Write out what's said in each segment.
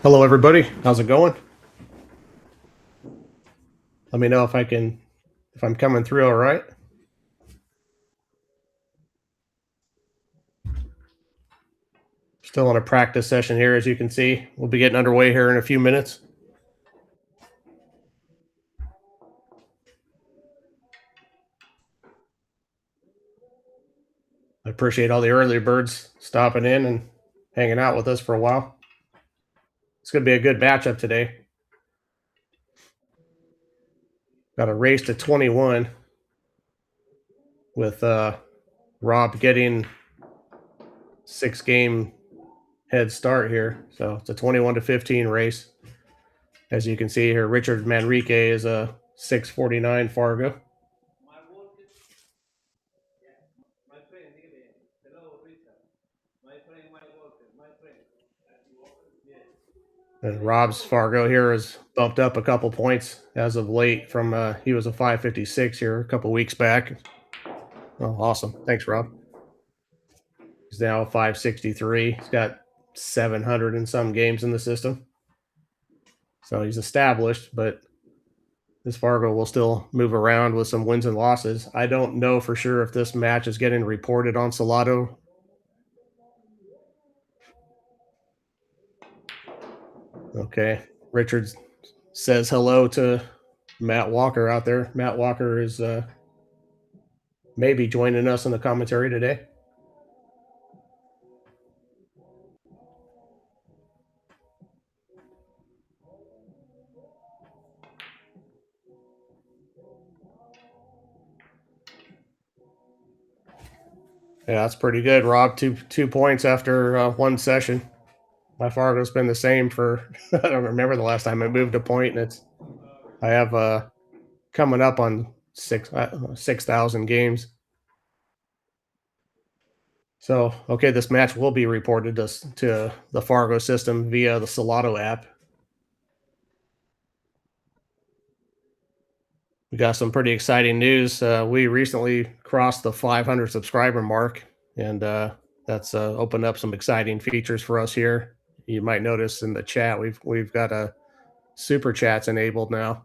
Hello, everybody. How's it going? Let me know if I'm coming through all right. Still on a practice session here, as you can see. We'll be getting underway here in a few minutes. I appreciate all the early birds stopping in and hanging out with us for a while. It's going to be a good matchup today. Got a race to 21 with Rob getting 6-game head start here. So it's a 21-15 race. As you can see here, Richard Manrique is a 649 Fargo. And Rob's Fargo here has bumped up a couple points as of late from he was a 556 here a couple weeks back. Oh, awesome. Thanks, Rob. He's now 563. He's got 700 and some games in the system. So he's established, but this Fargo will still move around with some wins and losses. I don't know for sure if this match is getting reported on Salado. Okay. Richard says hello to Matt Walker out there. Matt Walker is maybe joining us in the commentary today. Yeah, that's pretty good, Rob. Two points after one session. My Fargo's been the same for I don't remember the last time I moved a point, and I have coming up on 6,000 games. So okay, this match will be reported to the Fargo system via the Salado app. We got some pretty exciting news. We recently crossed the 500 subscriber mark, and that's opened up some exciting features for us here. You might notice in the chat we've got a super chats enabled now.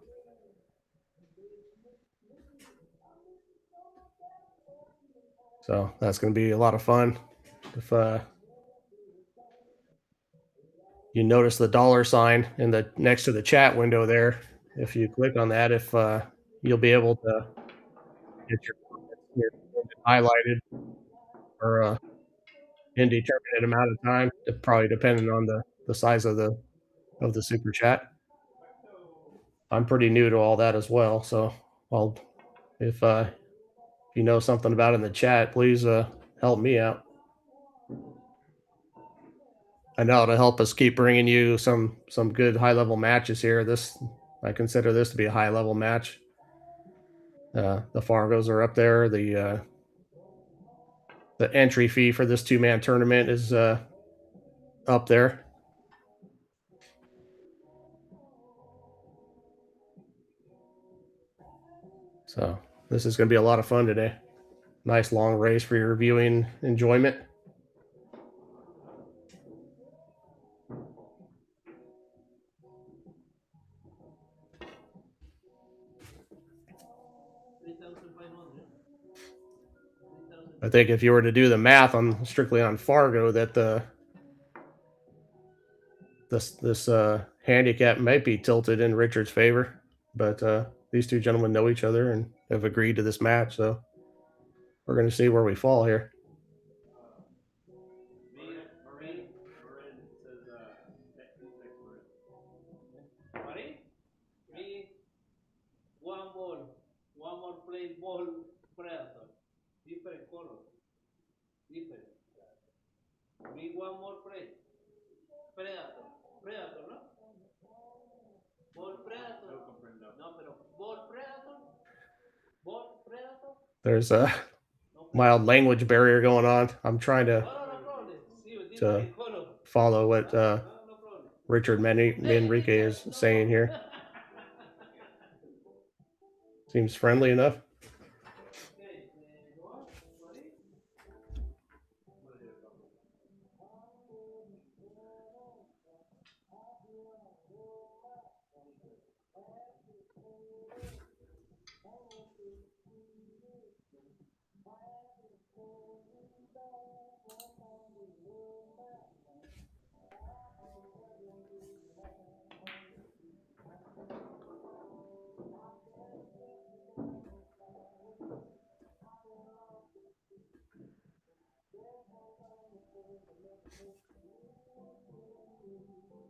So that's going to be a lot of fun. If you notice the dollar sign in the next to the chat window there, if you click on that, if you'll be able to get your highlighted for a indeterminate amount of time, probably depending on the size of the super chat. I'm pretty new to all that as well, so if you know something about it in the chat, please help me out. I know it'll help us keep bringing you some good high level matches here. I consider this to be a high level match. The Fargos are up there. The entry fee for this 2-man tournament is up there. So this is going to be a lot of fun today. Nice long race for your viewing enjoyment. I think if you were to do the math on strictly on Fargo, that this handicap might be tilted in Richard's favor, but these two gentlemen know each other and have agreed to this match, so we're going to see where we fall here. One more plain ball predator, different color, different. Me one more play, predator, no? Ball predator. No, pero ball predator. There's a mild language barrier going on. I'm trying to follow what Richard Manrique is saying here. Seems friendly enough.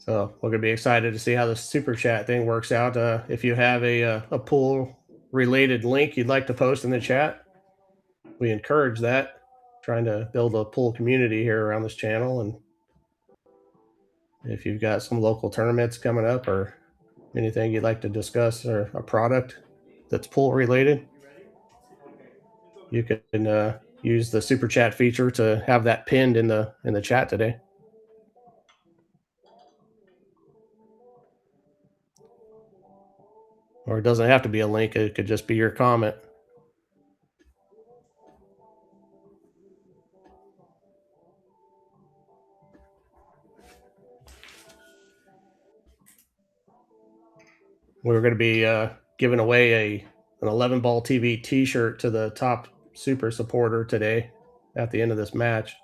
So we're gonna be excited to see how the super chat thing works out. If you have a pool related link you'd like to post in the chat, we encourage that. Trying to build a pool community here around this channel, and if you've got some local tournaments coming up or anything you'd like to discuss or a product that's pool related, you can use the super chat feature to have that pinned in the chat today. Or it doesn't have to be a link, it could just be your comment. We're going to be giving away an 11 ball TV T-shirt to the top super supporter today at the end of this match.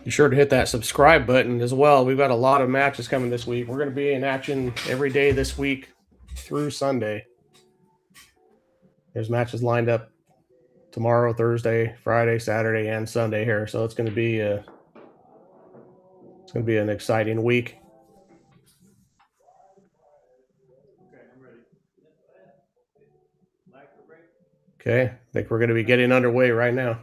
Be sure to hit that subscribe button as well. We've got a lot of matches coming this week. We're going to be in action every day this week through Sunday. There's matches lined up tomorrow, Thursday, Friday, Saturday, and Sunday here. So it's going to be an exciting week. Okay, I think we're going to be getting underway right now.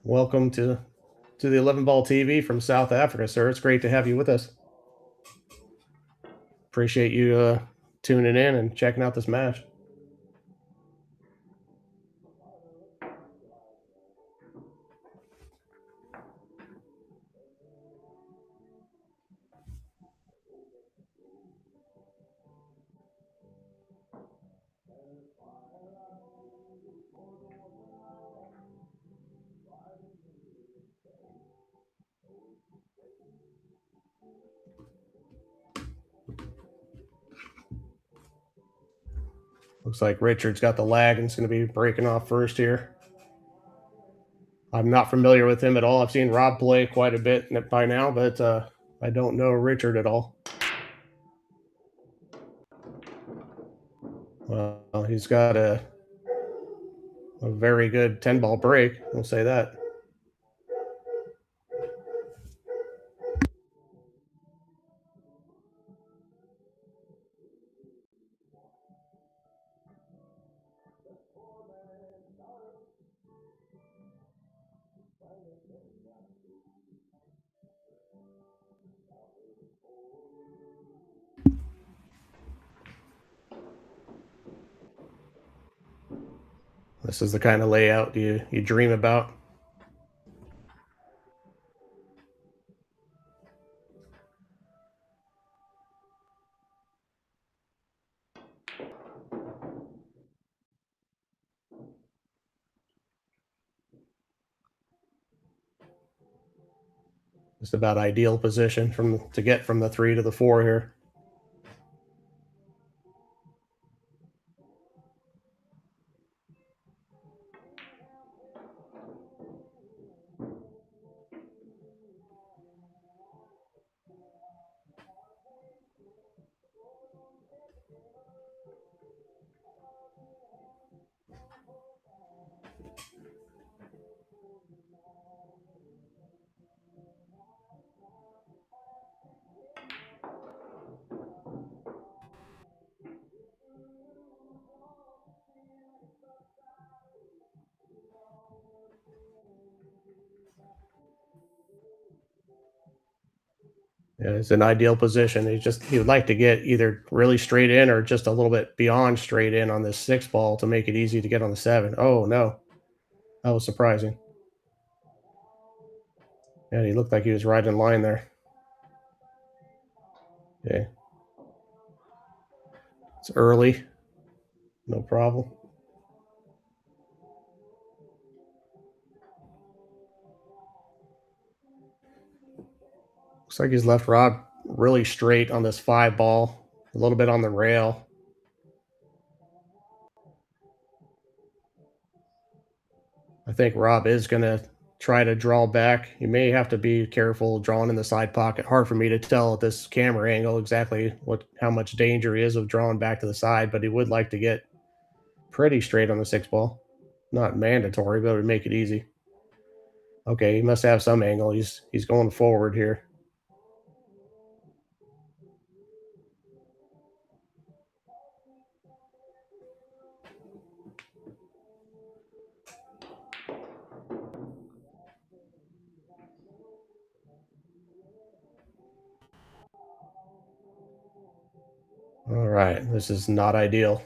Welcome to the 11 Ball TV from South Africa, sir. It's great to have you with us. Appreciate you tuning in and checking out this match. Looks like Richard's got the lag and it's going to be breaking off first here. I'm not familiar with him at all. I've seen Rob play quite a bit by now, but I don't know Richard at all. Well, he's got a very good 10 ball break. We'll say that. This is the kind of layout you dream about. Just about ideal position to get from the 3 to the 4 here. Yeah, it's an ideal position. He would like to get either really straight in or just a little bit beyond straight in on this 6 ball to make it easy to get on the 7. Oh no, that was surprising. Yeah, he looked like he was right in line there. Okay, it's early, no problem. Looks like he's left Rob really straight on this 5 ball, a little bit on the rail. I think Rob is going to try to draw back. You may have to be careful drawing in the side pocket. Hard for me to tell at this camera angle exactly how much danger he is of drawing back to the side, but he would like to get pretty straight on the 6 ball. Not mandatory, but it would make it easy. Okay, he must have some angle. He's going forward here. All right, this is not ideal.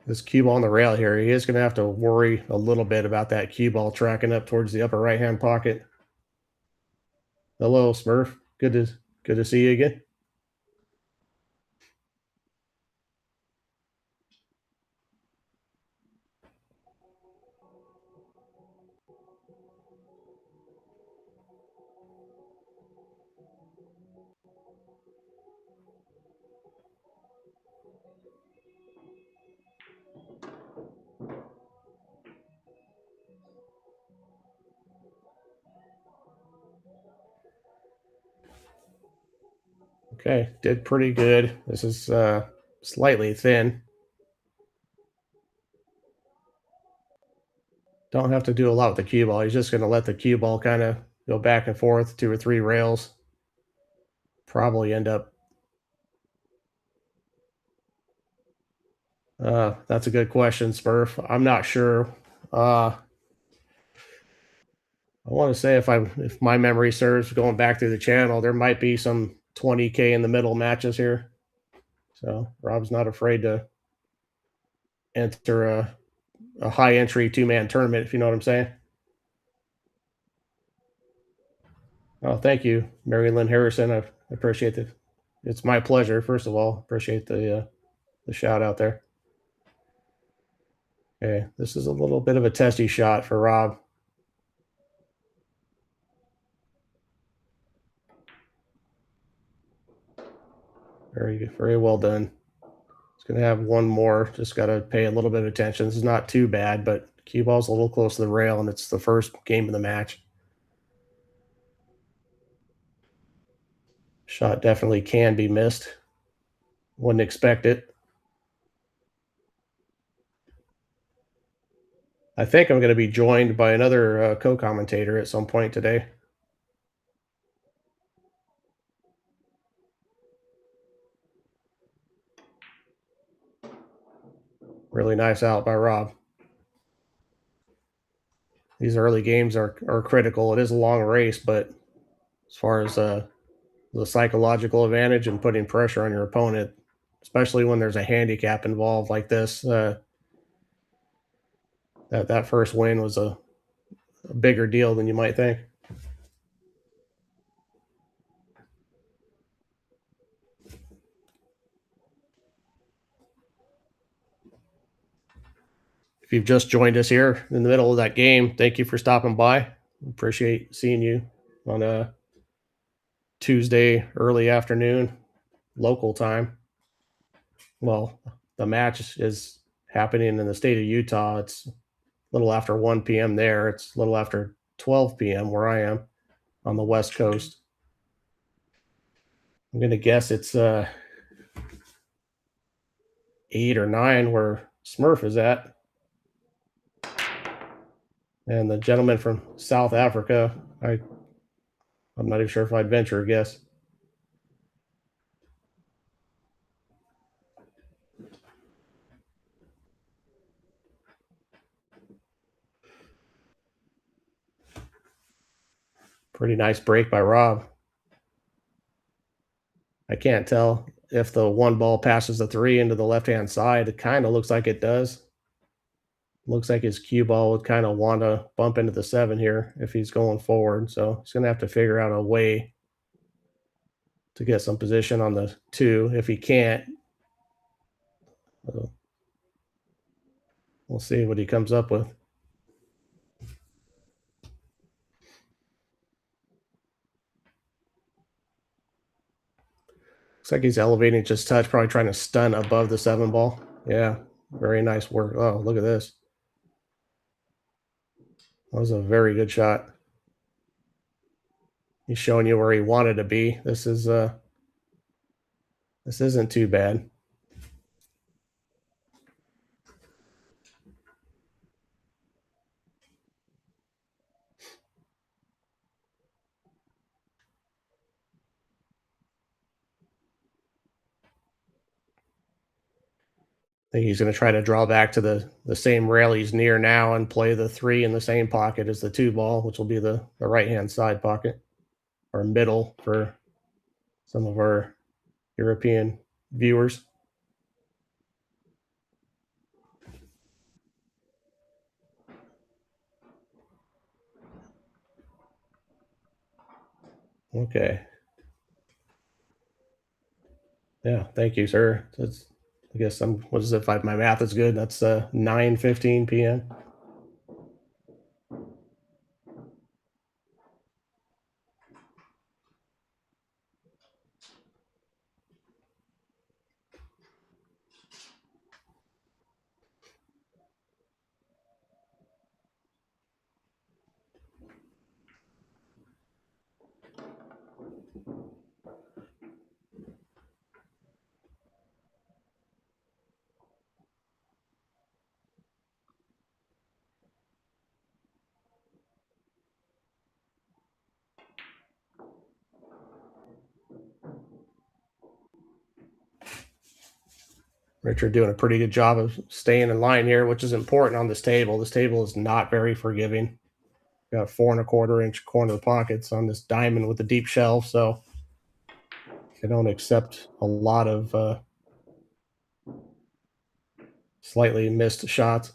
This cue ball on the rail here, he is going to have to worry a little bit about that cue ball tracking up towards the upper right hand pocket. Hello, Smurf. Good to see you again. Okay, did pretty good. This is slightly thin. Don't have to do a lot with the cue ball. He's just going to let the cue ball kind of go back and forth 2 or 3 rails. Probably end up That's a good question, Smurf. I'm not sure. Uh, I want to say if my memory serves, going back through the channel, there might be some 20K in the middle matches here. So Rob's not afraid to enter a high entry 2-man tournament, if you know what I'm saying. Oh, thank you, Mary Lynn Harrison. I appreciate it. It's my pleasure. First of all, appreciate the shout out there. Okay, this is a little bit of a testy shot for Rob. Very well done. It's gonna have one more. Just got to pay a little bit of attention. This is not too bad, but cue ball's a little close to the rail, and it's the first game of the match. Shot definitely can be missed. Wouldn't expect it. I think I'm going to be joined by another co-commentator at some point today. Really nice out by Rob. These early games are critical. It is a long race, but as far as the psychological advantage and putting pressure on your opponent, especially when there's a handicap involved like this, that first win was a bigger deal than you might think. If you've just joined us here in the middle of that game, thank you for stopping by. Appreciate seeing you on a Tuesday early afternoon local time. Well, the match is happening in the state of Utah. It's a little after 1 p.m. there. It's a little after 12 p.m. where I am on the West Coast. I'm going to guess it's 8 or 9 where Smurf is at. And the gentleman from South Africa, I'm not even sure if I'd venture a guess. Pretty nice break by Rob. I can't tell if the one ball passes the 3 into the left-hand side. It kind of looks like it does. Looks like his cue ball would kind of want to bump into the 7 here if he's going forward. So he's going to have to figure out a way to get some position on the 2. If he can't, we'll see what he comes up with. Looks like he's elevating just touch, probably trying to stun above the 7 ball. Yeah, very nice work. Oh, look at this. That was a very good shot. He's showing you where he wanted to be. This isn't too bad. I think he's going to try to draw back to the same rail he's near now and play the 3 in the same pocket as the 2 ball, which will be the right-hand side pocket or middle for some of our European viewers. Okay. Yeah, thank you, sir. That's, I guess I'm what is it if my math is good? That's 9:15 p.m. Richard doing a pretty good job of staying in line here, which is important on this table. This table is not very forgiving. Got 4.25-inch corner pockets on this diamond with the deep shelf, so they don't accept a lot of slightly missed shots.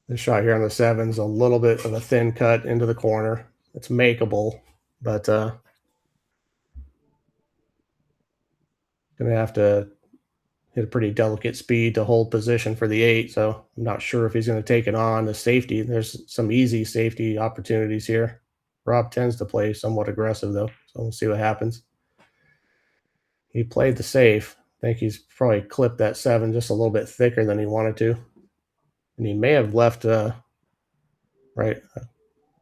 This shot here on the seven's a little bit of a thin cut into the corner. It's makeable, but gonna have to hit a pretty delicate speed to hold position for the eight. So I'm not sure if he's going to take it on. The safety, there's some easy safety opportunities here. Rob tends to play somewhat aggressive though, so we'll see what happens. He played the safe. I think he's probably clipped that seven just a little bit thicker than he wanted to, and he may have left right.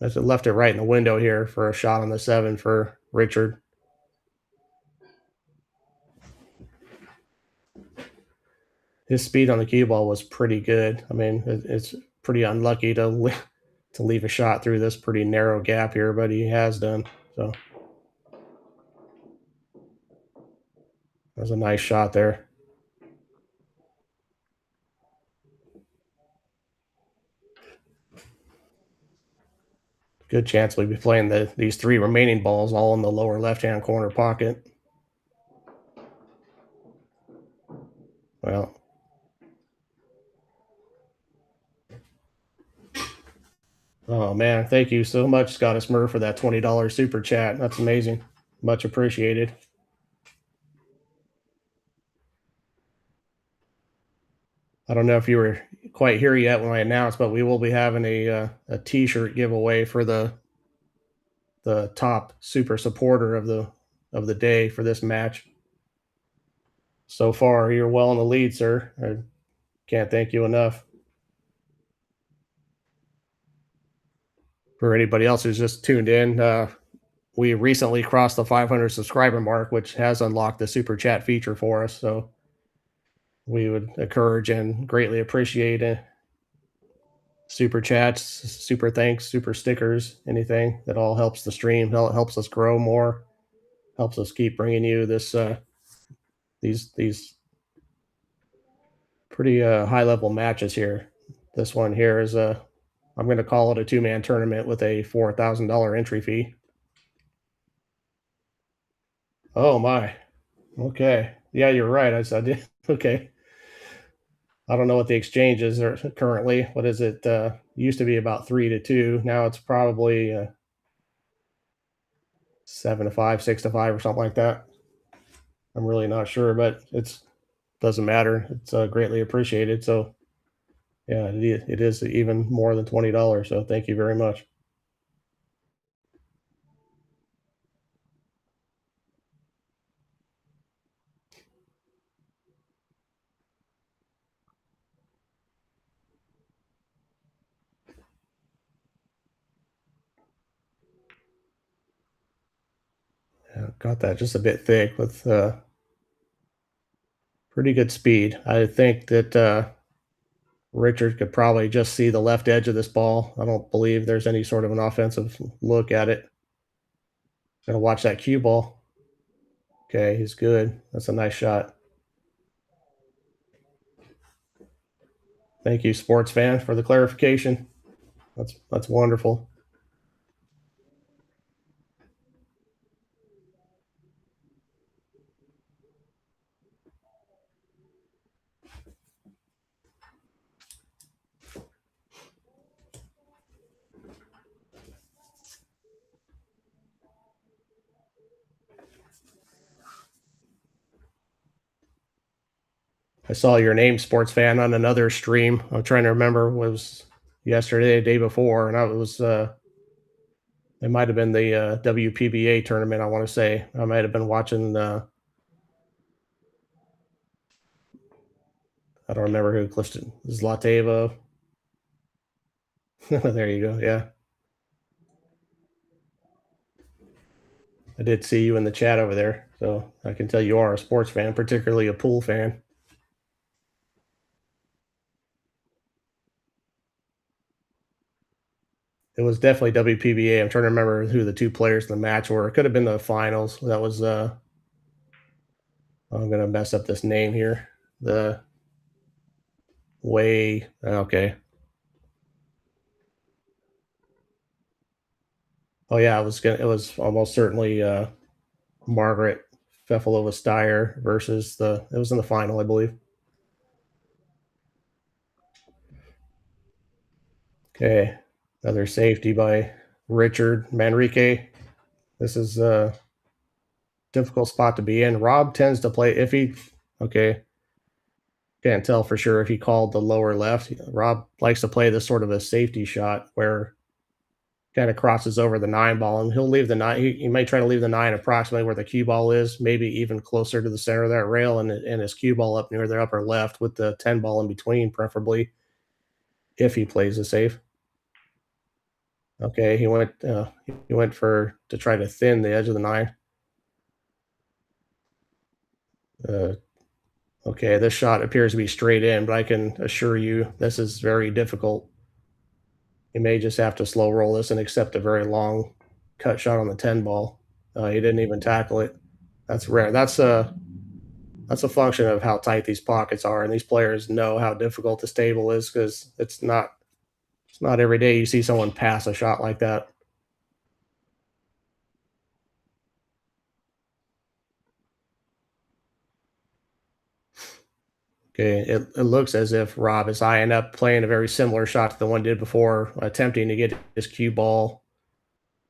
Left it right in the window here for a shot on the seven for Richard. His speed on the cue ball was pretty good. I mean, it's pretty unlucky to leave a shot through this pretty narrow gap here, but he has done. So that was a nice shot there. Good chance we'll be playing these three remaining balls all in the lower left-hand corner pocket. Well, oh man, thank you so much, Scottish Murph, for that $20 super chat. That's amazing. Much appreciated. I don't know if you were quite here yet when I announced, but we will be having a T-shirt giveaway for the top super supporter of the day for this match. So far, you're well in the lead, sir. I can't thank you enough. For anybody else who's just tuned in, we recently crossed the 500 subscriber mark, which has unlocked the super chat feature for us. So we would encourage and greatly appreciate super chats, super thanks, super stickers, anything that all helps the stream, helps us grow more, helps us keep bringing you this these pretty high level matches here. This one here is I'm going to call it a two-man tournament with a $4,000 entry fee. Oh my. Okay. Yeah, you're right. I did. Okay. I don't know what the exchanges are currently. What is it? Used to be about 3-2. Now it's probably 7-5, 6-5, or something like that. I'm really not sure, but it's doesn't matter. It's greatly appreciated. So yeah, it is even more than $20. So thank you very much. Yeah, got that just a bit thick with pretty good speed. I think that Richard could probably just see the left edge of this ball. I don't believe there's any sort of an offensive look at it. Gonna watch that cue ball. Okay, he's good. That's a nice shot. Thank you, sports fan, for the clarification. That's wonderful. I saw your name, sports fan, on another stream. I'm trying to remember, was yesterday, the day before, and I It might have been the WPBA tournament. I want to say I might have been watching. I don't remember who Clifton Zlateva. There you go. Yeah, I did see you in the chat over there, so I can tell you are a sports fan, particularly a pool fan. It was definitely WPBA. I'm trying to remember who the two players in the match were. It could have been the finals. That was I'm gonna mess up this name here. The way okay. Oh yeah, it was almost certainly Margaret Fefalova Steyer versus it was in the final, I believe. Okay. Another safety by Richard MANRIQUE. This is a difficult spot to be in. Rob tends to play if he okay. Can't tell for sure if he called the lower left. Rob likes to play this sort of a safety shot where kind of crosses over the nine ball, and he'll leave the nine. He may try to leave the nine approximately where the cue ball is, maybe even closer to the center of that rail, and his cue ball up near the upper left with the 10 ball in between, preferably if he plays it safe. Okay, he went for to try to thin the edge of the nine. Uh, okay, this shot appears to be straight in, but I can assure you this is very difficult. You may just have to slow roll this and accept a very long cut shot on the 10 ball. He didn't even tackle it. That's rare. That's a function of how tight these pockets are, and these players know how difficult this table is because it's not every day you see someone pass a shot like that. Okay, it looks as if Rob is eyeing up playing a very similar shot to the one he did before, attempting to get his cue ball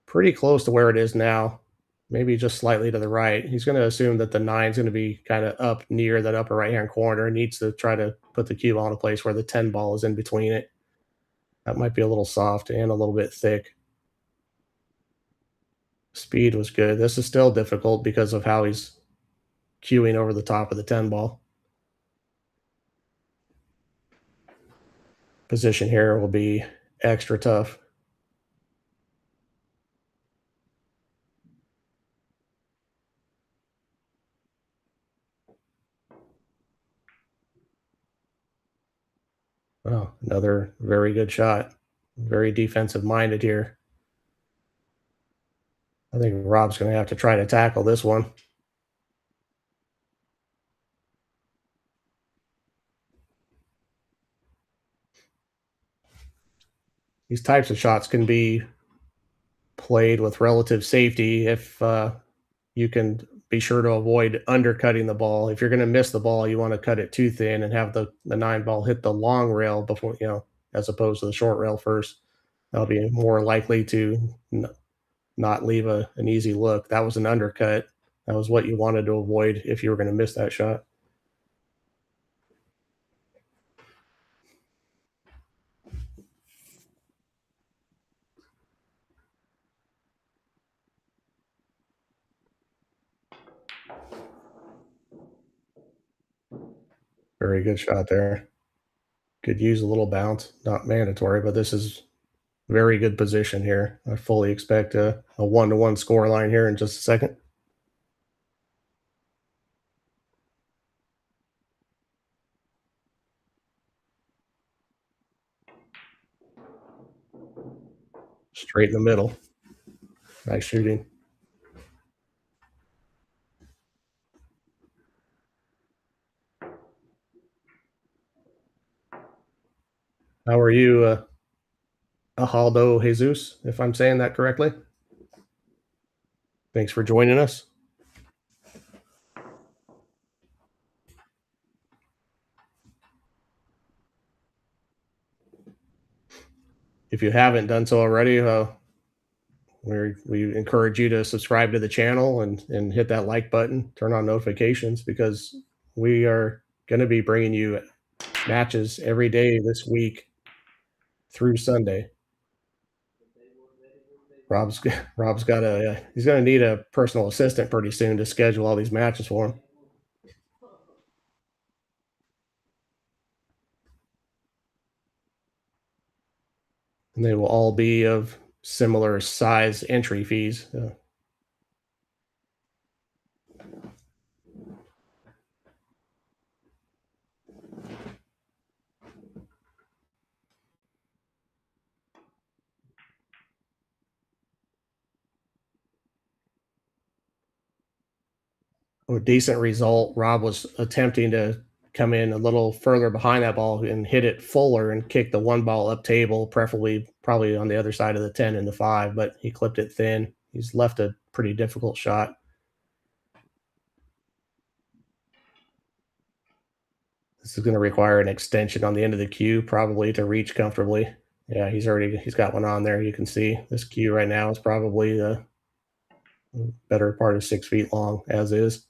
pretty close to where it is now, maybe just slightly to the right. He's going to assume that the nine's going to be kind of up near that upper right hand corner and needs to try to put the cue ball in a place where the 10 ball is in between it. That might be a little soft and a little bit thick. Speed was good. This is still difficult because of how he's cueing over the top of the 10 ball. Position here will be extra tough. Oh, another very good shot. Very defensive minded here. I think Rob's going to have to try to tackle this one. These types of shots can be played with relative safety if you can be sure to avoid undercutting the ball. If you're going to miss the ball, you want to cut it too thin and have the nine ball hit the long rail before, as opposed to the short rail first. That'll be more likely to not leave an easy look. That was an undercut. That was what you wanted to avoid if you were going to miss that shot. Very good shot there. Could use a little bounce. Not mandatory, but this is very good position here. I fully expect a 1-1 score line here in just a second. Straight in the middle. Nice shooting. How are you, Ahaldo Jesus, if I'm saying that correctly? Thanks for joining us. If you haven't done so already, we encourage you to subscribe to the channel and hit that like button, turn on notifications because we are going to be bringing you matches every day this week through Sunday. Rob's Rob's got a he's gonna need a personal assistant pretty soon to schedule all these matches for him. And they will all be of similar size entry fees. A decent result. Rob was attempting to come in a little further behind that ball and hit it fuller and kick the one ball up table, preferably probably on the other side of the 10 and the 5, but he clipped it thin. He's left a pretty difficult shot. This is going to require an extension on the end of the cue, probably to reach comfortably. Yeah, he's got one on there. You can see this cue right now is probably the better part of 6 feet long, as is.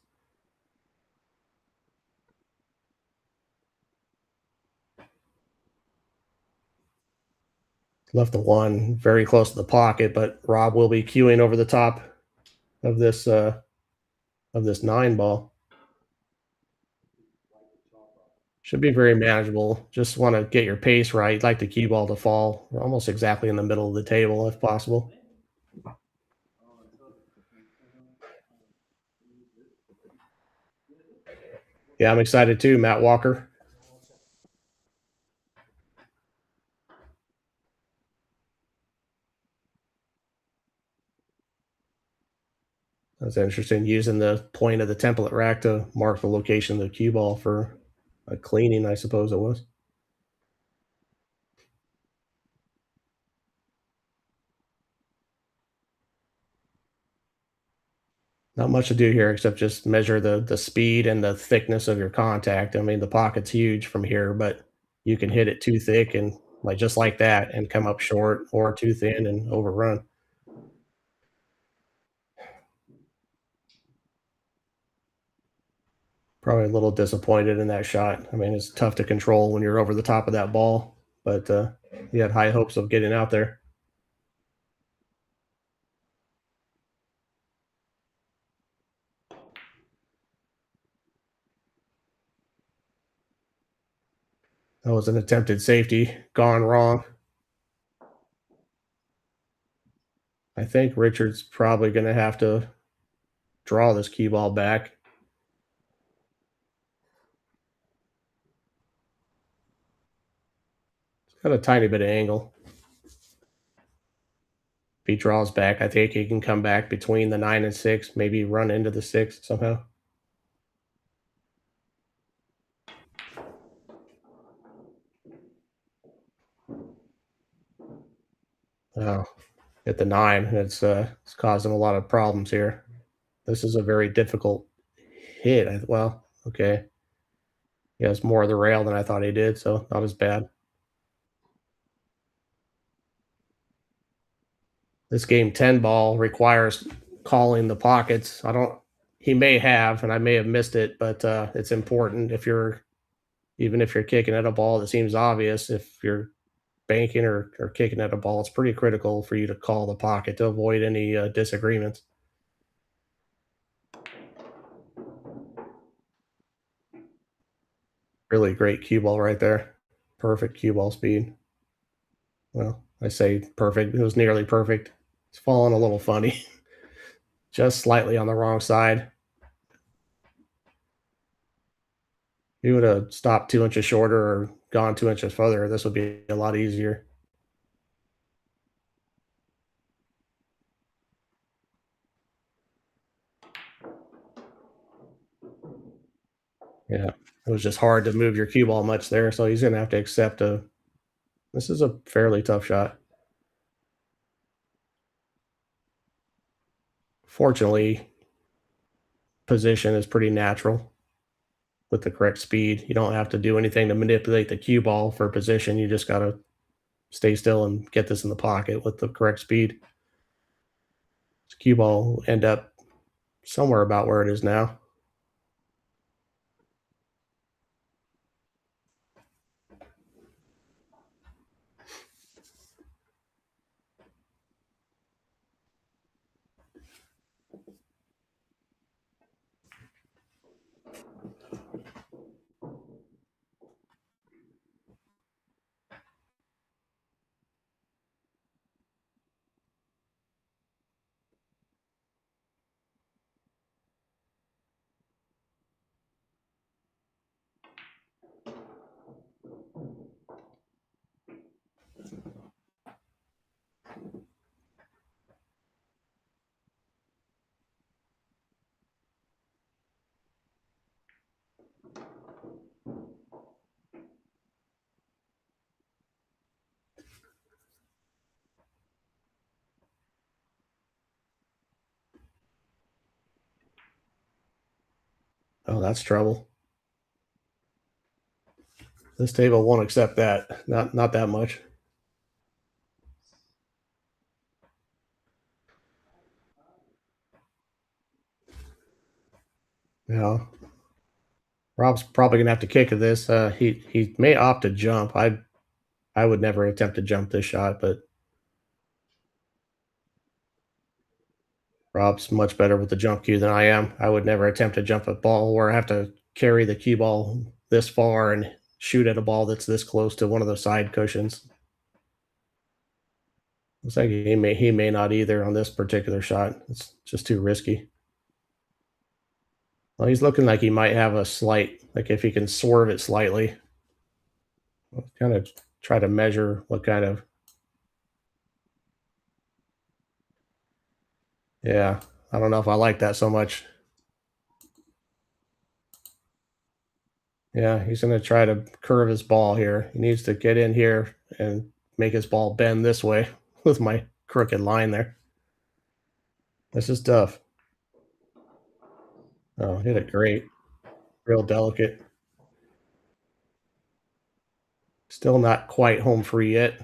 Left the one very close to the pocket, but Rob will be cueing over the top of this 9 ball. Should be very manageable. Just want to get your pace right. Like the cue ball to fall almost exactly in the middle of the table if possible. Yeah, I'm excited too, Matt Walker. That's interesting. Using the point of the template rack to mark the location of the cue ball for a cleaning, I suppose it was. Not much to do here except just measure the speed and the thickness of your contact. I mean, the pocket's huge from here, but you can hit it too thick and like just like that and come up short, or too thin and overrun. Probably a little disappointed in that shot. I mean, it's tough to control when you're over the top of that ball, but he had high hopes of getting out there. That was an attempted safety gone wrong. I think Richard's probably going to have to draw this cue ball back. It's got a tiny bit of angle. If he draws back, I think he can come back between the 9 and 6, maybe run into the 6 somehow. Oh, at the 9, it's caused him a lot of problems here. This is a very difficult hit. Well, okay. He has more of the rail than I thought he did, so not as bad. This game 10 ball requires calling the pockets. I don't He may have, and I may have missed it, but it's important if you're even if you're kicking at a ball that seems obvious, if you're banking or kicking at a ball, it's pretty critical for you to call the pocket to avoid any disagreements. Really great cue ball right there. Perfect cue ball speed. Well, I say perfect. It was nearly perfect. It's falling a little funny, just slightly on the wrong side. He would have stopped 2 inches shorter or gone 2 inches further. This would be a lot easier. Yeah, it was just hard to move your cue ball much there, so he's gonna have to accept a. This is a fairly tough shot. Fortunately, position is pretty natural with the correct speed. You don't have to do anything to manipulate the cue ball for position. You just gotta stay still and get this in the pocket with the correct speed. This cue ball will end up somewhere about where it is now. Oh, that's trouble. This table won't accept that. Not that much. Yeah. Rob's probably gonna have to kick at this. He may opt to jump. I would never attempt to jump this shot, but Rob's much better with the jump cue than I am. I would never attempt to jump a ball where I have to carry the cue ball this far and shoot at a ball that's this close to one of the side cushions. Looks like he may not either on this particular shot. It's just too risky. Well, he's looking like he might have a slight, like if he can swerve it slightly. I'll kind of try to measure what kind of, yeah, I don't know if I like that so much. Yeah, he's going to try to curve his ball here. He needs to get in here and make his ball bend this way with my crooked line there. This is tough. Oh, hit it great. Real delicate. Still not quite home free yet.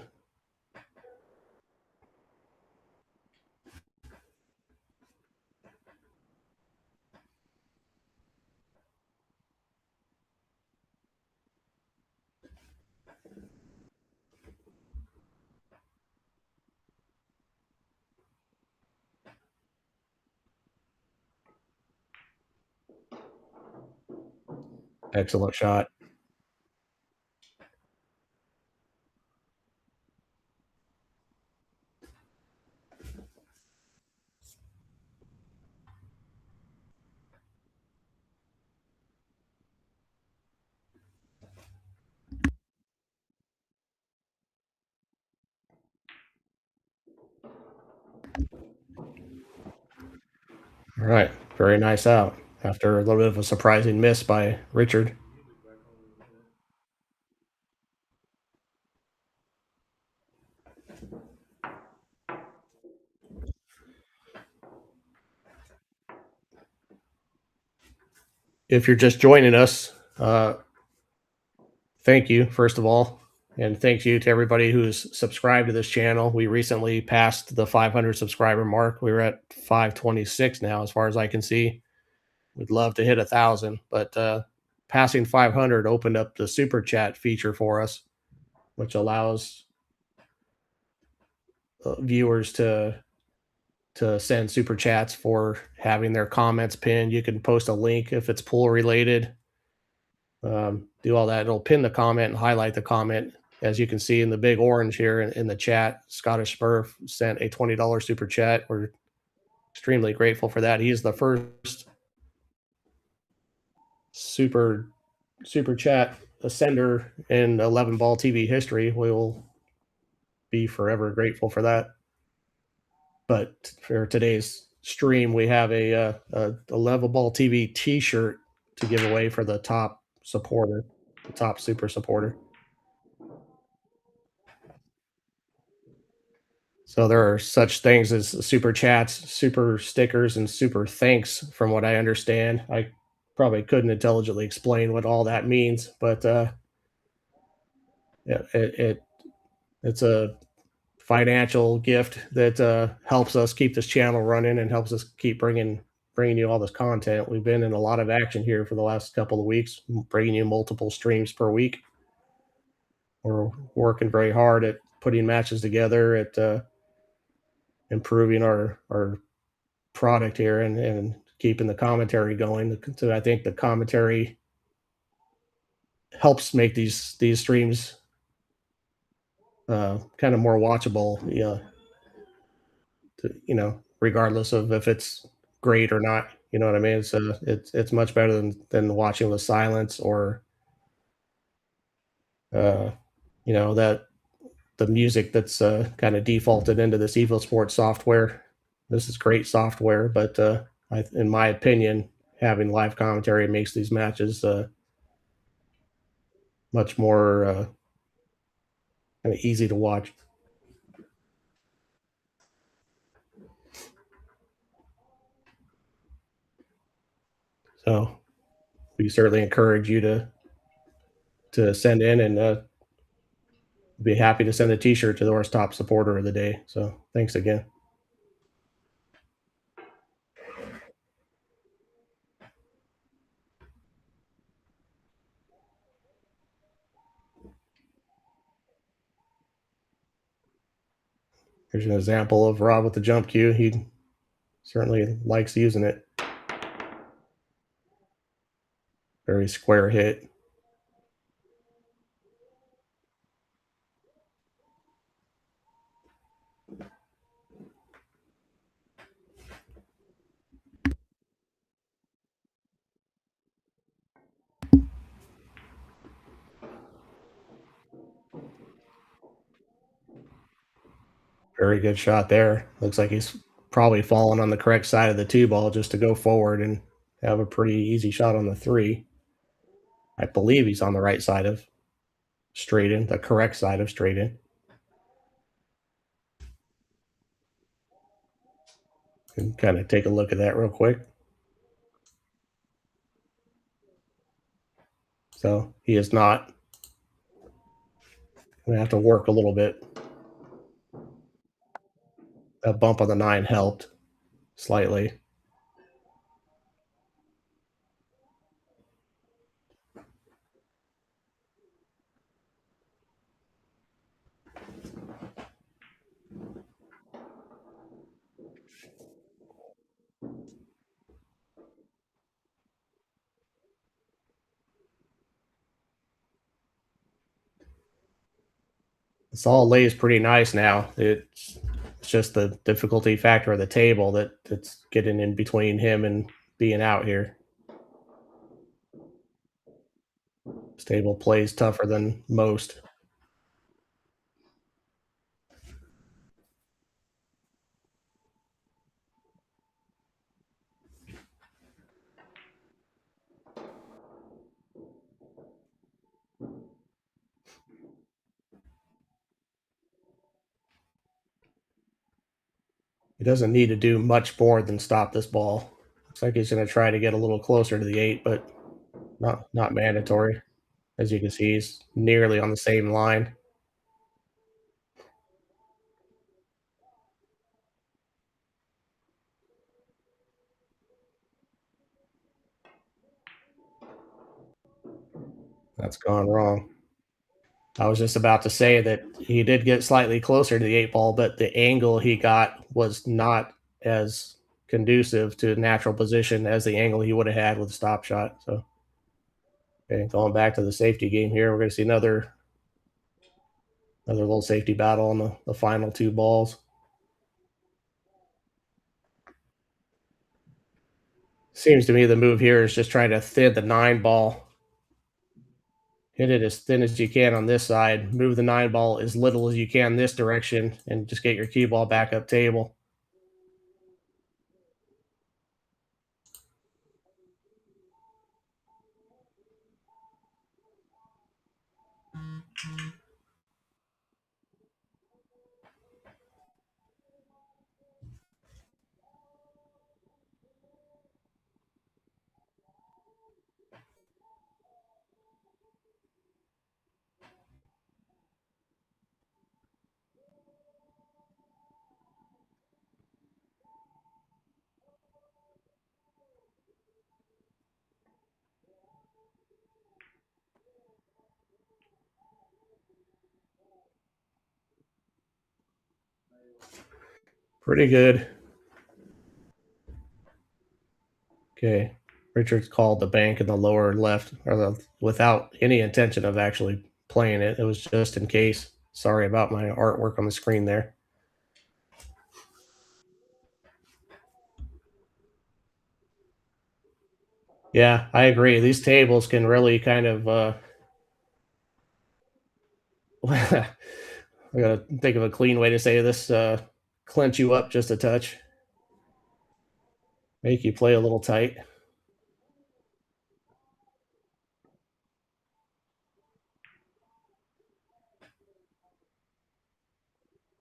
Excellent shot. All right. Very nice out after a little bit of a surprising miss by Richard. If you're just joining us, thank you, first of all. And thank you to everybody who's subscribed to this channel. We recently passed the 500 subscriber mark. We were at 526 now, as far as I can see. We'd love to hit 1,000, but passing 500 opened up the super chat feature for us, which allows viewers to send super chats for having their comments pinned. You can post a link if it's pool related. Do all that. It'll pin the comment and highlight the comment. As you can see in the big orange here in the chat, Scottish Smurf sent a $20 super chat. We're extremely grateful for that. He is the first super super chat sender in 11 ball TV history. We will be forever grateful for that. But for today's stream, we have a level ball TV T-shirt to give away for the top supporter, the top super supporter. So there are such things as super chats, super stickers, and super thanks. From what I understand, I probably couldn't intelligently explain what all that means, but it's a financial gift that helps us keep this channel running and helps us keep bringing you all this content. We've been in a lot of action here for the last couple of weeks, bringing you multiple streams per week. We're working very hard at putting matches together, at improving our product here, and keeping the commentary going. So I think the commentary helps make these streams kind of more watchable. Regardless of if it's great or not. You know what I mean? So it's much better than watching with silence or uh, that the music that's kind of defaulted into this EvoSports software. This is great software, but in my opinion, having live commentary makes these matches much more kind of easy to watch. So we certainly encourage you to send in, and be happy to send a T-shirt to our top supporter of the day. So thanks again. Here's an example of Rob with the jump cue. He certainly likes using it. Very square hit. Very good shot there. Looks like he's probably fallen on the correct side of the two ball just to go forward and have a pretty easy shot on the three. I believe he's on the right side of straight in, the correct side of straight in. And kind of take a look at that real quick. So he is not. Going to have to work a little bit. That bump on the nine helped slightly. This all lays pretty nice now. It's just the difficulty factor of the table that's getting in between him and being out here. This table plays tougher than most. He doesn't need to do much more than stop this ball. Looks like he's going to try to get a little closer to the eight, but not mandatory. As you can see, he's nearly on the same line. That's gone wrong. I was just about to say that he did get slightly closer to the eight ball, but the angle he got was not as conducive to natural position as the angle he would have had with a stop shot. So, okay, going back to the safety game here, we're going to see another little safety battle on the final two balls. Seems to me the move here is just trying to thin the nine ball. Hit it as thin as you can on this side. Move the nine ball as little as you can this direction, and just get your cue ball back up table. Pretty good. Okay. Richards called the bank in the lower left, without any intention of actually playing it. It was just in case. Sorry about my artwork on the screen there. Yeah, I agree. These tables can really kind of I gotta think of a clean way to say this, clench you up just a touch, make you play a little tight.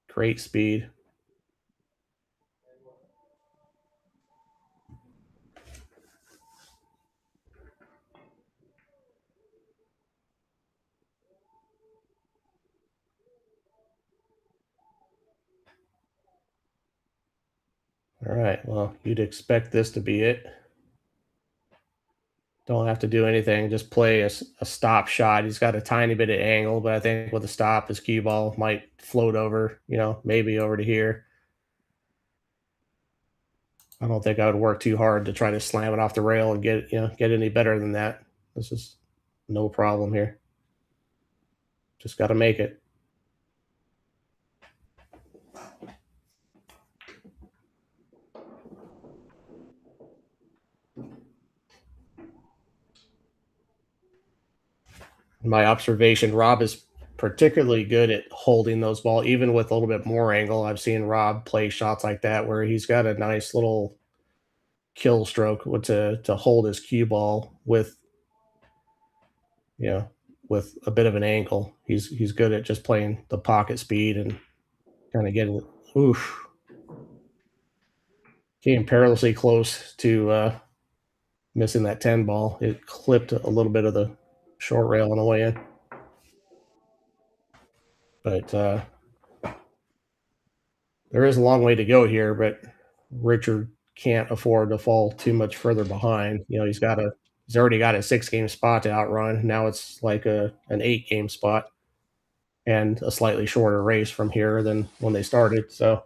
Great speed. All right. Well, you'd expect this to be it. Don't have to do anything. Just play a stop shot. He's got a tiny bit of angle, but I think with a stop, his cue ball might float over, maybe over to here. I don't think I would work too hard to try to slam it off the rail and get any better than that. This is no problem here. Just got to make it. In my observation, Rob is particularly good at holding those balls, even with a little bit more angle. I've seen Rob play shots like that where he's got a nice little kill stroke to hold his cue ball you know, with a bit of an angle. He's good at just playing the pocket speed and kind of getting. Oof, came perilously close to missing that 10 ball. It clipped a little bit of the short rail on the way in, but there is a long way to go here. But Richard can't afford to fall too much further behind. He's already got a 6-game spot to outrun. Now it's like an 8-game spot and a slightly shorter race from here than when they started. So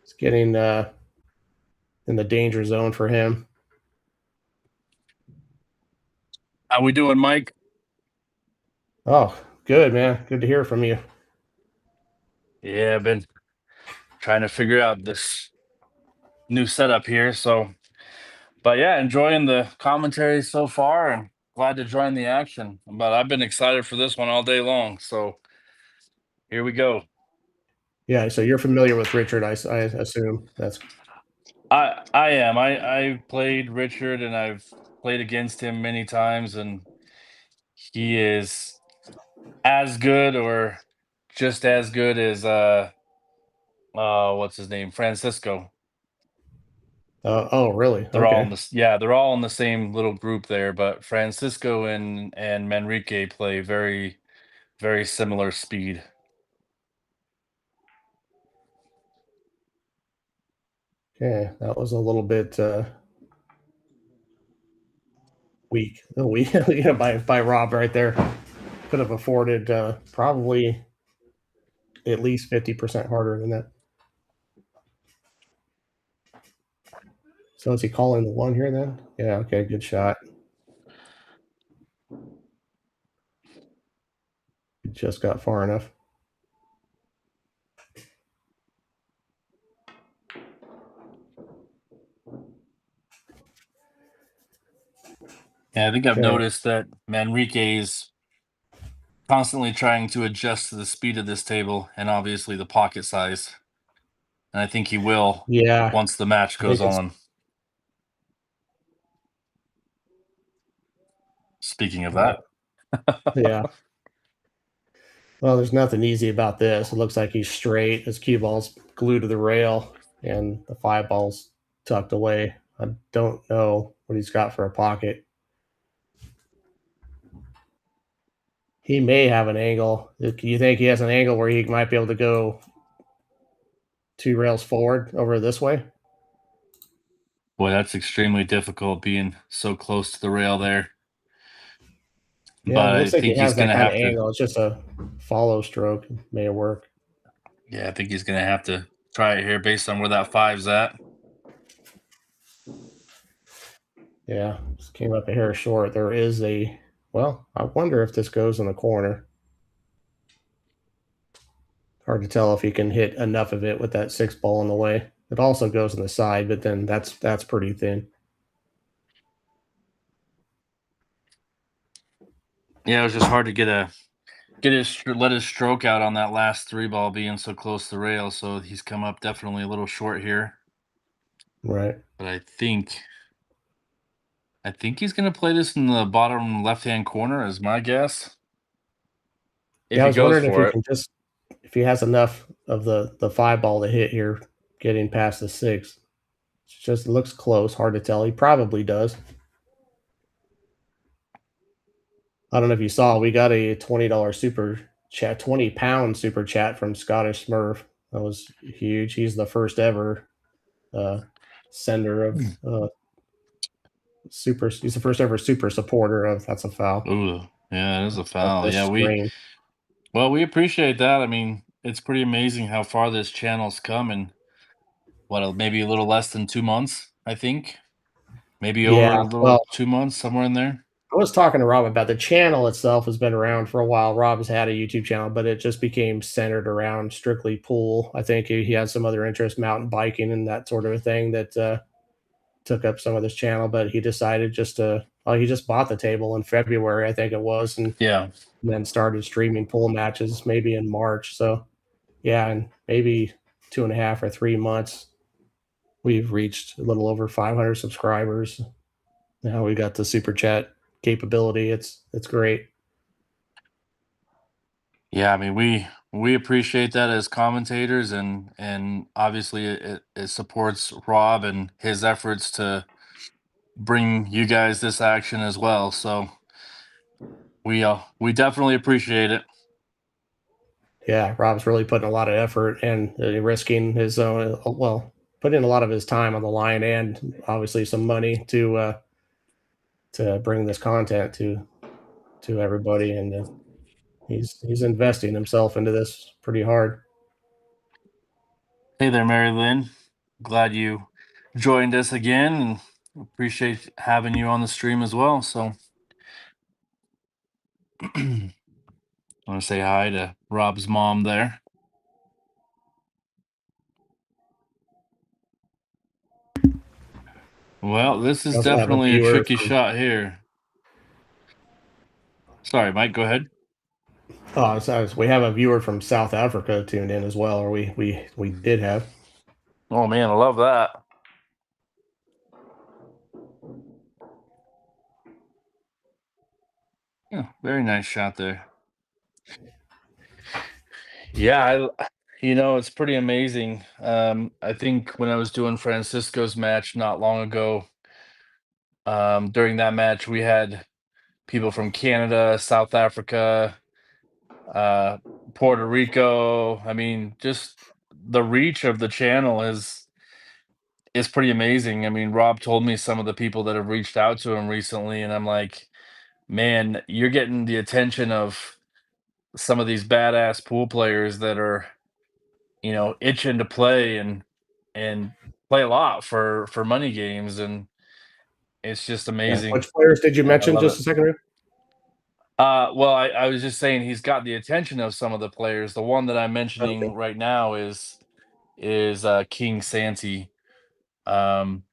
it's getting in the danger zone for him. How we doing, Mike? Oh, good, man. Good to hear from you. Yeah, I've been trying to figure out this new setup here. But yeah, enjoying the commentary so far and glad to join the action. But I've been excited for this one all day long. So here we go. Yeah, so you're familiar with Richard, I assume. That's I am. I played Richard and I've played against him many times, and he is as good or just as good as what's his name? Francisco. oh, really? They're all in Okay. this. Yeah, they're all in the same little group there. But Francisco and Manrique play very similar speed. Okay, that was a little bit weak. Weak by Rob right there. Could have afforded probably at least 50% harder than that. So is he calling the one here then? Yeah, okay, good shot. He just got far enough. Yeah, I think I've Okay. noticed that Manrique is constantly trying to adjust to the speed of this table and obviously the pocket size. And I think he will Yeah, once the match I goes think it's on. Speaking of that. yeah. Well, there's nothing easy about this. It looks like he's straight. His cue ball's glued to the rail, and the 5 ball's tucked away. I don't know what he's got for a pocket. He may have an angle. Do you think he has an angle where he might be able to go 2 rails forward over this way? Boy, that's extremely difficult being so close to the rail there. Yeah, it But I looks like he think he's has going that to kind of have to. angle. It's just a follow stroke. May work. Yeah, I think he's going to have to try it here based on where that five's at. Yeah, just came up a hair short. There is well, I wonder if this goes in the corner. Hard to tell if he can hit enough of it with that 6 ball in the way. It also goes in the side, but then that's pretty thin. Yeah, it was just hard to let his stroke out on that last 3 ball being so close to the rail. So he's come up definitely a little short here. Right. But I think he's going to play this in the bottom left-hand corner is my guess. If Yeah, I he was goes wondering for it. if he has enough of the 5 ball to hit here, getting past the 6. It looks close. Hard to tell. He probably does. I don't know if you saw. We got a $20 super chat, 20-pound super chat from Scottish Smurf. That was huge. He's the first ever sender of super. He's the first ever super supporter of That's a Foul Ooh, yeah, it is a of foul. this Yeah, stream. we appreciate that. I mean, it's pretty amazing how far this channel's come in maybe a little less than 2 months, I think. Maybe over Yeah, a well, little 2 months, somewhere in there. I was talking to Rob about the channel itself has been around for a while. Rob has had a YouTube channel, but it just became centered around strictly pool. I think he had some other interest, mountain biking and that sort of a thing that took up some of this channel. But he decided he just bought the table in February, I think it was, and Yeah. then started streaming pool matches maybe in March. So yeah, in maybe 2.5 or 3 months, we've reached a little over 500 subscribers. Now we got the super chat capability. It's great. Yeah, I mean, we appreciate that as commentators, and obviously it supports Rob and his efforts to bring you guys this action as well. So we definitely appreciate it. Yeah, Rob's really putting a lot of effort and risking his own, putting a lot of his time on the line and obviously some money to bring this content to everybody. And he's investing himself into this pretty hard. Hey there, Mary Lynn. Glad you joined us again, and appreciate having you on the stream as well. So I want to say hi to Rob's mom there. Well, this We is also have a definitely a viewer tricky from shot here. Sorry, Mike, go ahead. we have a viewer from South Africa tuned in as well, or we did have. Oh man, I love that. Yeah, very nice shot there. Yeah, it's pretty amazing. I think when I was doing Francisco's match not long ago, during that match we had people from Canada, South Africa, uh, Puerto Rico. I mean, just the reach of the channel is pretty amazing. I mean, Rob told me some of the people that have reached out to him recently, and I'm like, man, you're getting the attention of some of these badass pool players that are, itching to play and play a lot for money games, and it's just Yeah. amazing. Which players did you I mention love it. just a second ago? Well, I was just saying he's got the attention of some of the players. The one that I'm Okay. mentioning right now is King Santi. Um,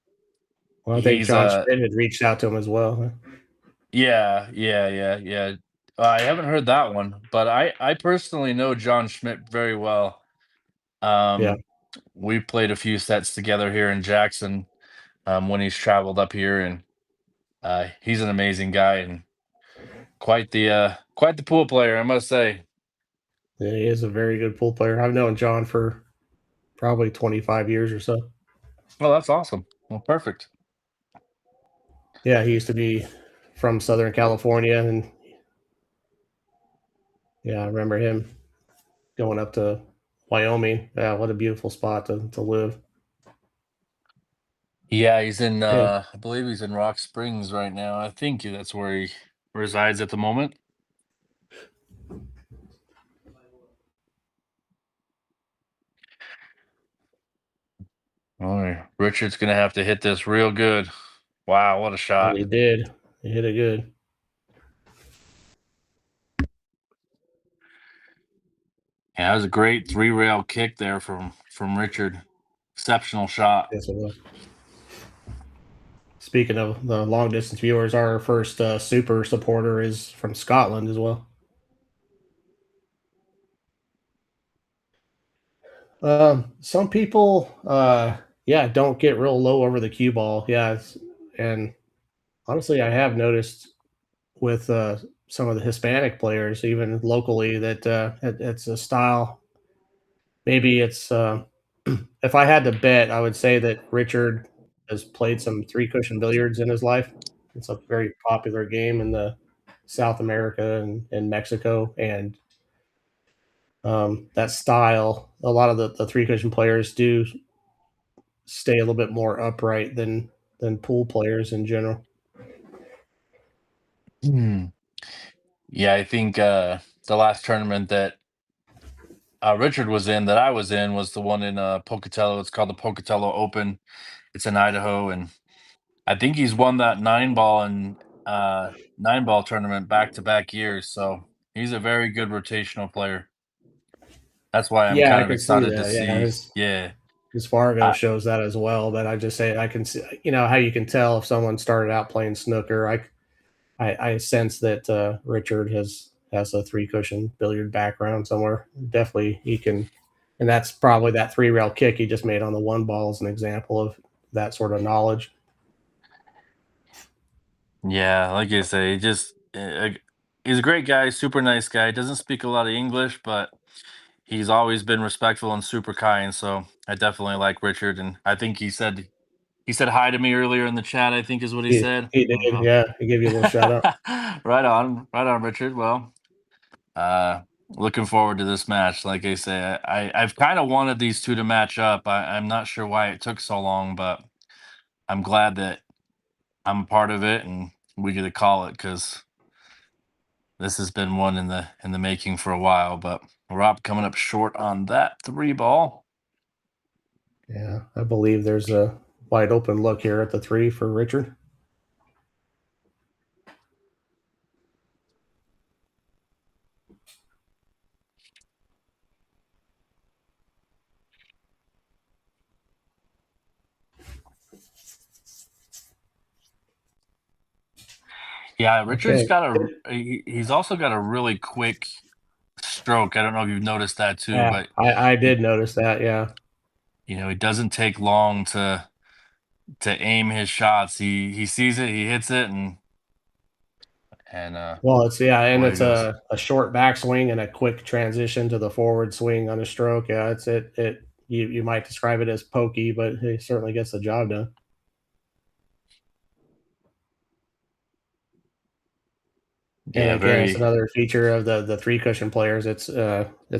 Well, I think he's John Schmidt had reached out to him as well. Huh? Yeah, yeah, yeah, yeah. I haven't heard that one, but I personally know John Schmidt very well. Yeah. Um, we played a few sets together here in Jackson, when he's traveled up here, and he's an amazing guy and quite the pool player, I must say. Yeah, he is a very good pool player. I've known John for probably 25 years or so. Well, that's awesome. Well, perfect. Yeah, he used to be from Southern California, and yeah, I remember him going up to Wyoming. Yeah, what a beautiful spot to live. Yeah, he's in Yeah, I believe he's in Rock Springs right now. I think that's where he resides at the moment. Oh, Richard's gonna have to hit this real good. Wow, what a well, shot. he did. He hit it good. Yeah, that was a great three rail kick there from Richard. Exceptional shot. Yes, it was. Speaking of the long distance viewers, our first super supporter is from Scotland as well. Some people, yeah, don't get real low over the cue ball. Yeah, and honestly, I have noticed with some of the Hispanic players, even locally, that it's a style. Maybe it's if I had to bet, I would say that Richard has played some three cushion billiards in his life. It's a very popular game in the South America and Mexico, and that style. A lot of the three cushion players do stay a little bit more upright than pool players in general. Yeah, I think the last tournament that Richard was in, that I was in, was the one in Pocatello. It's called the Pocatello Open. It's in Idaho, and I think he's won that 9-ball and 9-ball tournament back-to-back years. So he's a very good rotational player. That's why I'm Yeah, kind I of can see excited to that. Yeah, see. Yeah, his Fargo I, shows that as well. But I just say I can see, how you can tell if someone started out playing snooker. I sense that Richard has a three cushion billiard background somewhere. Definitely, he can, and that's probably that 3-rail kick he just made on the one ball is an example of that sort of knowledge. yeah, like I say, he's a great guy, super nice guy. Doesn't speak a lot of English, but he's always been respectful and super kind. So I definitely like Richard, and I think he said hi to me earlier in the chat. I think is what he said. He Like, did, oh. yeah. He gave you a little shout out. Right on, Richard. Well, looking forward to this match. Like I say, I've kind of wanted these two to match up. I'm not sure why it took so long, but I'm glad that I'm a part of it and we get to call it because this has been one in the making for a while. But Rob coming up short on that 3-ball. Yeah, I believe there's a wide open look here at the 3 for Richard. Yeah, Richard's Okay. got he's also got a really quick stroke. I don't know if you've noticed that too, Yeah, but I he, did notice that. Yeah. it doesn't take long to aim his shots. He sees it, he hits it, and Well, it's and away he it's goes. a short backswing and a quick transition to the forward swing on a stroke. Yeah, it. You might describe it as pokey, but he certainly gets the job done. And Yeah, again, it's very. another feature of the 3 cushion players. It's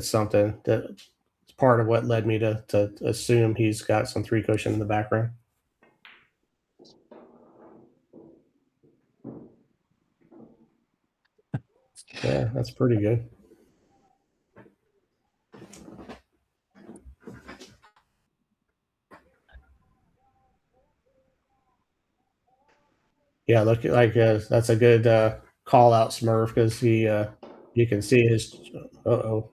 something that it's part of what led me to assume he's got some 3 cushion in the background. Yeah, that's pretty good. Yeah, look like that's a good call out, Smurf, because he you can see his. Oh,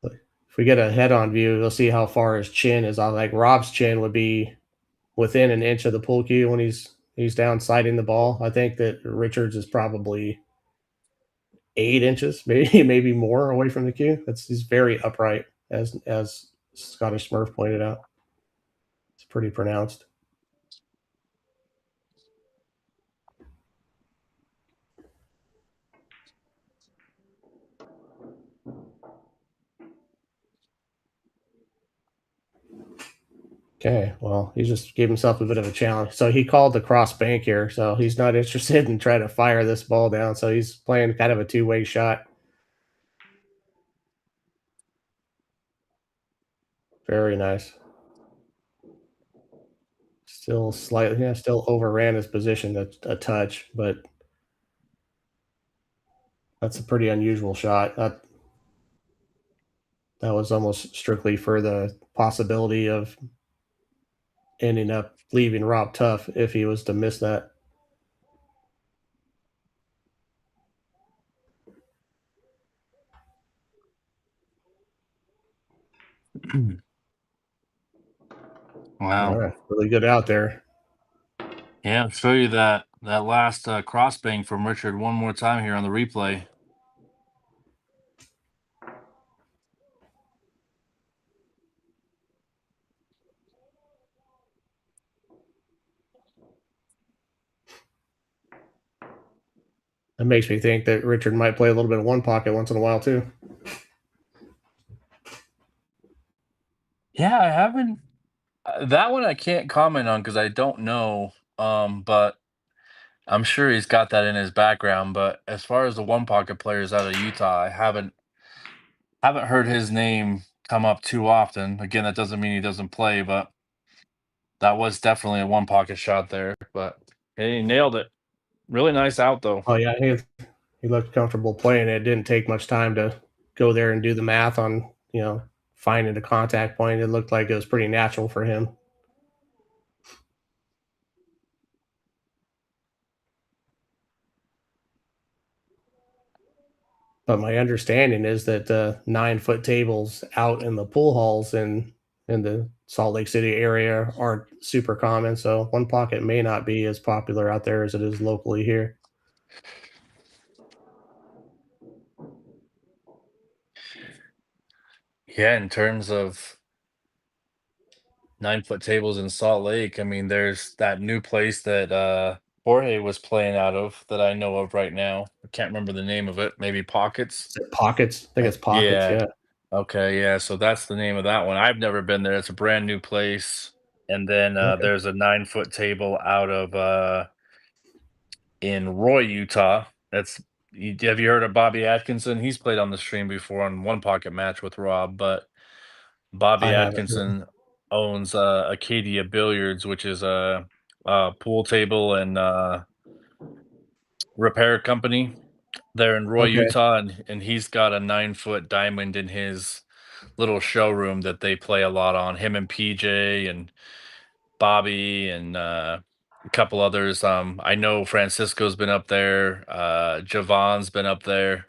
if we get a head on view, you'll see how far his chin is. Like Rob's chin would be within an inch of the pool cue when he's down sighting the ball. I think that Richards is probably 8 inches, maybe more away from the cue. He's very upright, as Scottish Smurf pointed out. It's pretty pronounced. Okay, well, he just gave himself a bit of a challenge. So he called the cross bank here. So he's not interested in trying to fire this ball down. So he's playing kind of a two-way shot. Very nice. Still slightly, yeah, still overran his position a touch, but that's a pretty unusual shot. That was almost strictly for the possibility of ending up leaving Rob tough if he was to miss that. All Wow. right, really good out there. Yeah, I'll show you that last cross bang from Richard one more time here on the replay. That makes me think that Richard might play a little bit of one pocket once in a while too. Yeah, I haven't. That one I can't comment on because I don't know. But I'm sure he's got that in his background. But as far as the one pocket players out of Utah, I haven't heard his name come up too often. Again, that doesn't mean he doesn't play, but that was definitely a one pocket shot there. But hey, he nailed it. Really nice out though. Oh yeah, he looked comfortable playing it. It didn't take much time to go there and do the math on, finding a contact point. It looked like it was pretty natural for him. But my understanding is that 9-foot tables out in the pool halls in the Salt Lake City area aren't super common. So one pocket may not be as popular out there as it is locally here. Yeah, in terms of 9-foot tables in Salt Lake, I mean, there's that new place that Jorge was playing out of that I know of right now. I can't remember the name of it. Maybe Pockets. Is it Pockets? I think it's Pockets. Yeah. Yeah. Okay. Yeah. So that's the name of that one. I've never been there. It's a brand new place. And then Okay. there's a 9-foot table out of in Roy, Utah. Have you heard of Bobby Atkinson? He's played on the stream before on one pocket match with Rob, but I Bobby haven't. No. Atkinson owns Acadia Billiards, which is a pool table and repair company there in Roy, Okay. Utah, and he's got a 9-foot diamond in his little showroom that they play a lot on. Him and PJ and Bobby and a couple others. I know Francisco's been up there. Javon's been up there.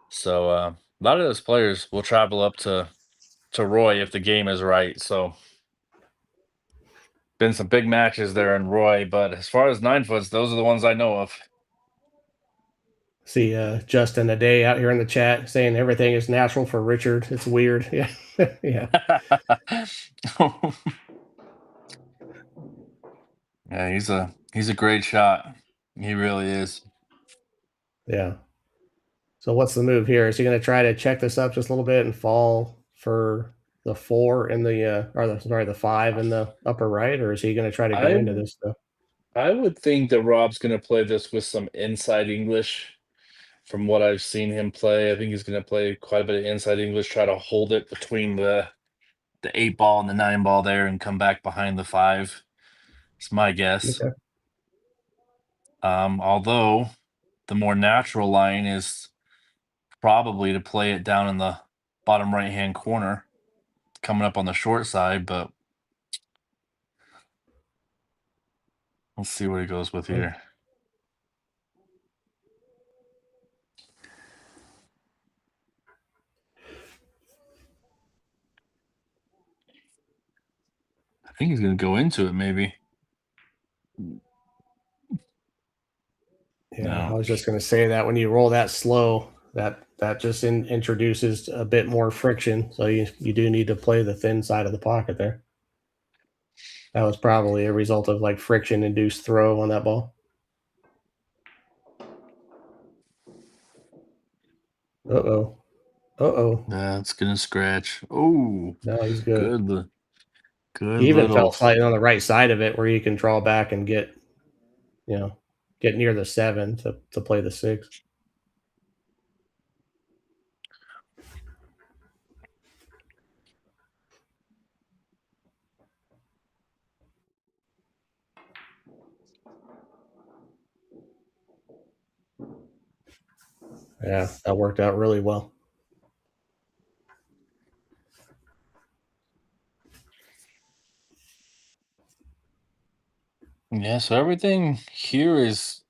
So a lot of those players will travel up to Roy if the game is right. So been some big matches there in Roy, but as far as 9-foots, those are the ones I know of. See Justin a day out here in the chat saying everything is natural for Richard. It's weird. Yeah. Yeah. Yeah, he's a great shot. He really is. Yeah. So what's the move here? Is he going to try to check this up just a little bit and fall for the 4 in the the 5 in the upper right, or is he going to try to go I into this stuff? I would think that Rob's going to play this with some inside English. From what I've seen him play, I think he's going to play quite a bit of inside English, try to hold it between the 8 ball and the 9 ball there, and come back behind the 5. It's my guess. Okay. Although the more natural line is probably to play it down in the bottom right hand corner, coming up on the short side. But let's see what he goes with Oh, here. I think he's going to go into it, maybe. yeah, I No. was just going to say that when you roll that slow, that just introduces a bit more friction. So you do need to play the thin side of the pocket there. That was probably a result of like friction induced throw on that ball. Uh-oh. Uh-oh. That's going to scratch. Oh, No, he's good. good. Good He even fell little. slightly on the right side of it where you can draw back and get near the 7 to play the 6. Yeah, that worked out really well. Yeah, so everything here is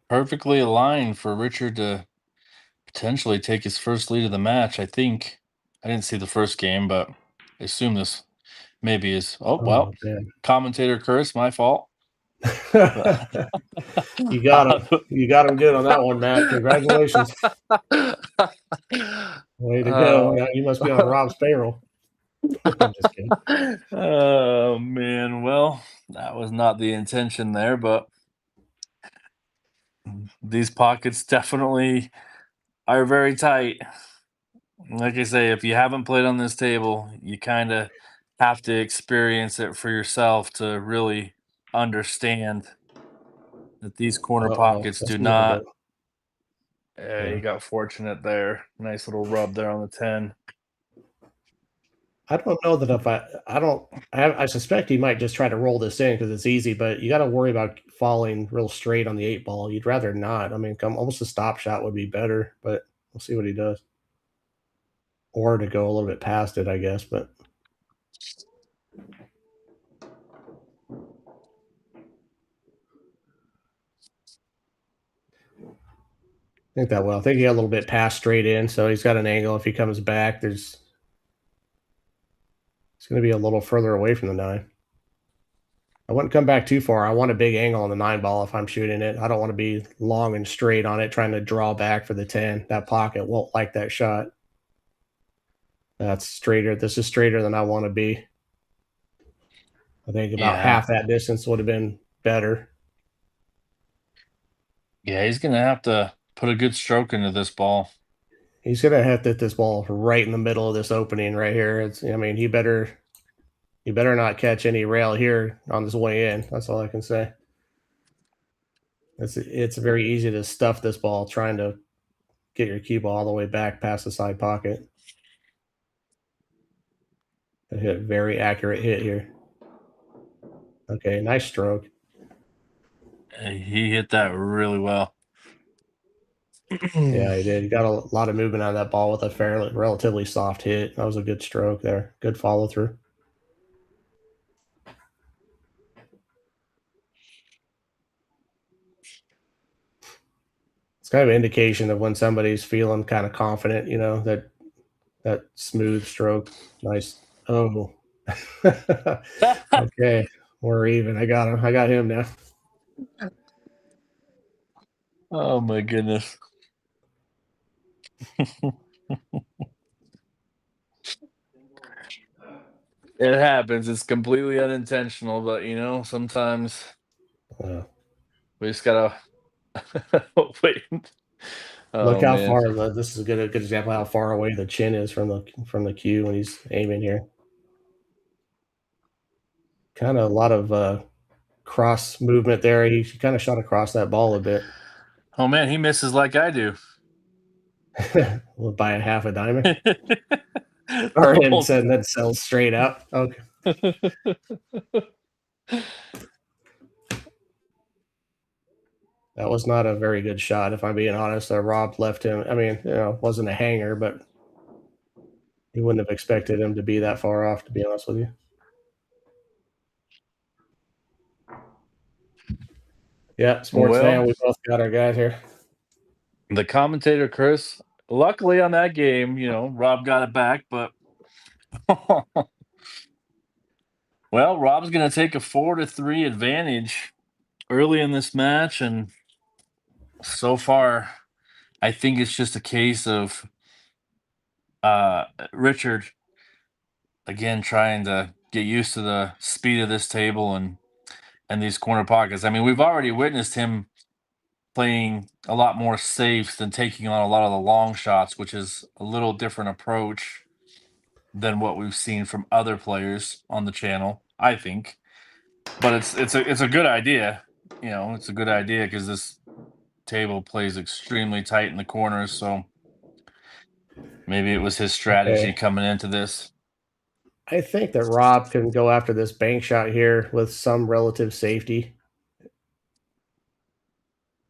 perfectly aligned for Richard to potentially take his first lead of the match. I think I didn't see the first game, but I assume this maybe is. Oh well, Oh, man. commentator curse, my fault. You got him. You got him good on that one, Matt. Congratulations. Way to go. Uh, Yeah, you must be on Rob's payroll. I'm just kidding. oh man, well, that was not the intention there, but these pockets definitely are very tight. Like I say, if you haven't played on this table, you kind of have to experience it for yourself to really understand that these corner Uh-oh. pockets That's do a little not. bit. You Yeah. got fortunate there. Nice little rub there on the 10. I don't know that if I suspect he might just try to roll this in because it's easy, but you got to worry about falling real straight on the 8 ball. You'd rather not. I mean, almost a stop shot would be better, but we'll see what he does. Or to go a little bit past it, I guess, but I think that will. I think he got a little bit past straight in, so he's got an angle. If he comes back, it's going to be a little further away from the 9. I wouldn't come back too far. I want a big angle on the 9 ball if I'm shooting it. I don't want to be long and straight on it, trying to draw back for the 10. That pocket won't like that shot. That's straighter. This is straighter than I want to be. I think about half that distance would have been better. Yeah, he's gonna have to put a good stroke into this ball. He's gonna have to hit this ball right in the middle of this opening right here. I mean, he better not catch any rail here on his way in. That's all I can say. It's very easy to stuff this ball trying to get your cue ball all the way back past the side pocket. I hit a very accurate hit here. Okay, nice stroke. He hit that really well. Yeah, he did. He got a lot of movement out of that ball with a relatively soft hit. That was a good stroke there. Good follow through. It's kind of an indication of when somebody's feeling kind of confident, that smooth stroke. Nice. Oh. Okay. We're even. I got him. I got him now. Oh my goodness. It happens. It's completely unintentional, but sometimes we just gotta wait. Look Oh how man. far this is a good example of how far away the chin is from the cue when he's aiming here. Kind of a lot of cross movement there. He kind of shot across that ball a bit. Oh man, he misses like I do. By a half a diamond. Or and then sells straight up. Okay. That was not a very good shot, if I'm being honest. Rob left him. I mean, wasn't a hanger, but you wouldn't have expected him to be that far off, to be honest with you. Yeah, sports fan, we both got our guys here. The commentator, Chris, luckily on that game, Rob got it back, but well, Rob's going to take a 4-3 advantage early in this match, and so far, I think it's just a case of Richard again trying to get used to the speed of this table and these corner pockets. I mean, we've already witnessed him playing a lot more safe than taking on a lot of the long shots, which is a little different approach than what we've seen from other players on the channel, I think. But it's a good idea. It's a good idea because this table plays extremely tight in the corners, so maybe it was his strategy coming into this. I think that Rob can go after this bank shot here with some relative safety. I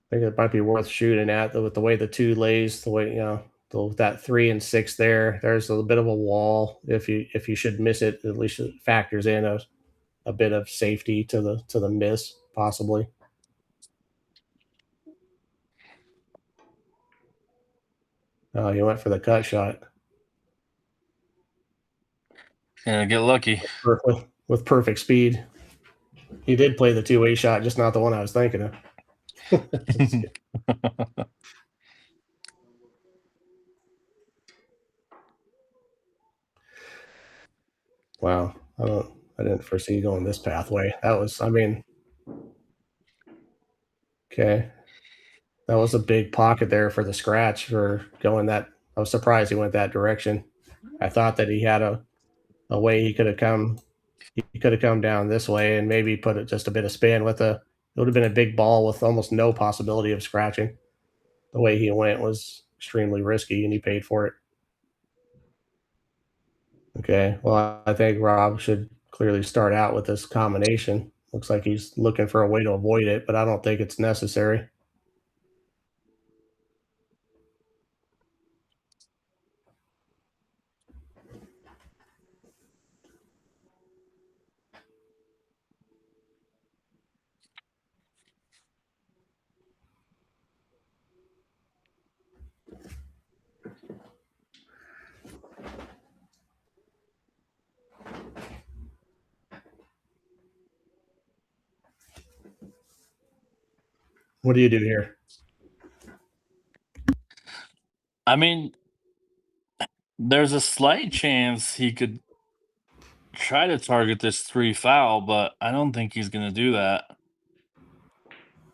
think it might be worth shooting at with the way the 2 lays, the way with that 3 and 6 there. There's a bit of a wall. If you should miss it, at least it factors in a bit of safety to the miss possibly. Oh, he went for the cut shot. Yeah, get lucky. With perfect speed. He did play the 2-way shot, just not the one I was thinking of. Wow. I didn't foresee going this pathway. Okay. That was a big pocket there for the scratch for going that. I was surprised he went that direction. I thought that he had a way he could have come. He could have come down this way and maybe put it just a bit of spin with it would have been a big ball with almost no possibility of scratching. The way he went was extremely risky and he paid for it. Okay. Well, I think Rob should clearly start out with this combination. Looks like he's looking for a way to avoid it, but I don't think it's necessary. What do you do here? I mean, there's a slight chance he could try to target this 3 foul, but I don't think he's gonna do that.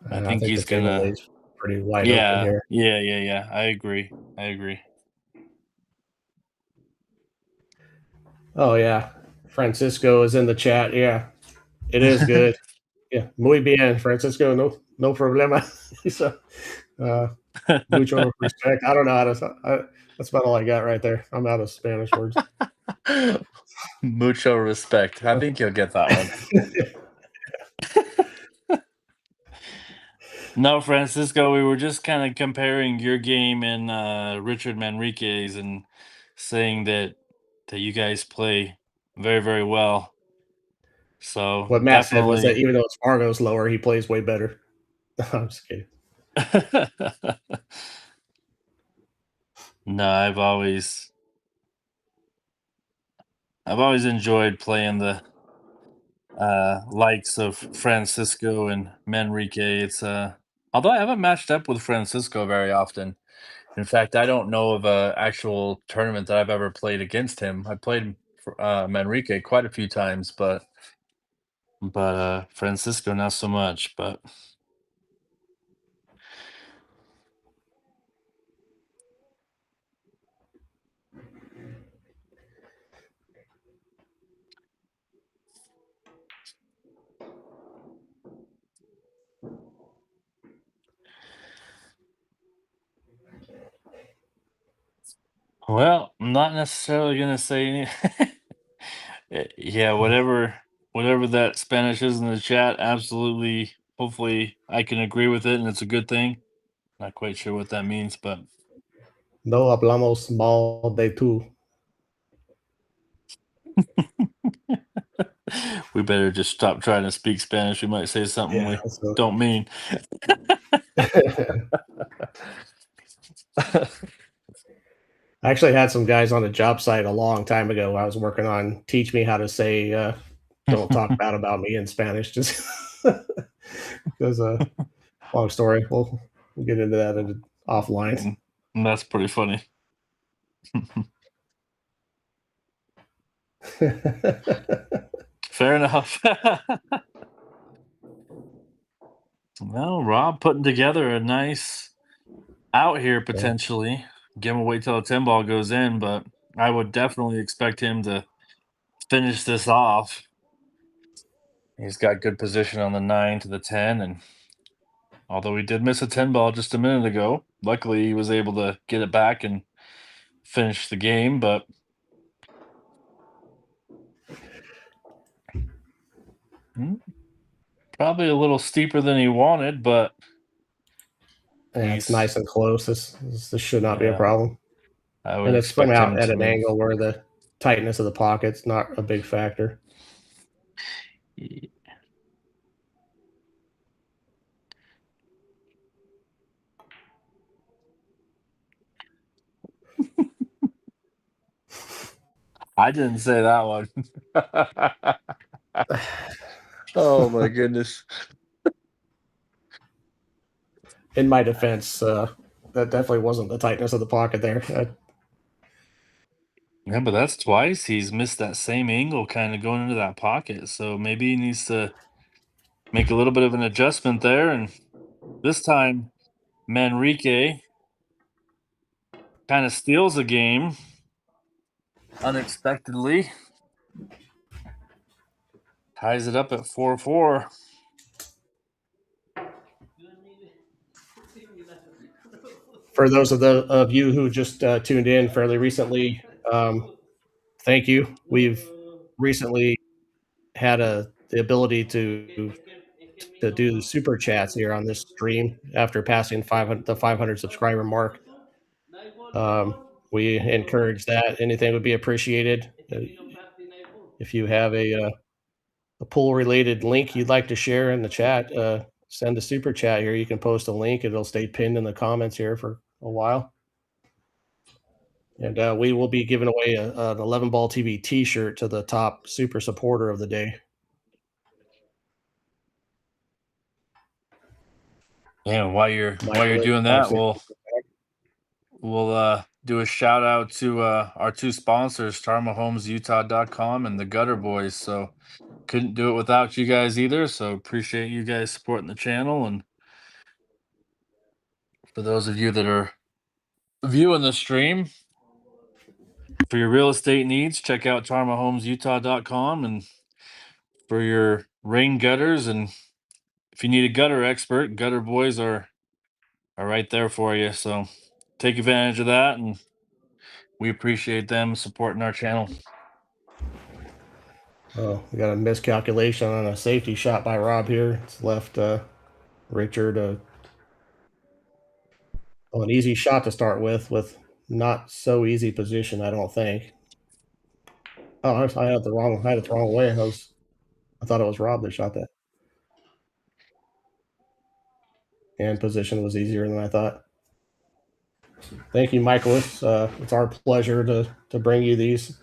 I I think think the he's table gonna. lays pretty wide open Yeah, here. yeah, yeah, yeah. I agree. I agree. Oh yeah, Francisco is in the chat. Yeah, it is good. Yeah, muy bien, Francisco. No problema. So, mucho respect. I don't know how to. That's about all I got right there. I'm out of Spanish words. Mucho respect. I think you'll get that one. No, Francisco, we were just kind of comparing your game and Richard Manrique's and saying that you guys play very, very well. So What Matt said was that definitely. even though his Fargo's lower, he plays way better. I'm just kidding. No, I've always enjoyed playing the likes of Francisco and Manrique. It's although I haven't matched up with Francisco very often. In fact, I don't know of a actual tournament that I've ever played against him. I played Manrique quite a few times, but Francisco not so much. But well, I'm not necessarily gonna say any. Yeah, whatever that Spanish is in the chat, absolutely. Hopefully, I can agree with it, and it's a good thing. Not quite sure what that means, but No hablamos mal de tú. we better just stop trying to speak Spanish. We might say something Yeah. we So. don't mean. I actually had some guys on a job site a long time ago. I was working on teach me how to say "Don't talk bad about me" in Spanish. Just because long story. We'll get into that offline. And that's pretty funny. Fair enough. Well, Rob putting together a nice out here Yeah. potentially. Give him a wait till the 10 ball goes in, but I would definitely expect him to finish this off. He's got good position on the 9 to the 10, and although he did miss a 10 ball just a minute ago, luckily he was able to get it back and finish the game. But hmm, probably a little steeper than he wanted, but Yeah, it's he's, nice and close. This should not be a yeah, problem. I would And it's from expect out him at to an move. angle where the tightness of the pocket's not a big factor. I didn't say that one. Oh my goodness. In my defense, that definitely wasn't the tightness of the pocket there. Yeah, but that's twice he's missed that same angle kind of going into that pocket. So maybe he needs to make a little bit of an adjustment there. And this time, Manrique kind of steals the game unexpectedly. Ties it up at 4-4. For those of you who just tuned in fairly recently, thank you. We've recently had the ability to do the super chats here on this stream after passing 500 the 500 subscriber mark. We encourage that. Anything would be appreciated. If you have a pool related link you'd like to share in the chat, send a super chat here. You can post a link. It'll stay pinned in the comments here for a while. And we will be giving away an 11 Ball TV T-shirt to the top super supporter of the day. Yeah, while you're Michael doing that, 560. we'll do a shout out to our two sponsors, TarmaHomesUtah.com and the Gutter Boys. So couldn't do it without you guys either. So appreciate you guys supporting the channel. And for those of you that are viewing the stream, for your real estate needs, check out TarmaHomesUtah.com. And for your rain gutters, and if you need a gutter expert, Gutter Boys are right there for you. So take advantage of that, and we appreciate them supporting our channel. Oh, we got a miscalculation on a safety shot by Rob here. It's left Richard an easy shot to start with not so easy position, I don't think. Oh, I had it the wrong way. I thought it was Rob that shot that. And position was easier than I thought. Thank you, Michael. It's our pleasure to bring you these.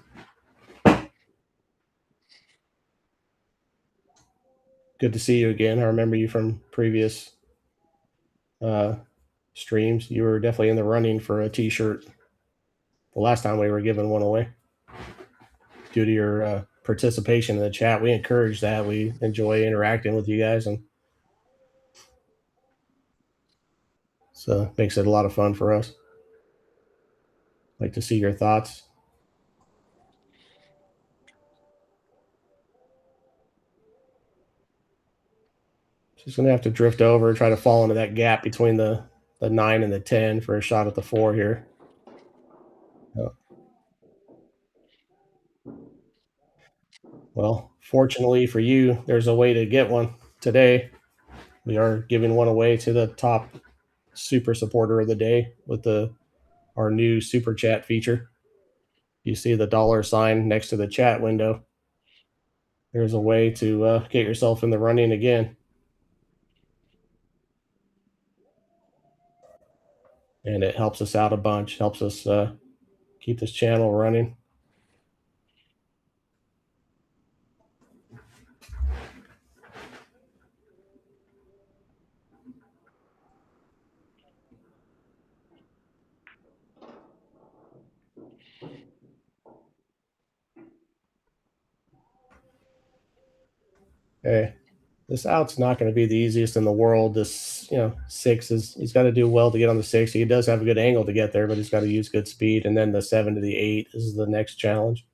Good to see you again. I remember you from previous streams. You were definitely in the running for a T-shirt the last time we were giving one away. Due to your participation in the chat, we encourage that. We enjoy interacting with you guys, and so it makes it a lot of fun for us. Like to see your thoughts. Just gonna have to drift over and try to fall into that gap between the 9 and the 10 for a shot at the 4 here. Oh. Well, fortunately for you, there's a way to get one today. We are giving one away to the top super supporter of the day with our new super chat feature. You see the $sign next to the chat window. There's a way to get yourself in the running again. And it helps us out a bunch, helps us keep this channel running. Hey, this out's not going to be the easiest in the world. This, 6 he's got to do well to get on the 6. He does have a good angle to get there, but he's got to use good speed. And then the 7 to the 8 is the next challenge.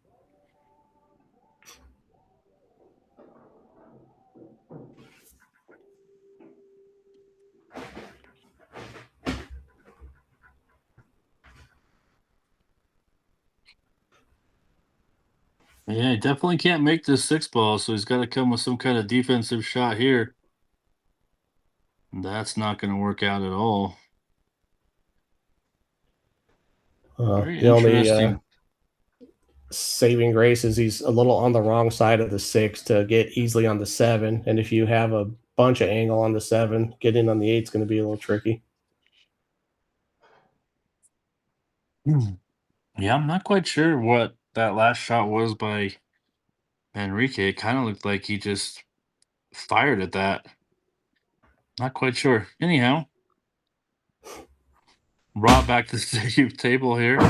Yeah, he definitely can't make this 6 ball, so he's got to come with some kind of defensive shot here. That's not going to work out at all. Very The interesting. only saving grace is he's a little on the wrong side of the 6 to get easily on the 7. And if you have a bunch of angle on the 7, getting on the 8 is going to be a little tricky. Yeah, I'm not quite sure what that last shot was by MANRIQUE. It kind of looked like he just fired at that. Not quite sure. Anyhow, brought back to the table here.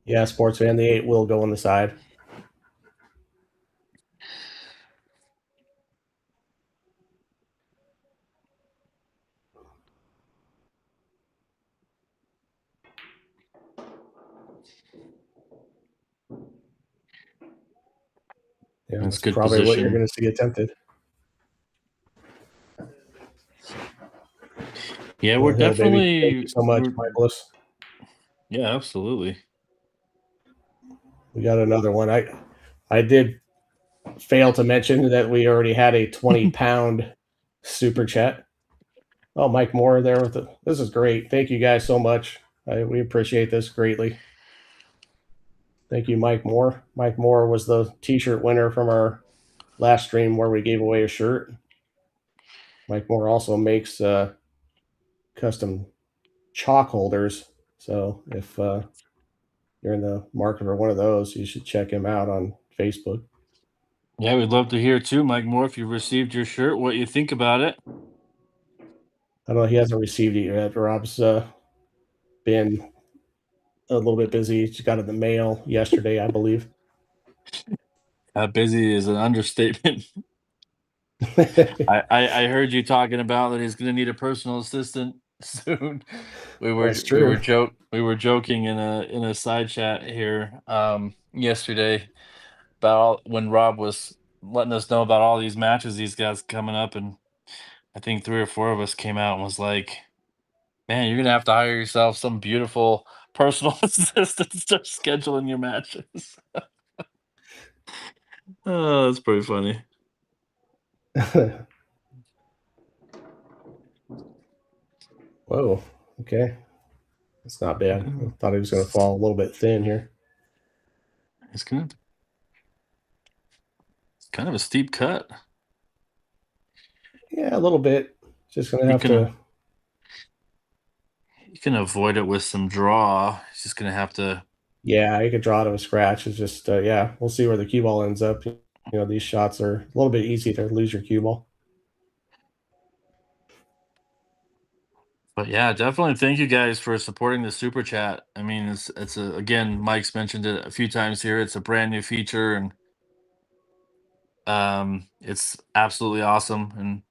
Yeah, sports fan, the 8 will go on the side. Yeah, That's that's good probably what you're position. going to see attempted. Yeah, we're Well, hell, baby. Thank you definitely so much, Michaelis. yeah, absolutely. We got another one. I did fail to mention that we already had a 20-pound super chat. Oh, Mike Moore there with it. This is great. Thank you guys so much. We appreciate this greatly. Thank you, Mike Moore. Mike Moore was the T-shirt winner from our last stream where we gave away a shirt. Mike Moore also makes custom chalk holders. So if you're in the market for one of those, you should check him out on Facebook. Yeah, we'd love to hear too, Mike Moore, if you received your shirt, what you think about it. I know he hasn't received it yet. Rob's been a little bit busy. He got it in the mail yesterday, I believe. Busy is an understatement. I heard you talking about that he's going to need a personal assistant soon. That's true. We were joking in a side chat here yesterday about when Rob was letting us know about all these matches these guys coming up, and I think 3 or 4 of us came out and was like, "Man, you're gonna have to hire yourself some beautiful personal assistant to start scheduling your matches." Oh, that's pretty funny. Whoa. Okay. That's not bad. I Mm, thought he was going to fall a little bit thin here. It's kind of a steep cut. Yeah, a little bit. Just going to You have can to. you can avoid it with some draw. He's just gonna have to. Yeah, you could draw to a scratch. It's just, yeah, we'll see where the cue ball ends up. You know, these shots are a little bit easy to lose your cue ball. But yeah, definitely thank you guys for supporting the super chat. I mean, it's a, again, Mike's mentioned it a few times here. It's a brand new feature, and it's absolutely awesome. And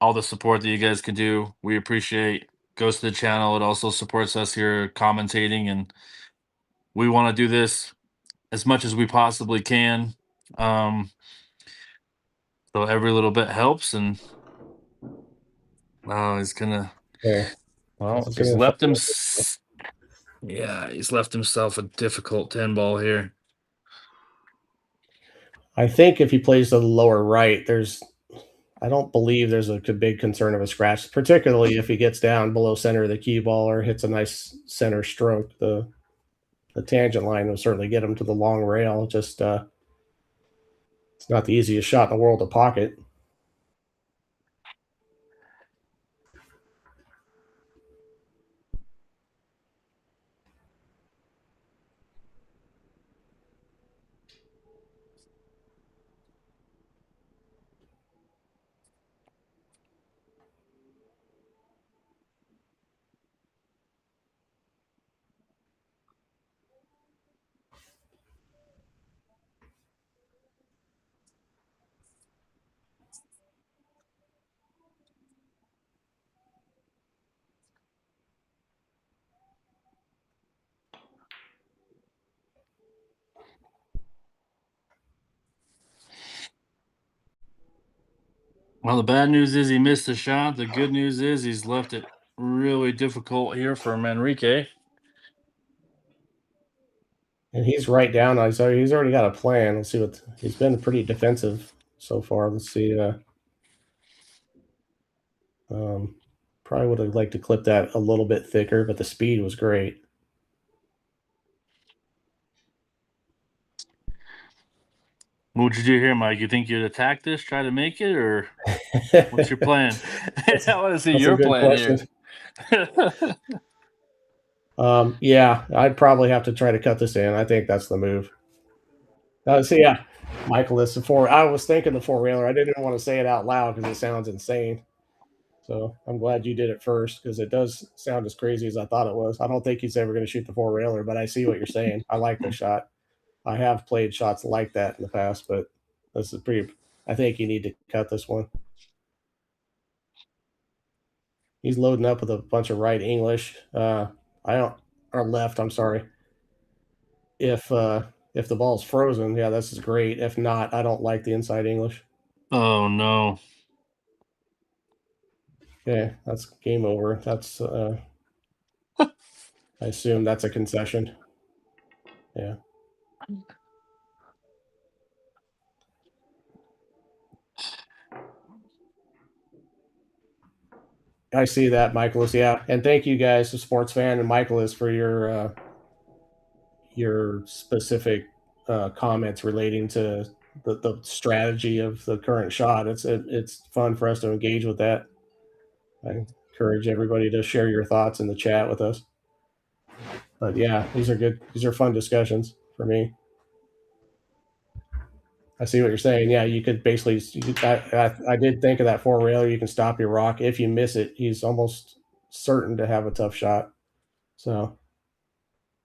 all the support that you guys can do, we appreciate. Goes to the channel. It also supports us here commentating, and we want to do this as much as we possibly can. Um, so every little bit helps, and he's gonna. Okay. This Well, is he's going to left him. fall. Yeah, he's left himself a difficult 10 ball here. I think if he plays to the lower right, I don't believe there's a big concern of a scratch, particularly if he gets down below center of the cue ball or hits a nice center stroke. The tangent line will certainly get him to the long rail. Just it's not the easiest shot in the world to pocket. Well, the bad news is he missed the shot. The good news is he's left it really difficult here for Manrique. And he's right down. He's already got a plan. Let's see what he's been pretty defensive so far. Let's see. Um, Probably would have liked to clip that a little bit thicker, but the speed was great. What would you do here, Mike? You think you'd attack this, try to make it, or what's your that's, plan? I want to see that's a your good plan question. here. Yeah, I'd probably have to try to cut this in. I think that's the move. See, yeah, Michael, this four. I was thinking the four railer. I didn't want to say it out loud because it sounds insane. So I'm glad you did it first because it does sound as crazy as I thought it was. I don't think he's ever going to shoot the four railer, but I see what you're saying. I like the shot. I have played shots like that in the past, but this is pretty. I think you need to cut this one. He's loading up with a bunch of right English. I don't or left. I'm sorry. If If the ball's frozen, yeah, this is great. If not, I don't like the inside English. Oh no. Okay, that's game over. That's I assume that's a concession. Yeah. I see that, Michaelis. Yeah, and thank you guys, the sports fan and Michaelis, for your specific comments relating to the strategy of the current shot. It's fun for us to engage with that. I encourage everybody to share your thoughts in the chat with us. But yeah, these are good. These are fun discussions for me. I see what you're saying. Yeah, you could basically. I did think of that four railer. You can stop your rock. If you miss it, he's almost certain to have a tough shot. So,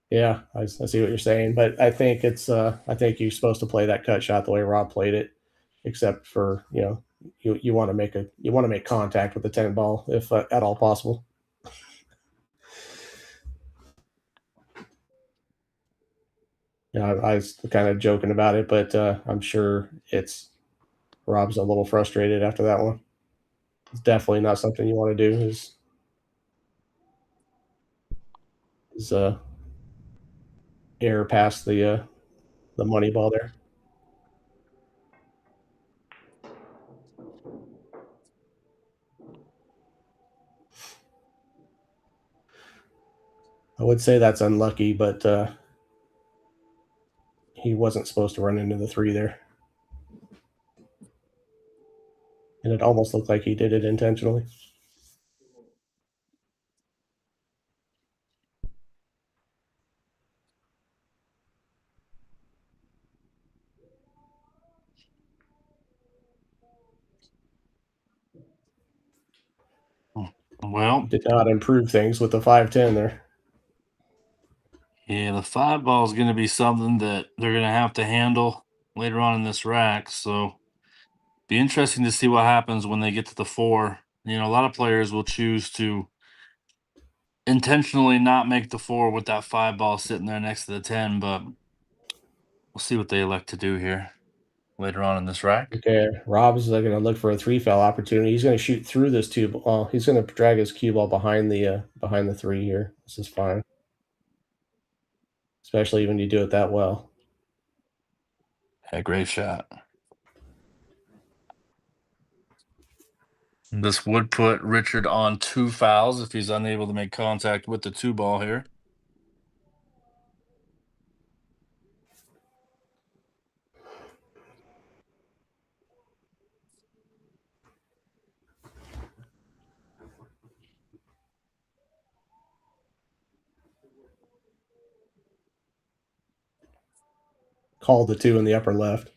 yeah, I see what you're saying. But I think I think you're supposed to play that cut shot the way Rob played it, except for you want to make contact with the 10 ball if at all possible. Yeah, I was kind of joking about it, but I'm sure Rob's a little frustrated after that one. It's definitely not something you want to do. Is air past the money ball there. I would say that's unlucky, but he wasn't supposed to run into the three there, and it almost looked like he did it intentionally. Well, Did not improve things with the 5-10 there. yeah, the 5 ball is going to be something that they're going to have to handle later on in this rack. So, be interesting to see what happens when they get to the 4. A lot of players will choose to intentionally not make the 4 with that 5 ball sitting there next to the 10, but we'll see what they elect to do here later on in this rack. Okay, Rob's going to look for a 3 foul opportunity. He's going to shoot through this two ball. He's going to drag his cue ball behind the 3 here. This is fine, especially when you do it that well. Yeah, great shot. This would put Richard on 2 fouls if he's unable to make contact with the 2 ball here. Called the 2 in the upper left,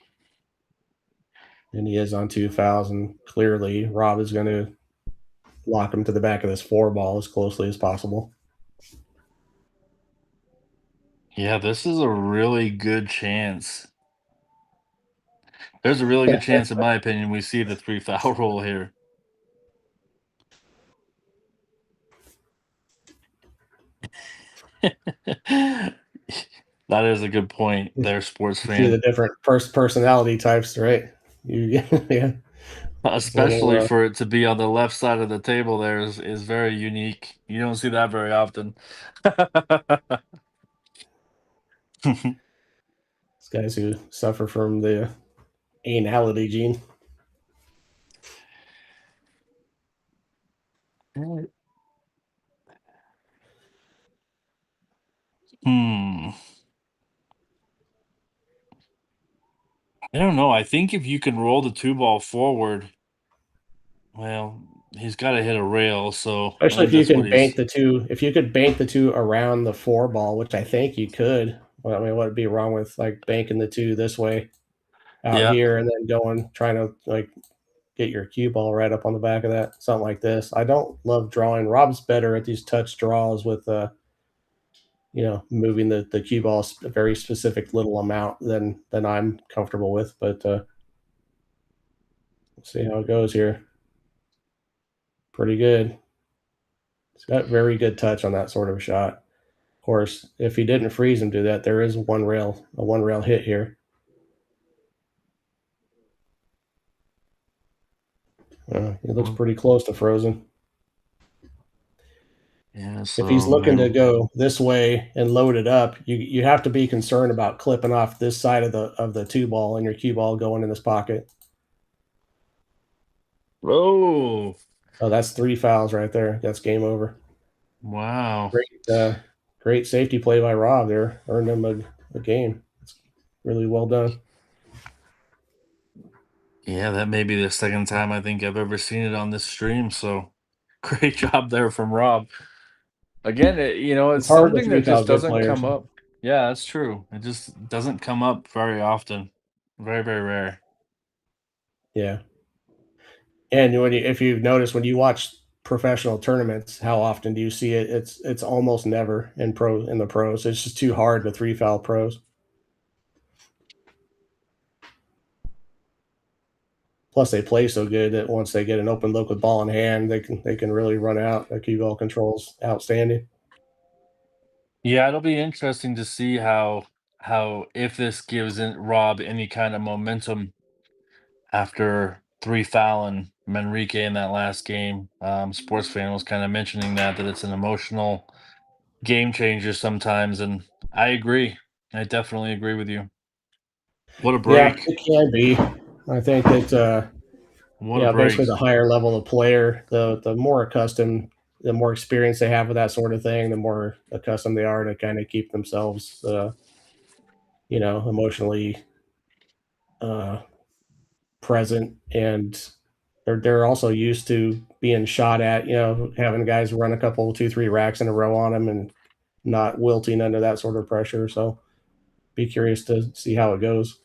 and he is on 2 fouls. And clearly, Rob is going to lock him to the back of this 4 ball as closely as possible. Yeah, this is a really good chance. There's a really good chance, in my opinion, we see the 3 foul rule here. That is a good point there, sports You see the fan. different personality types, right? Yeah. Especially Little, for it to be on the left side of the table there is very unique. You don't see that very often. these guys who suffer from the anality gene. Hmm. I don't know. I think if you can roll the 2 ball forward, well, he's got to hit a rail. So I Especially think if you that's what can bank he's. the 2, if you could bank the 2 around the 4 ball, which I think you could. Well, I mean, what would be wrong with like banking the 2 this way out Yeah. here and then trying to like get your cue ball right up on the back of that, something like this. I don't love drawing. Rob's better at these touch draws with moving the cue ball a very specific little amount than I'm comfortable with. But we'll see how it goes here. Pretty good. He's got very good touch on that sort of shot. course, if he didn't freeze him to that, there is a one rail hit here. He looks pretty close to frozen. Yeah, If he's so looking to maybe. go this way and load it up, you have to be concerned about clipping off this side of the two ball and your cue ball going in this pocket. Oh, So that's 3 fouls right there. That's game over. wow. Great safety play by Rob there. Earned him a game. It's really well done. Yeah, that may be the second time I think I've ever seen it on this stream. So great job there from Rob. Again, it's It's hard to something that three foul just good doesn't players. come up. Yeah, that's true. It just doesn't come up very often. Very, very rare. Yeah. And if you've noticed when you watch professional tournaments, how often do you see it? It's almost never in the pros. It's just too hard to three foul pros. Plus, they play so good that once they get an open look with ball in hand, they can really run out. Their cue ball control's outstanding. Yeah, it'll be interesting to see how if this gives Rob any kind of momentum after three fouling Manrique in that last game. Sports fan was kind of mentioning that it's an emotional game changer sometimes, and I agree. I definitely agree with you. What a Yeah, break! it can be. I think that What a eventually break! the higher level of player, the more accustomed, the more experience they have with that sort of thing, the more accustomed they are to kind of keep themselves, emotionally uh, present, and they're also used to being shot at, having guys run a couple, 2, 3 racks in a row on them and not wilting under that sort of pressure. So be curious to see how it goes.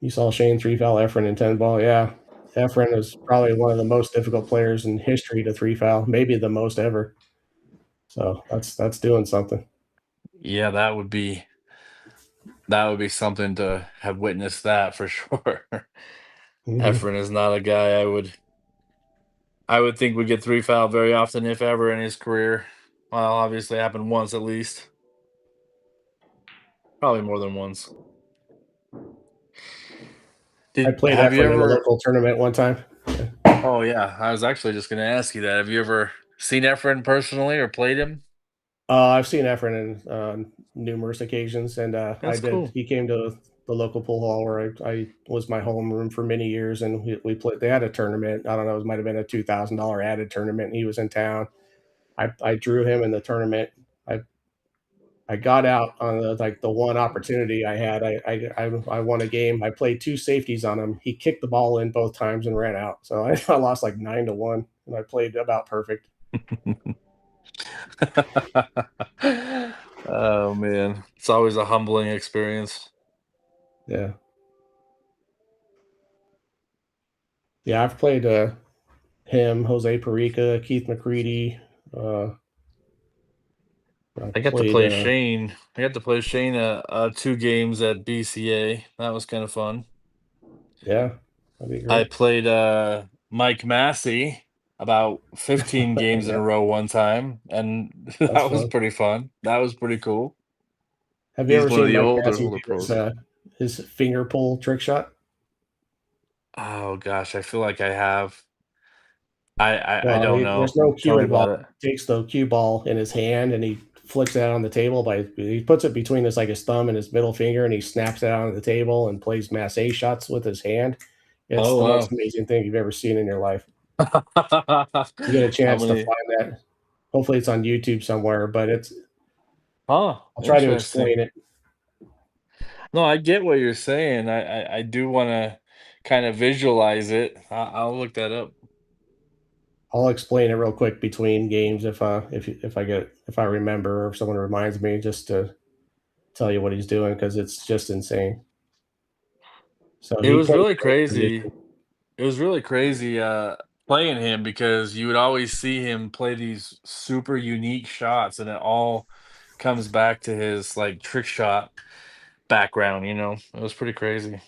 You saw Shane three foul Efren in 10 ball. Yeah. Efren is probably one of the most difficult players in history to three foul, maybe the most ever. So that's doing something. Yeah, that would be something to have witnessed that for sure. Mm-hmm. Efren is not a guy I would think would get three fouled very often, if ever, in his career. Well, obviously happened once at least, probably more than once. I Did played have you Efren in a ever? local tournament one time. Oh yeah, I was actually just going to ask you that. Have you ever seen Efren personally or played him? I've seen Efren in numerous occasions, and I That's did. cool. He came to the local pool hall where I was my homeroom for many years, and we played. They had a tournament. I don't know. It might have been a $2,000 added tournament. And he was in town. I drew him in the tournament. I I got out on the one opportunity I had. I won a game. I played two safeties on him. He kicked the ball in both times and ran out. So I lost like 9-1, and I played about perfect. Oh man, it's always a humbling experience. Yeah, yeah. I've played him, Jose Perica, Keith McCready. Uh, I I got to played. play Shane. I got to play Shane 2 games at BCA. That was kind of fun. Yeah, that'd be I great. played Mike Massey about 15 games in Yeah, a row one time, and that's that was fun. pretty fun. That was pretty cool. Have you He's ever one of seen the Mike older Massey older do pros. his finger pull trick shot? Oh gosh, I feel like I have. I Well, don't there's know. no Tell cue me involved. about it. He takes the cue ball in his hand and he flicks it out on the table he puts it between his thumb and his middle finger and he snaps it out on the table and plays masse shots with his hand. It's Oh the most wow. amazing thing you've ever seen in your life. You get a How chance to many? find that. Hopefully it's on YouTube somewhere, but Huh, I'll try to interesting. explain it. No, I get what you're saying. I do want to kind of visualize it. I'll look that up. I'll explain it real quick between games if I remember or if someone reminds me just to tell you what he's doing because it's just insane. So It he was plays really great crazy. position. It was really crazy playing him because you would always see him play these super unique shots, and it all comes back to his like trick shot background. It was pretty crazy.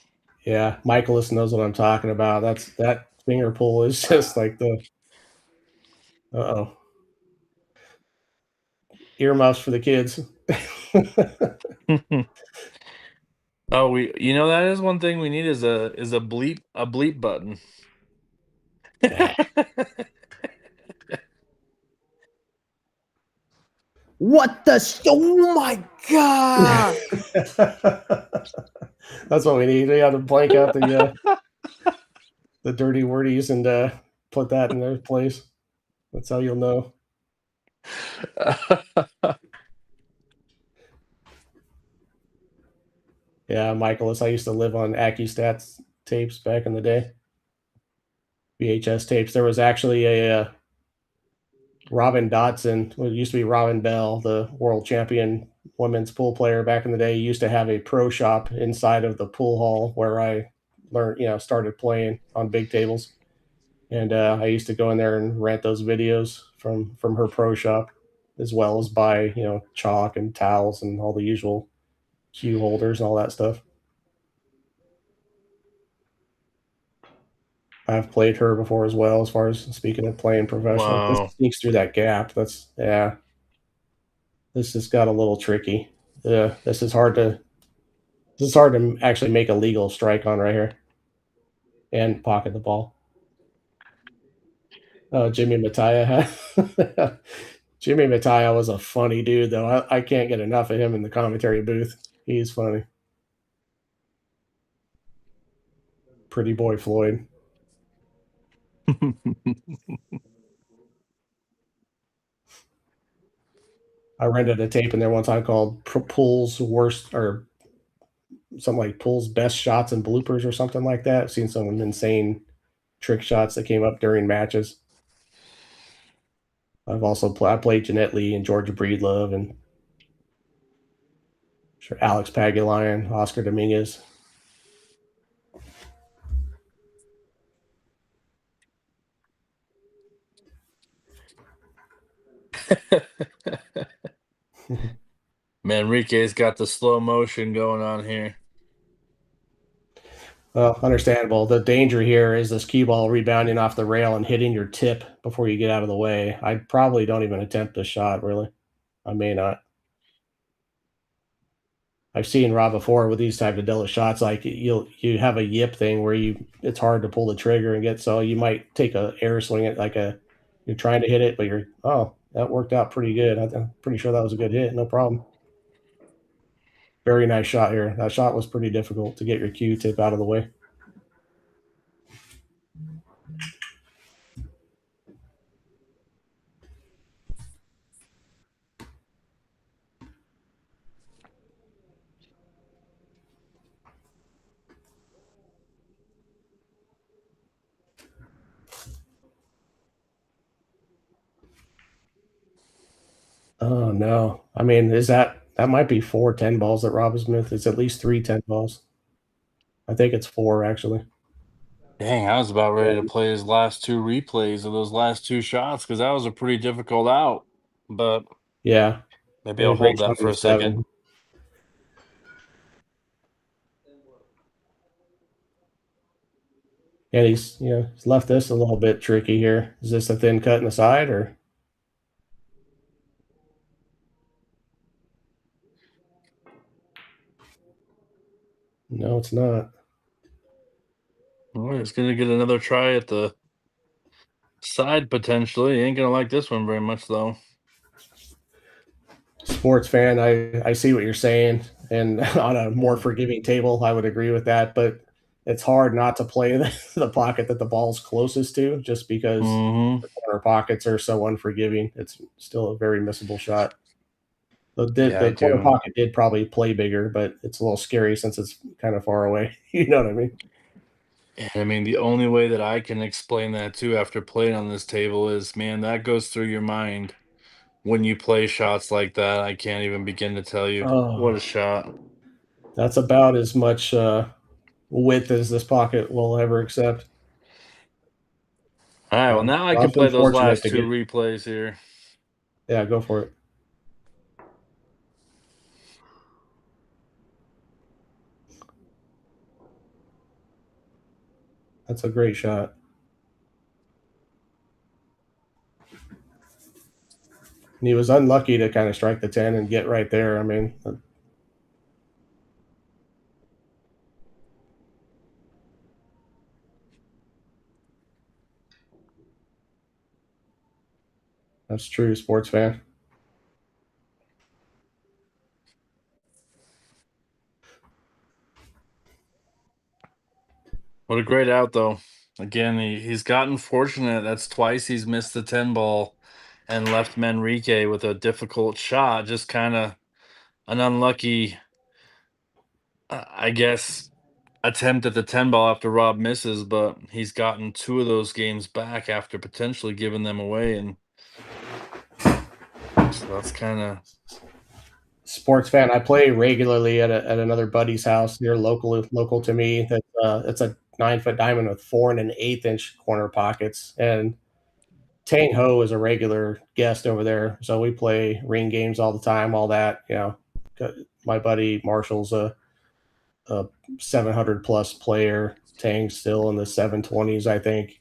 Yeah, Michaelis knows what I'm talking about. That finger pull is just like the uh-oh. earmuffs for the kids. Oh, that is one thing we need is a bleep button. What the? Oh my god! That's what we need. We have to blank out the dirty wordies and put that in their place. That's how you'll know. Yeah, Michaelis, I used to live on AccuStats tapes back in the day. VHS tapes. There was actually a Robin Dodson, well, it used to be Robin Bell, the world champion women's pool player back in the day, used to have a pro shop inside of the pool hall where I learned, started playing on big tables. And I used to go in there and rent those videos from her pro shop, as well as buy chalk and towels and all the usual cue holders and all that stuff. I've played her before as well, as far as speaking of playing professional. Wow. This sneaks through that gap. This just got a little tricky. This is hard to actually make a legal strike on right here and pocket the ball. Jimmy Mattia. Jimmy Mattia was a funny dude, though. I can't get enough of him in the commentary booth. He's funny. Pretty boy Floyd. I rented a tape in there one time called Pool's Worst, or something like Pool's Best Shots and Bloopers or something like that. I've seen some insane trick shots that came up during matches. I've also I played Jeanette Lee and Georgia Breedlove and Alex Pagulayan, Oscar Dominguez. Manrique's got the slow motion going on here. Well, understandable. The danger here is this cue ball rebounding off the rail and hitting your tip before you get out of the way. I probably don't even attempt this shot, really. I may not. I've seen Rob before with these type of deadlift shots. Like you have a yip thing where it's hard to pull the trigger and get, so you might take a air swing at you're trying to hit it, but that worked out pretty good. I'm pretty sure that was a good hit. No problem. Very nice shot here. That shot was pretty difficult to get your cue tip out of the way. Oh no! I mean, that might be 4 10 balls that Rob Smith? It's at least 3 10 balls. I think it's 4 actually. Dang, I was about ready to play his last 2 replays of those last 2 shots because that was a pretty difficult out. But Yeah, maybe I'll great hold shot that for in a second. 7. And he's left this a little bit tricky here. Is this a thin cut in the side or? No, it's not. Well, he's gonna get another try at the side potentially. He ain't gonna like this one very much though. Sports fan, I see what you're saying, and on a more forgiving table, I would agree with that. But it's hard not to play the pocket that the ball's closest to, just because Mm-hmm. the corner pockets are so unforgiving. It's still a very missable shot. Yeah, I The corner do. pocket did probably play bigger, but it's a little scary since it's kind of far away. You know what I mean? And I mean, the only way that I can explain that too after playing on this table is, man, that goes through your mind when you play shots like that. I can't even begin to tell you what a Oh, shot. that's about as much width as this pocket will ever accept. All right, well now I can Rob's play been those fortunate last to 2 get. replays here. Yeah, go for it. That's a great shot. And he was unlucky to kind of strike the 10 and get right there. I mean, that's true, sports fan. What a great out, though. Again, he's gotten fortunate. That's twice he's missed the 10 ball and left MANRIQUE with a difficult shot. Just kind of an unlucky, I guess, attempt at the 10 ball after Rob misses, but he's gotten 2 of those games back after potentially giving them away. And so that's kind of. Sports fan. I play regularly at another buddy's house near local to me. That it's a 9-foot diamond with 4 and an 1/8 inch corner pockets. And Tang Ho is a regular guest over there, so we play ring games all the time. All that, you know. My buddy Marshall's a 700 plus player. Tang's still in the 720s, I think.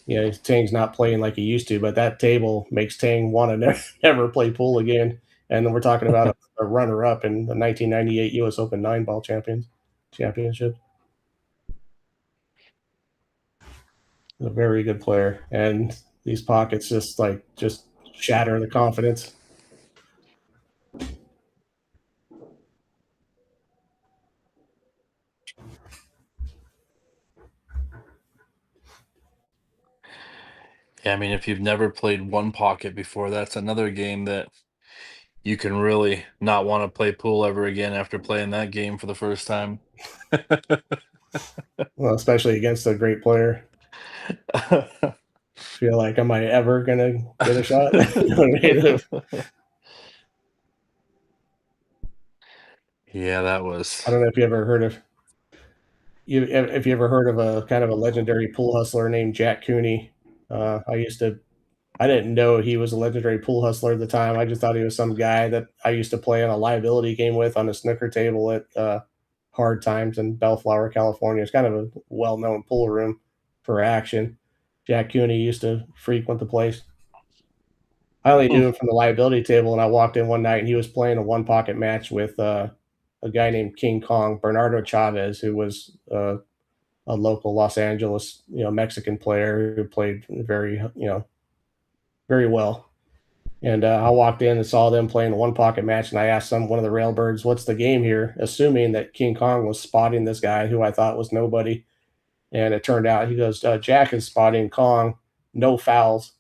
You know, Tang's not playing like he used to, but that table makes Tang want to never play pool again. And then we're talking about a runner-up in the 1998 U.S. Open 9-ball championship. He's a very good player, and these pockets just shatter the confidence. Yeah, I mean, if you've never played one pocket before, that's another game that you can really not want to play pool ever again after playing that game for the first time. Well, especially against a great player. Feel like, am I ever gonna get a shot? Yeah, that was. I don't know if you ever heard of if you ever heard of a kind of a legendary pool hustler named Jack Cooney. I didn't know he was a legendary pool hustler at the time. I just thought he was some guy that I used to play on a liability game with on a snooker table at Hard Times in Bellflower, California. It's kind of a well-known pool room for action. Jack Cooney used to frequent the place. I only knew him from the liability table, and I walked in one night, and he was playing a one-pocket match with a guy named King Kong, Bernardo Chavez, who was a local Los Angeles, Mexican player who played very well. And I walked in and saw them playing a one pocket match, and I asked one of the railbirds, "What's the game here?" Assuming that King Kong was spotting this guy who I thought was nobody. And it turned out he goes, "Jack is spotting Kong, no fouls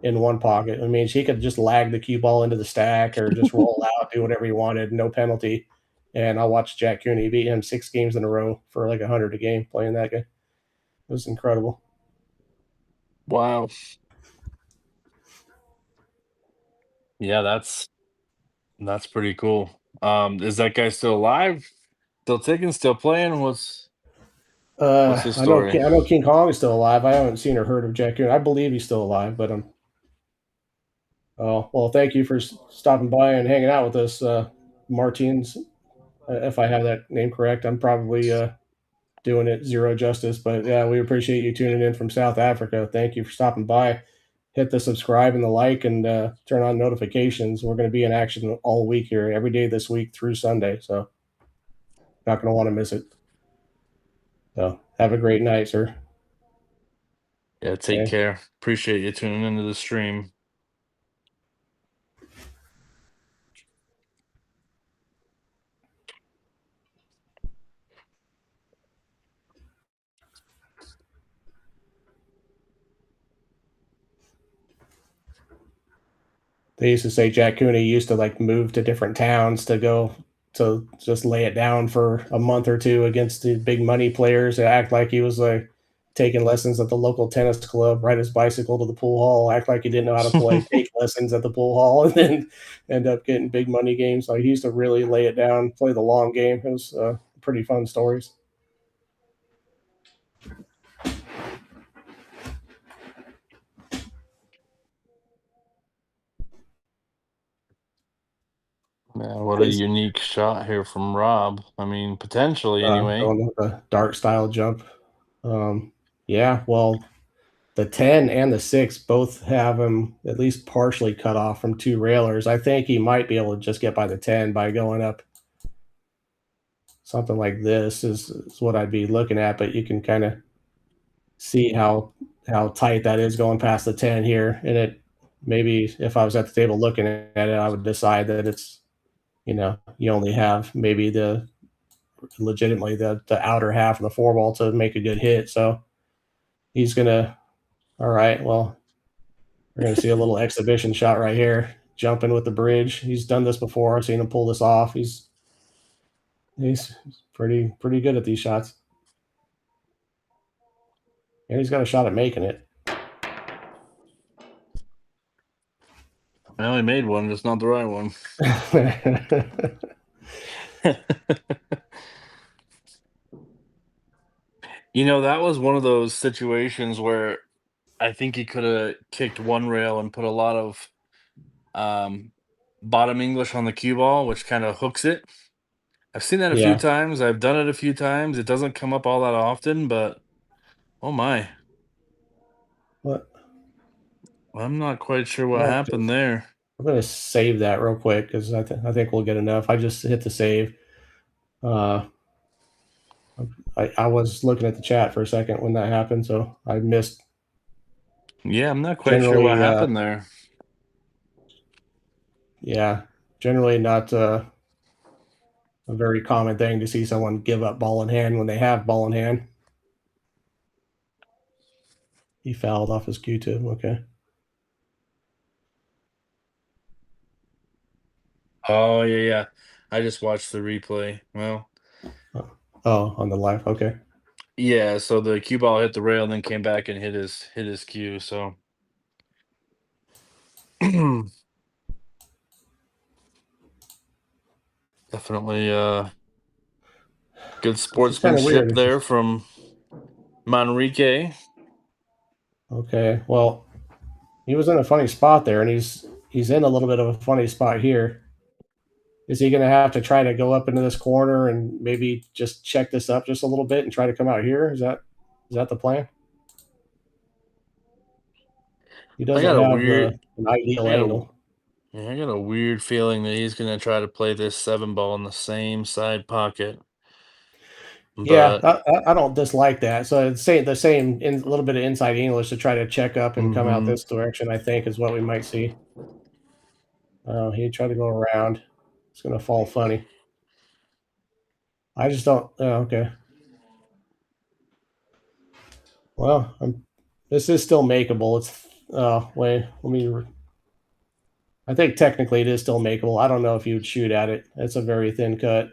in one pocket." I mean, he could just lag the cue ball into the stack or just roll out, do whatever he wanted, no penalty. And I watched Jack Cooney beat him 6 games in a row for like 100 a game playing that game. It was incredible. Wow. Yeah, that's pretty cool. Is that guy still alive? Still ticking? Still playing? What's his I know story? King Kong is still alive. I haven't seen or heard of Jack Cooney. I believe he's still alive, but oh well. Thank you for stopping by and hanging out with us, Martins. If I have that name correct, I'm probably doing it zero justice. But yeah, we appreciate you tuning in from South Africa. Thank you for stopping by. Hit the subscribe and the like, and turn on notifications. We're going to be in action all week here, every day this week through Sunday. So not going to want to miss it. So have a great night, sir. Yeah, take Okay. care. Appreciate you tuning into the stream. They used to say Jack Cooney used to move to different towns to go to just lay it down for a month or two against the big money players and act like he was taking lessons at the local tennis club, ride his bicycle to the pool hall, act like he didn't know how to play, take lessons at the pool hall, and then end up getting big money games. Like he used to really lay it down, play the long game. It was pretty fun stories. Yeah, what a unique shot here from Rob. I mean, potentially anyway. Going with the dart style jump. Yeah, well, the 10 and the 6 both have him at least partially cut off from 2 railers. I think he might be able to just get by the 10 by going up something like this is what I'd be looking at, but you can kind of see how tight that is going past the 10 here. And it maybe if I was at the table looking at it, I would decide that it's, you only have maybe legitimately the outer half of the 4 ball to make a good hit. So he's gonna, all right, well, we're gonna see a little exhibition shot right here, jumping with the bridge. He's done this before. I've seen him pull this off. He's pretty good at these shots. And he's got a shot at making it. I only made one, just not the right one. That was one of those situations where I think he could have kicked one rail and put a lot of bottom English on the cue ball, which kind of hooks it. I've seen that a few Yeah. times. I've done it a few times. It doesn't come up all that often, but oh my. What? I'm not quite sure what happened there. I'm gonna save that real quick because I think we'll get enough. I just hit the save. I was looking at the chat for a second when that happened, so I missed. Yeah, I'm not quite sure what Generally, happened there. yeah, generally not a very common thing to see someone give up ball in hand when they have ball in hand. He fouled off his Q-tip. Okay. Oh yeah. I just watched the replay. Well, Oh, on the live. Okay. yeah, so the cue ball hit the rail and then came back and hit his cue, so definitely good Which is kind of sportsmanship weird. there from MANRIQUE. Okay. Well, he was in a funny spot there, and he's in a little bit of a funny spot here. Is he going to have to try to go up into this corner and maybe just check this up just a little bit and try to come out here? Is that the plan? He I doesn't got a have weird an ideal I got a angle. Yeah, I got a weird feeling that he's gonna try to play this 7 ball in the same side pocket. Yeah, But I don't dislike that. So it's the same in a little bit of inside English to try to check up and come out mhm. this direction. I think is what we might see. He tried to go around. It's going to fall funny. I just don't. Oh, okay. Well, this is still makeable. It's wait. Let me. I think technically it is still makeable. I don't know if you would shoot at it. It's a very thin cut,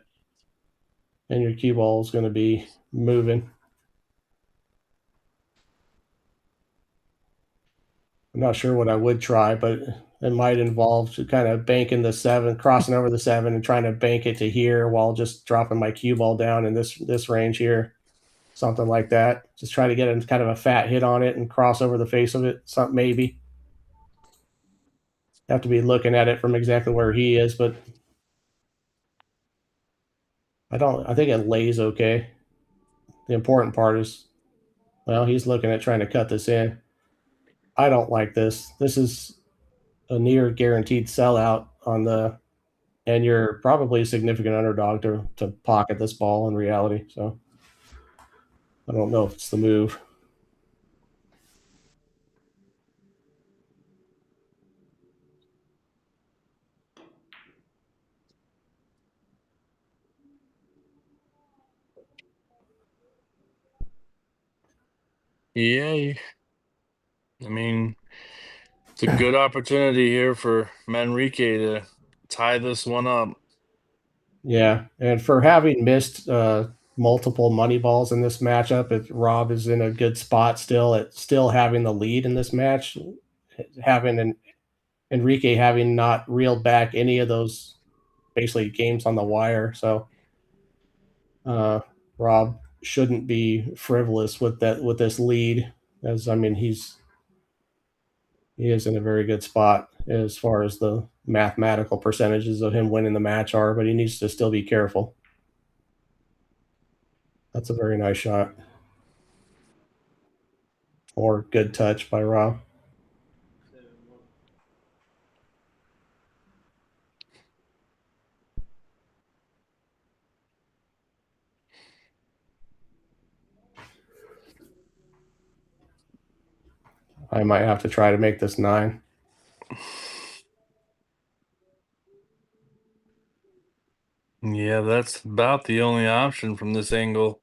and your cue ball is going to be moving. I'm not sure what I would try, but it might involve kind of banking the 7, crossing over the 7, and trying to bank it to here while just dropping my cue ball down in this range here, something like that. Just try to get kind of a fat hit on it and cross over the face of it. Something maybe. Have to be looking at it from exactly where he is, but I don't. I think it lays okay. The important part is, well, he's looking at trying to cut this in. I don't like this. This is a near guaranteed sellout on the, and you're probably a significant underdog to pocket this ball in reality. So I don't know if it's the move. Yeah, I mean, it's a good opportunity here for MANRIQUE to tie this one up. Yeah, and for having missed multiple money balls in this matchup, Rob is in a good spot still at still having the lead in this match, having Enrique having not reeled back any of those basically games on the wire. So uh, Rob shouldn't be frivolous with this lead, as I mean he is in a very good spot as far as the mathematical percentages of him winning the match are, but he needs to still be careful. That's a very nice shot. or good touch by Rob. I might have to try to make this 9. Yeah, that's about the only option from this angle.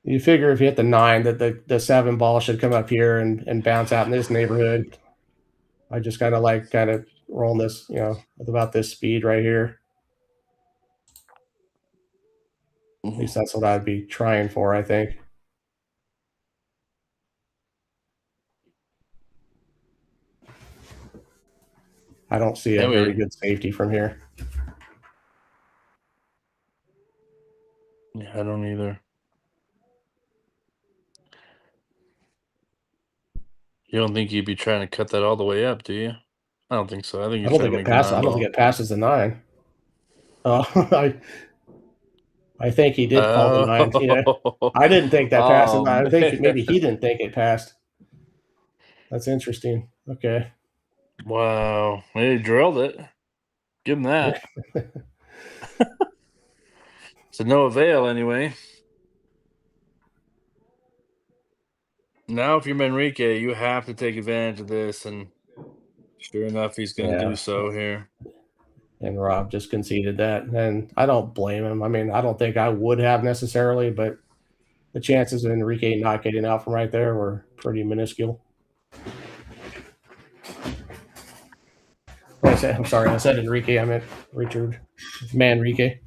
You figure if you hit the 9 that the 7 ball should come up here and bounce out in this neighborhood. I just kind of rolling this, with about this speed right here. At least that's what I'd be trying for, I think. I don't see a very good safety from here. Yeah, I don't either. You don't think you'd be trying to cut that all the way up, do you? I don't think so. I think I you're don't trying think to it make the passes. 9 I don't think ball. it passes the 9. I think he did call the 9. Yeah, I didn't think that passed the 9. I think maybe he didn't think it passed. That's interesting. Okay. Wow. He drilled it. Give him that. To no avail, anyway. Now, if you're MANRIQUE, you have to take advantage of this, and sure enough, he's going to do so here. And Rob just conceded that, and I don't blame him. I mean, I don't think I would have necessarily, but the chances of Enrique not getting out from right there were pretty minuscule. I'm sorry, I said Enrique. I meant Richard MANRIQUE.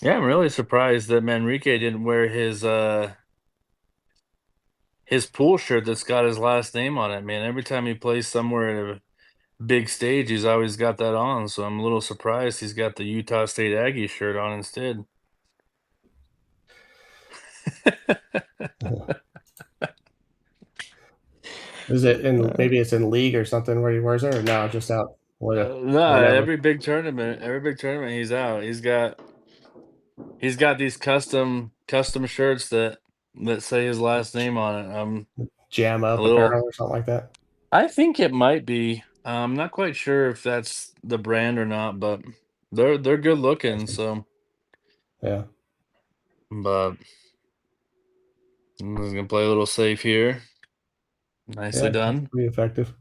Yeah, I'm really surprised that MANRIQUE didn't wear his pool shirt that's got his last name on it, man. Every time he plays somewhere at a big stage, he's always got that on. So I'm a little surprised he's got the Utah State Aggie shirt on instead. Is it in? Maybe it's in league or something where he wears it, or no, just out. No, Whenever. every big tournament he's out. He's got these custom shirts that say his last name on it. Jam A up little. apparel or something like that. I think it might be. I'm not quite sure if that's the brand or not, but they're good looking. So, Yeah. but I'm just gonna play a little safe here. Nicely done. Pretty effective.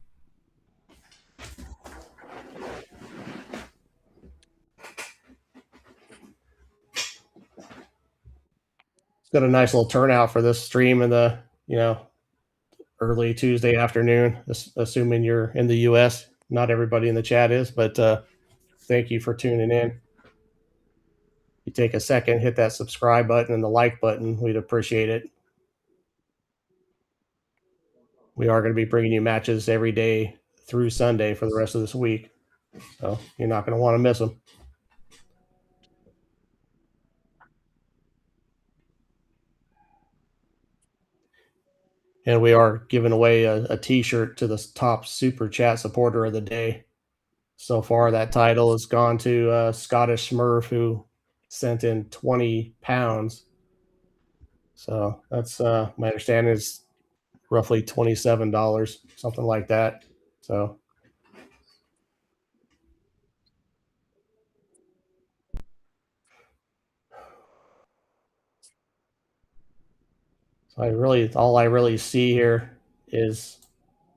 It's got a nice little turnout for this stream in the early Tuesday afternoon. Assuming you're in the U.S., not everybody in the chat is, but thank you for tuning in. You take a second, hit that subscribe button and the like button. We'd appreciate it. We are going to be bringing you matches every day through Sunday for the rest of this week, so you're not going to want to miss them. And we are giving away a T-shirt to the top super chat supporter of the day. So far, that title has gone to Scottish Smurf, who sent in 20 pounds. So that's my understanding is roughly $27, something like that. So all I really see here is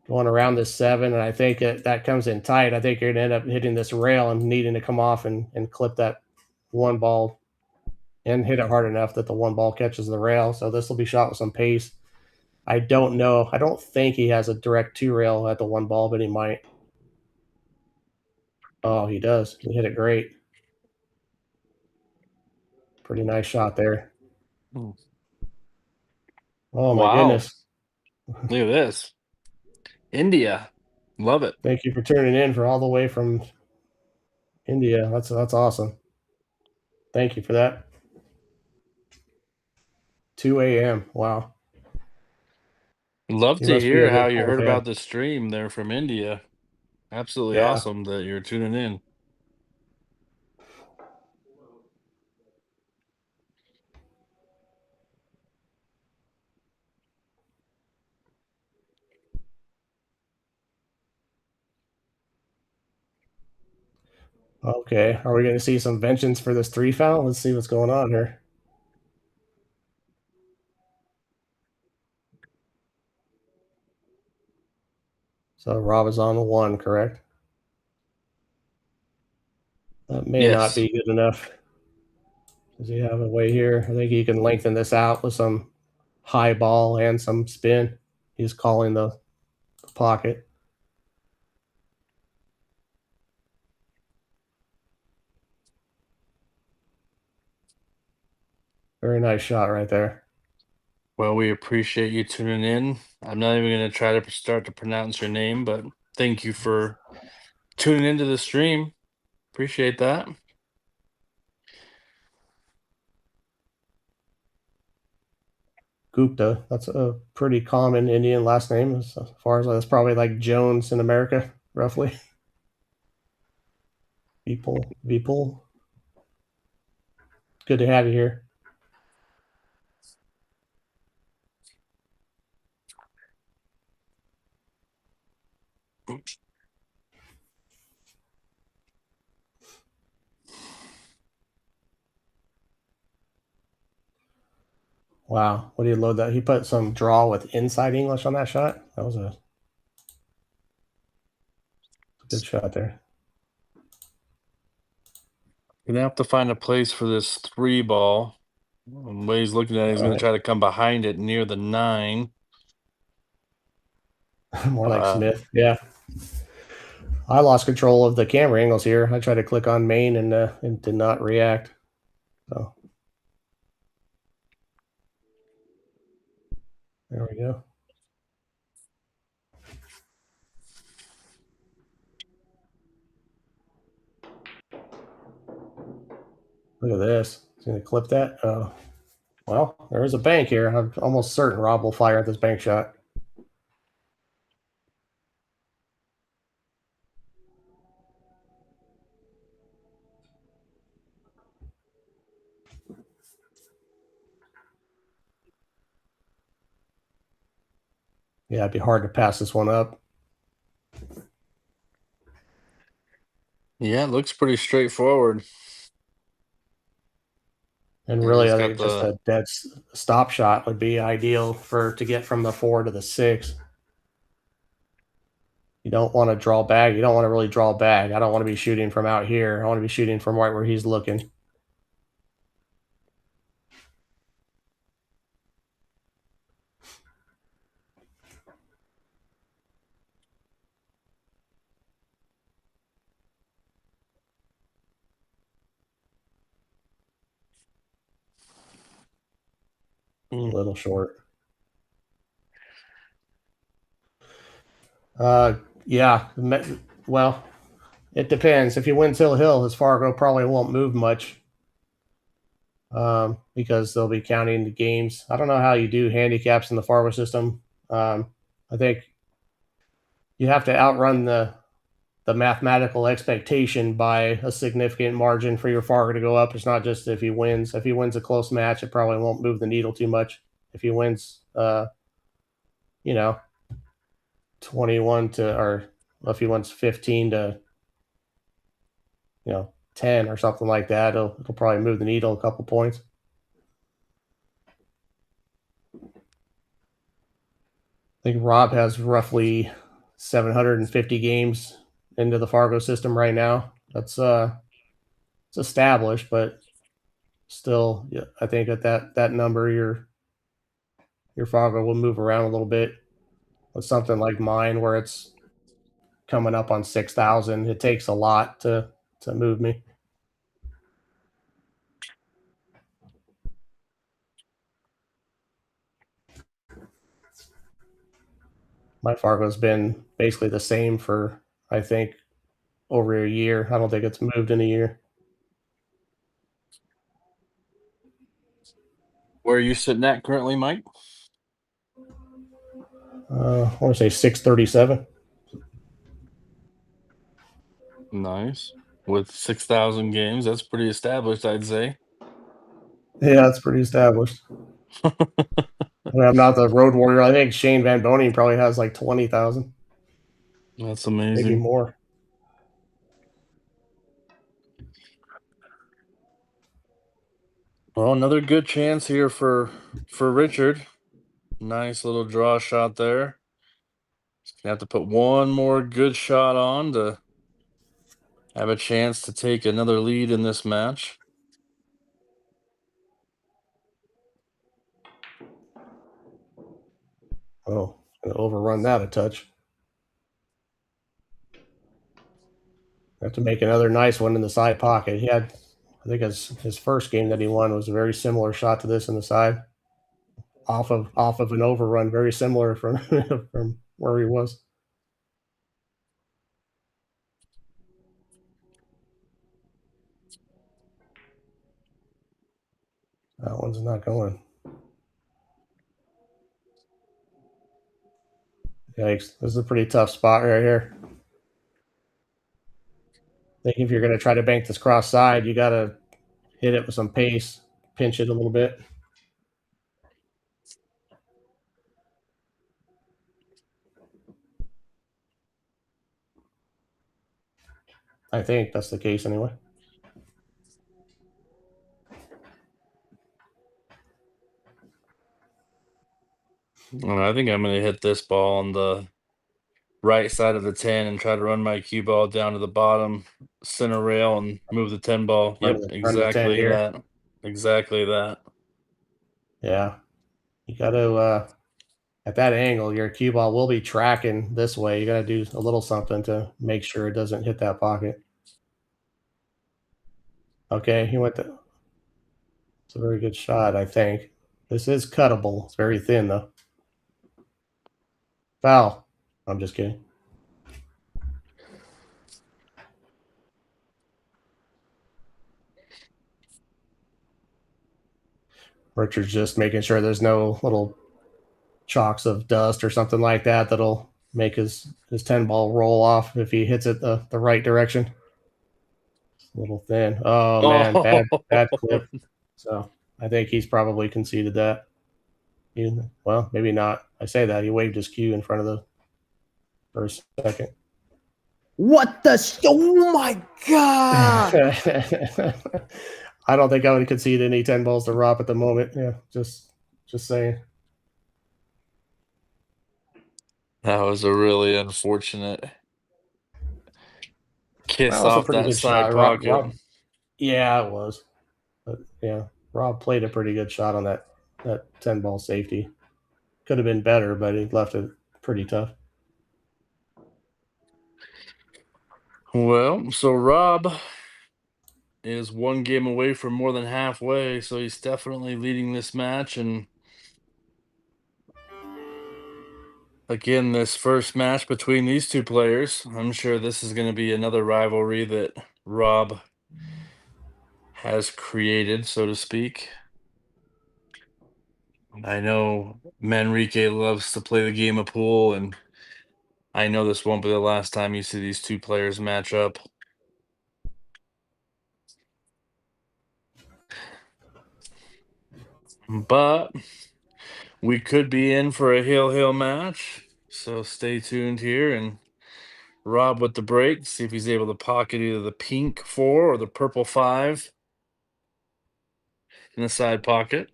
going around this 7, and I think that comes in tight. I think you're going to end up hitting this rail and needing to come off and clip that 1 ball and hit it hard enough that the 1 ball catches the rail. So this will be shot with some pace. I don't know. I don't think he has a direct 2 rail at the 1 ball, but he might. Oh, he does. He hit it great. Pretty nice shot there. Oh, my goodness. Look at this. India. Love it. Thank you for tuning in for all the way from India. That's awesome. Thank you for that. 2 a.m. Wow. Love You to must be a hear real how you cool heard fan. about the stream there from India. Absolutely awesome that you're tuning in. Okay, are we going to see some vengeance for this 3 foul? Let's see what's going on here. So Rob is on the 1, correct? That may not Yes. be good enough. Does he have a way here? I think he can lengthen this out with some high ball and some spin. He's calling the pocket. Very nice shot right there. Well, we appreciate you tuning in. I'm not even going to try to start to pronounce your name, but thank you for tuning into the stream. Appreciate that. Gupta. That's a pretty common Indian last name, as far as that's probably like Jones in America, roughly. Vipul. Good to have you here. Wow, what did he load that? He put some draw with inside English on that shot. That was a good shot there. Gonna have to find a place for this 3 ball. The way he's looking at it, he's going to try to come behind it near the 9. More like Smith. Yeah. I lost control of the camera angles here. I tried to click on main and did not react. So there we go. Look at this. He's going to clip that. Oh, well, there is a bank here. I'm almost certain Rob will fire at this bank shot. Yeah, it'd be hard to pass this one up. Yeah, it looks pretty straightforward. And Yeah, really, he's I got think just a dead stop shot would be ideal to get from the 4 to the 6. You don't want to draw back. You don't want to really draw back. I don't want to be shooting from out here. I want to be shooting from right where he's looking. A little short. Yeah. Well, it depends. If he wins Hill, his Fargo probably won't move much because they'll be counting the games. I don't know how you do handicaps in the Fargo system. I think you have to outrun the mathematical expectation by a significant margin for your Fargo to go up. It's not just if he wins. If he wins a close match, it probably won't move the needle too much. If he wins, 21 to, or if he wins 15 to, 10 or something like that, it'll probably move the needle a couple points. I think Rob has roughly 750 games into the Fargo system right now. That's it's established, but still, yeah, I think at that number, your Fargo will move around a little bit. With something like mine, where it's coming up on 6,000, it takes a lot to move me. My Fargo's been basically the same for, I think, over a year. I don't think it's moved in a year. Where are you sitting at currently, Mike? I want to say 637. Nice. With 6,000 games, that's pretty established, I'd say. Yeah, it's pretty established. I'm not the road warrior. I think Shane Van Boning probably has like 20,000. That's amazing. Maybe more. Well, another good chance here for Richard. Nice little draw shot there. He's gonna have to put one more good shot on to have a chance to take another lead in this match. Oh, gonna overrun that a touch. Have to make another nice one in the side pocket. He had, I think his first game that he won was a very similar shot to this in the side, off of an overrun, very similar from from where he was. That one's not going. Yikes! This is a pretty tough spot right here. I think if you're going to try to bank this cross side, you got to hit it with some pace, pinch it a little bit. I think that's the case anyway. I think I'm gonna hit this ball on the right side of the 10 and try to run my cue ball down to the bottom center rail and move the 10 ball. Yep, Run the 10 exactly here. that. Exactly that. Yeah, you got to at that angle, your cue ball will be tracking this way. You got to do a little something to make sure it doesn't hit that pocket. Okay, he went to. It's a very good shot, I think. This is cuttable. It's very thin though. Foul. I'm just kidding. Richard's just making sure there's no little chalks of dust or something like that that'll make his 10 ball roll off if he hits it the right direction. It's a little thin. Oh man, bad clip. So I think he's probably conceded that. Well, maybe not. I say that. He waved his cue in front of the first second. What the? Oh my god! I don't think I would concede any 10 balls to Rob at the moment. Yeah, just saying. That was a really unfortunate kiss Well, it's a off pretty that good side shot. pocket. Yeah, it was. But yeah, Rob played a pretty good shot on that 10 ball safety. Could have been better, but he left it pretty tough. Well, so Rob is one game away from more than halfway, so he's definitely leading this match. And again, this first match between these two players, I'm sure this is going to be another rivalry that Rob has created, so to speak. I know Manrique loves to play the game of pool, and I know this won't be the last time you see these two players match up. But we could be in for a heel match, so stay tuned here. And Rob with the break, see if he's able to pocket either the pink 4 or the purple 5 in the side pocket.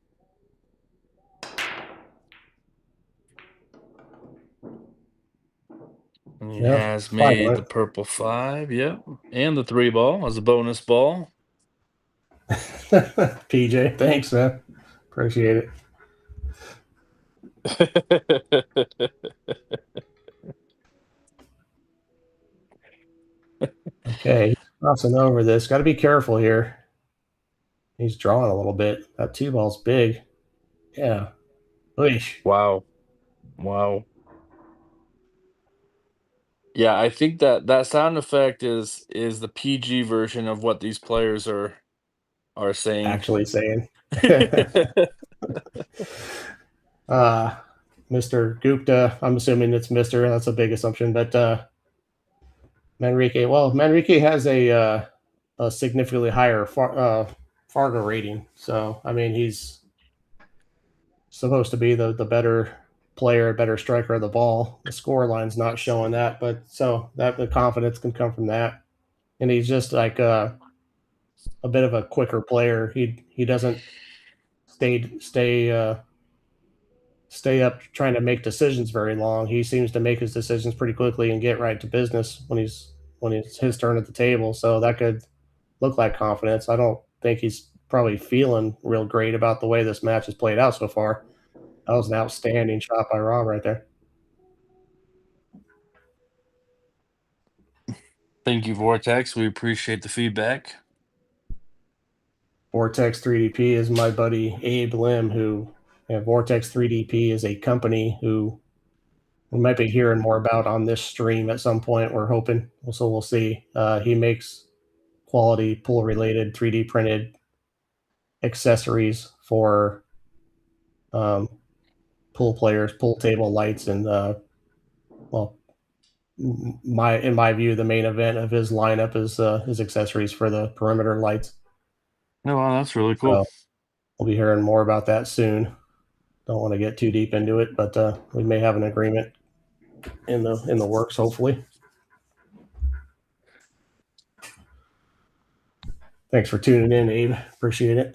And he has made the purple 5, yep. And the 3 ball as a bonus ball. PJ, thanks, man. Appreciate it. Okay, he's crossing over this. Got to be careful here. He's drawing a little bit. That 2 ball's big. Yeah. Oish. Wow. Yeah, I think that sound effect is the PG version of what these players are saying. Actually saying. Mr. Gupta, I'm assuming it's Mr. That's a big assumption, but Manrique. Well, Manrique has a significantly higher Fargo rating, so I mean he's supposed to be the better player, better striker of the ball. The score line's not showing that, but so that the confidence can come from that. And he's just like a bit of a quicker player. He doesn't stay up trying to make decisions very long. He seems to make his decisions pretty quickly and get right to business when it's his turn at the table. So that could look like confidence. I don't think he's probably feeling real great about the way this match has played out so far. That was an outstanding shot by Rob right there. Thank you, Vortex. We appreciate the feedback. Vortex 3DP is my buddy Abe Lim, who Vortex 3DP is a company who we might be hearing more about on this stream at some point. We're hoping, so we'll see. He makes quality pool related 3D printed accessories for pool players, pool table lights, and well, in my view, the main event of his lineup is his accessories for the perimeter lights. Oh, wow, that's really cool. So we'll be hearing more about that soon. Don't want to get too deep into it, but we may have an agreement in the works, hopefully. Thanks for tuning in, Abe. Appreciate it.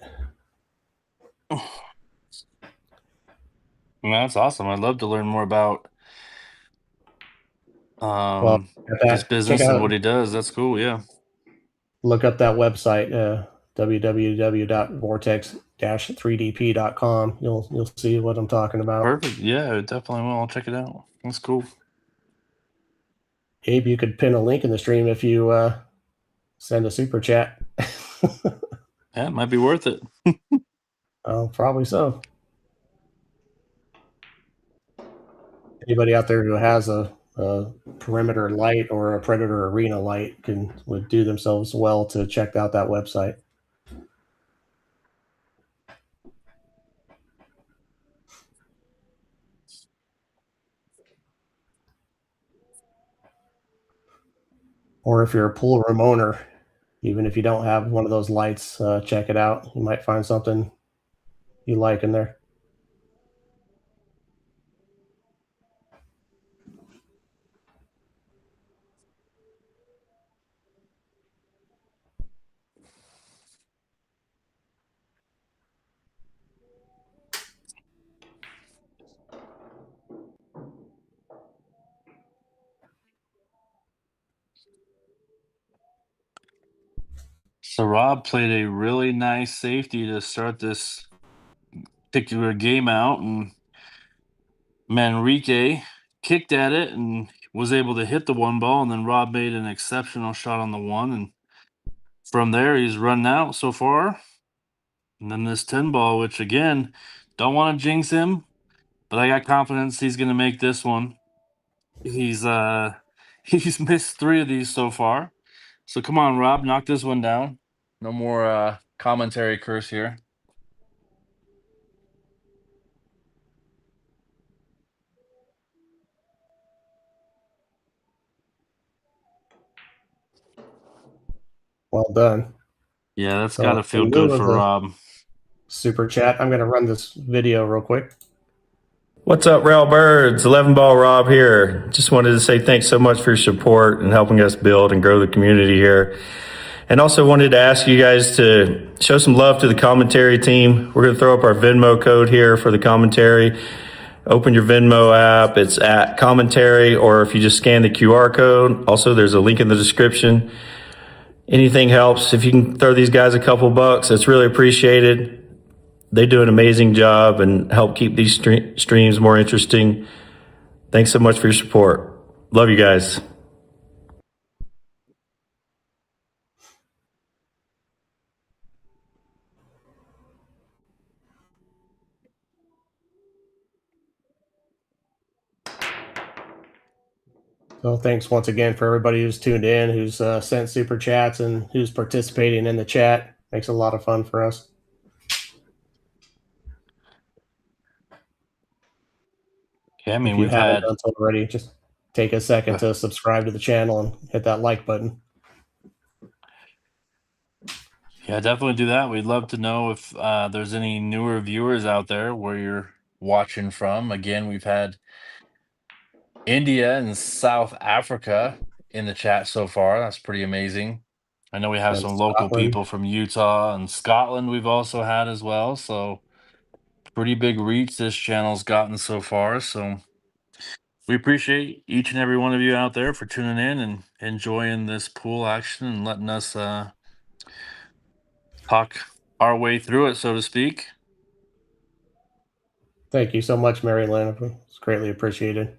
That's awesome. I'd love to learn more about his business and what he does. That's cool. Yeah. Look up that website, www.vortex-3dp.com. You'll see what I'm talking about. Perfect. Yeah, definitely will. I'll check it out. That's cool. Abe, you could pin a link in the stream if you send a super chat. Yeah, it might be worth it. Oh, probably so. Anybody out there who has a perimeter light or a predator arena light would do themselves well to check out that website. Or if you're a pool room owner, even if you don't have one of those lights, check it out. You might find something you like in there. So Rob played a really nice safety to start this particular game out, and MANRIQUE kicked at it and was able to hit the one ball, and then Rob made an exceptional shot on the one, and from there he's run out so far. And then this 10 ball, which again, don't want to jinx him, but I got confidence he's going to make this one. He's he's missed 3 of these so far. So come on, Rob, knock this one down. No more commentary curse here. Well done. Yeah, that's got to feel good for Rob. Super chat. I'm going to run this video real quick. What's up, Rail Birds? 11 Ball Rob here. Just wanted to say thanks so much for your support and helping us build and grow the community here. And also wanted to ask you guys to show some love to the commentary team. We're going to throw up our Venmo code here for the commentary. Open your Venmo app. It's at commentary, or if you just scan the QR code. Also, there's a link in the description. Anything helps. If you can throw these guys a couple bucks, it's really appreciated. They do an amazing job and help keep these streams more interesting. Thanks so much for your support. Love you guys. So thanks once again for everybody who's tuned in, who's sent super chats, and who's participating in the chat. Makes it a lot of fun for us. Yeah, I mean, if you haven't done so already, just take a second to subscribe to the channel and hit that like button. Yeah, definitely do that. We'd love to know if there's any newer viewers out there where you're watching from. Again, we've had India and South Africa in the chat so far. That's pretty amazing. I know we have some local people from Utah and Scotland we've also had as well. So pretty big reach this channel's gotten so far. So we appreciate each and every one of you out there for tuning in and enjoying this pool action and letting us talk our way through it, so to speak. Thank you so much, Mary Lynn. It's greatly appreciated.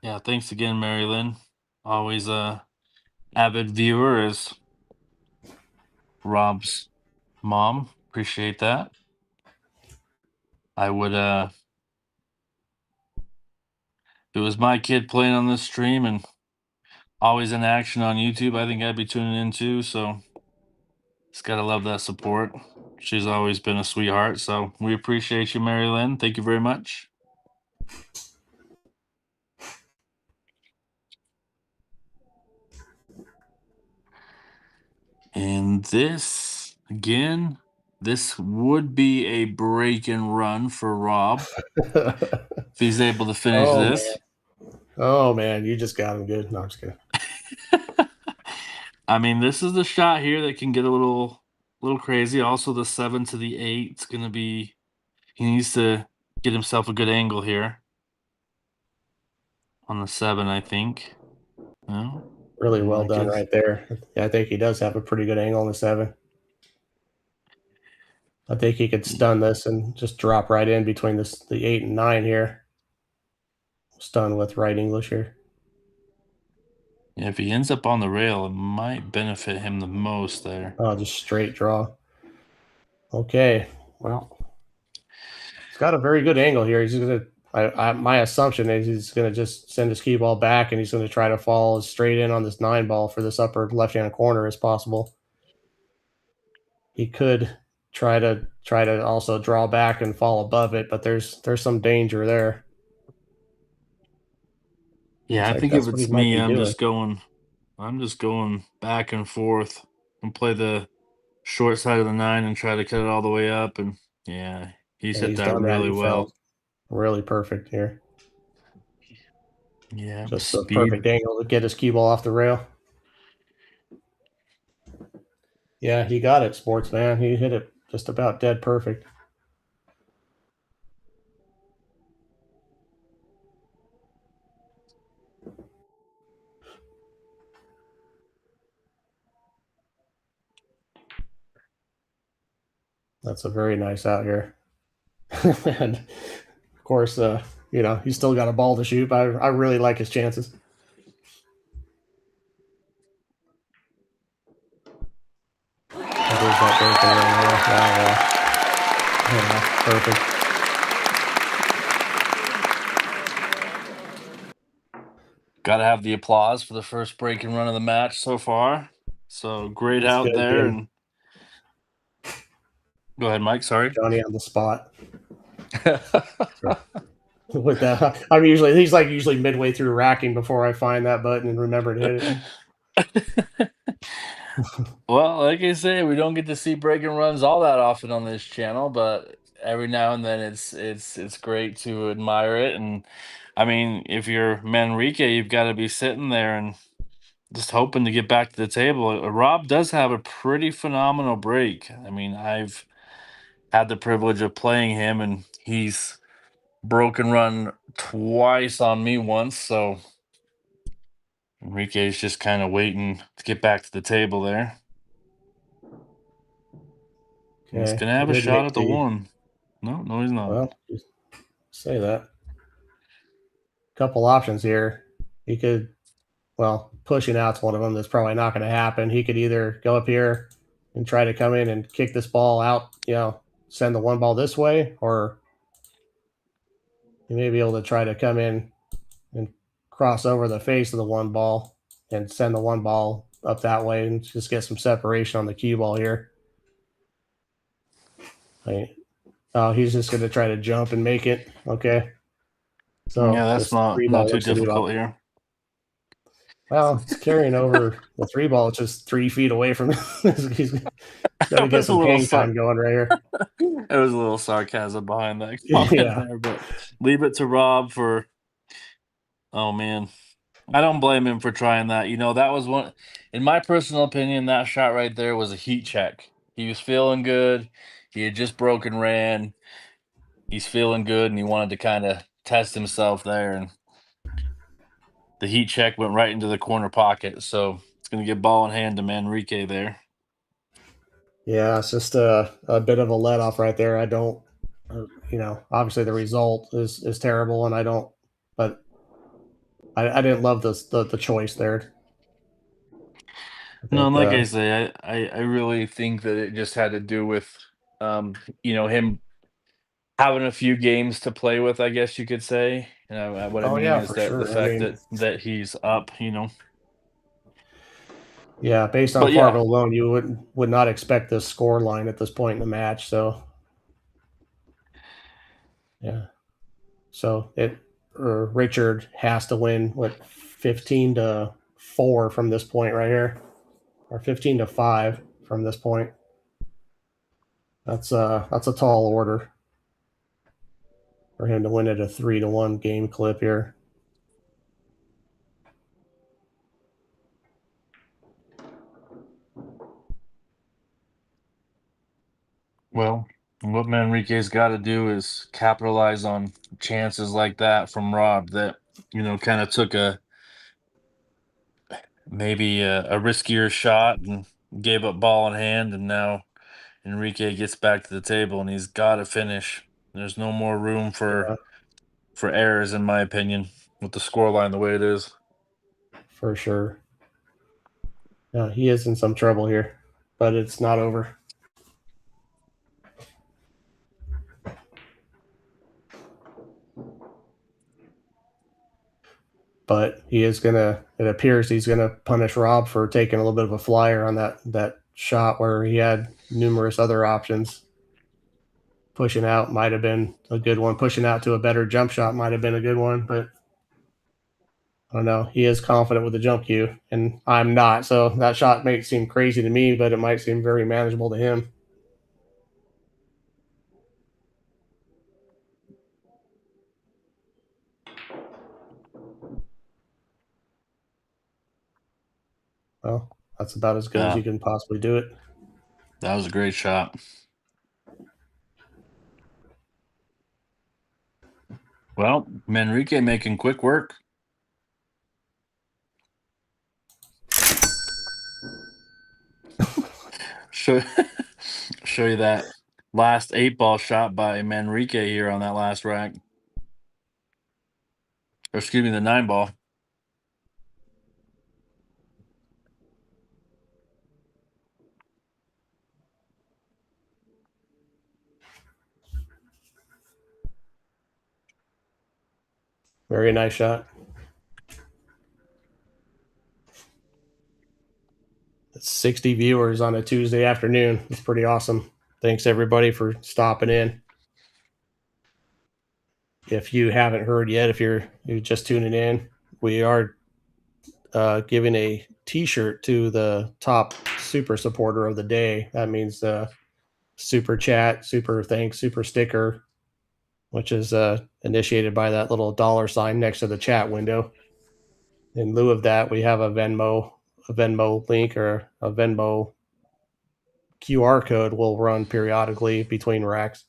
Yeah, thanks again, Mary Lynn. Always a avid viewer as Rob's mom. Appreciate that. I would if it was my kid playing on this stream and always in action on YouTube, I think I'd be tuning in too. So just gotta love that support. She's always been a sweetheart. So we appreciate you, Mary Lynn. Thank you very much. And this again, this would be a break and run for Rob if he's able to finish Oh, this. man. Oh, man. You just got him good. No, I'm just kidding. I mean, this is the shot here that can get a little crazy. Also, the 7 to the 8. It's gonna be. He needs to get himself a good angle here on the 7, I think. No, Really well I done guess. right there. Yeah, I think he does have a pretty good angle on the 7. I think he could stun this and just drop right in between the 8 and 9 here. Stun with right English here. Yeah, if he ends up on the rail, it might benefit him the most there. Oh, just straight draw. Okay, well, he's got a very good angle here. He's gonna. My assumption is he's gonna just send his cue ball back, and he's gonna try to fall as straight in on this 9 ball for this upper left-hand corner as possible. He could try to also draw back and fall above it, but there's some danger there. Yeah, I Looks like think if that's what he it's might me, be I'm doing. just going back and forth and play the short side of the 9 and try to cut it all the way up. And yeah, he's And hit he's that done that. really He well. fell really perfect here. Yeah, Just the speed. perfect angle to get his cue ball off the rail. Yeah, he got it, sportsman. He hit it just about dead perfect. That's a very nice out here. And of course, he's still got a ball to shoot, but I really like his chances. That is that breaking run. Yeah, perfect. Got to have the applause for the first break and run of the match so far. So great It's out good there. being And go ahead, Mike. Sorry. Johnny on the spot. With that, he's like usually midway through racking before I find that button and remember to hit it. Well, like I say, we don't get to see break and runs all that often on this channel, but every now and then it's great to admire it. And I mean, if you're MANRIQUE, you've got to be sitting there and just hoping to get back to the table. Rob does have a pretty phenomenal break. I mean, I've had the privilege of playing him, and he's broken run twice on me once. So Enrique's just kind of waiting to get back to the table there. He's Okay, gonna have a good shot at the McD. 1. No, he's not. Well, just say that. Couple options here. He could, pushing out's one of them. That's probably not going to happen. He could either go up here and try to come in and kick this ball out, send the 1 ball this way, or he may be able to try to come in and cross over the face of the 1 ball and send the 1 ball up that way and just get some separation on the cue ball here. He's just going to try to jump and make it. Okay. So Yeah, that's this not 3 ball too looks to be difficult here. Well, it's carrying over the 3 ball. It's just 3 feet away from him. He's got to get some hang time going right here. There was a little sarcasm behind that comment there, but leave it to Rob for. Oh man, I don't blame him for trying that. That was one, in my personal opinion, that shot right there was a heat check. He was feeling good. He had just broken ran. He's feeling good, and he wanted to kind of test himself there. And the heat check went right into the corner pocket. So it's going to get ball in hand to Manrique there. Yeah, it's just a bit of a let off right there. I don't, obviously the result is terrible, and I don't, but I didn't love the choice there. I No, and think, like I say, I really think that it just had to do with, him having a few games to play with, I guess you could say. What I oh mean yeah, is for that the sure. I fact mean, that he's up. yeah, based on But yeah, Fargo alone, you would not expect this score line at this point in the match. So yeah, so Richard has to win 15-4 from this point right here, or 15-5 from this point. That's a tall order for him to win at a 3-1 game clip here. well, what Manrique's got to do is capitalize on chances like that from Rob that, kind of took maybe a riskier shot and gave up ball in hand, and now Enrique gets back to the table and he's got to finish. There's no more room Yeah, for errors, in my opinion, with the scoreline the way it is. for sure. Yeah, he is in some trouble here, but it's not over. But it appears he's gonna punish Rob for taking a little bit of a flyer on that shot where he had numerous other options. Pushing out might have been a good one. Pushing out to a better jump shot might have been a good one, but I don't know. He is confident with the jump cue, and I'm not. So that shot may seem crazy to me, but it might seem very manageable to him. Well, that's about as good as Yeah, you can possibly do it. that was a great shot. Well, Manrique making quick work. show, show you that last 8-ball shot by Manrique here on that last rack. Or excuse me, the 9-ball. Very nice shot. It's 60 viewers on a Tuesday afternoon. It's pretty awesome. Thanks everybody for stopping in. If you haven't heard yet, if you're just tuning in, we are giving a T-shirt to the top super supporter of the day. That means super chat, super thanks, super sticker, which is initiated by that little dollar sign next to the chat window. In lieu of that, we have a Venmo link or a Venmo QR code will run periodically between racks.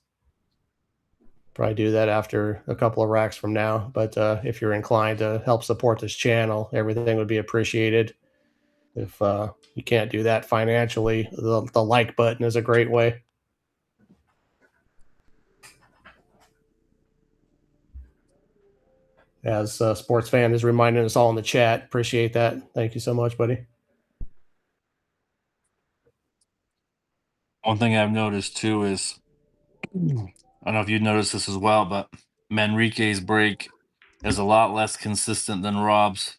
Probably do that after a couple of racks from now. But if you're inclined to help support this channel, everything would be appreciated. If you can't do that financially, the like button is a great way. As a sports fan is reminding us all in the chat. Appreciate that. Thank you so much, buddy. One thing I've noticed too is, I don't know if you've noticed this as well, but Manrique's break is a lot less consistent than Rob's.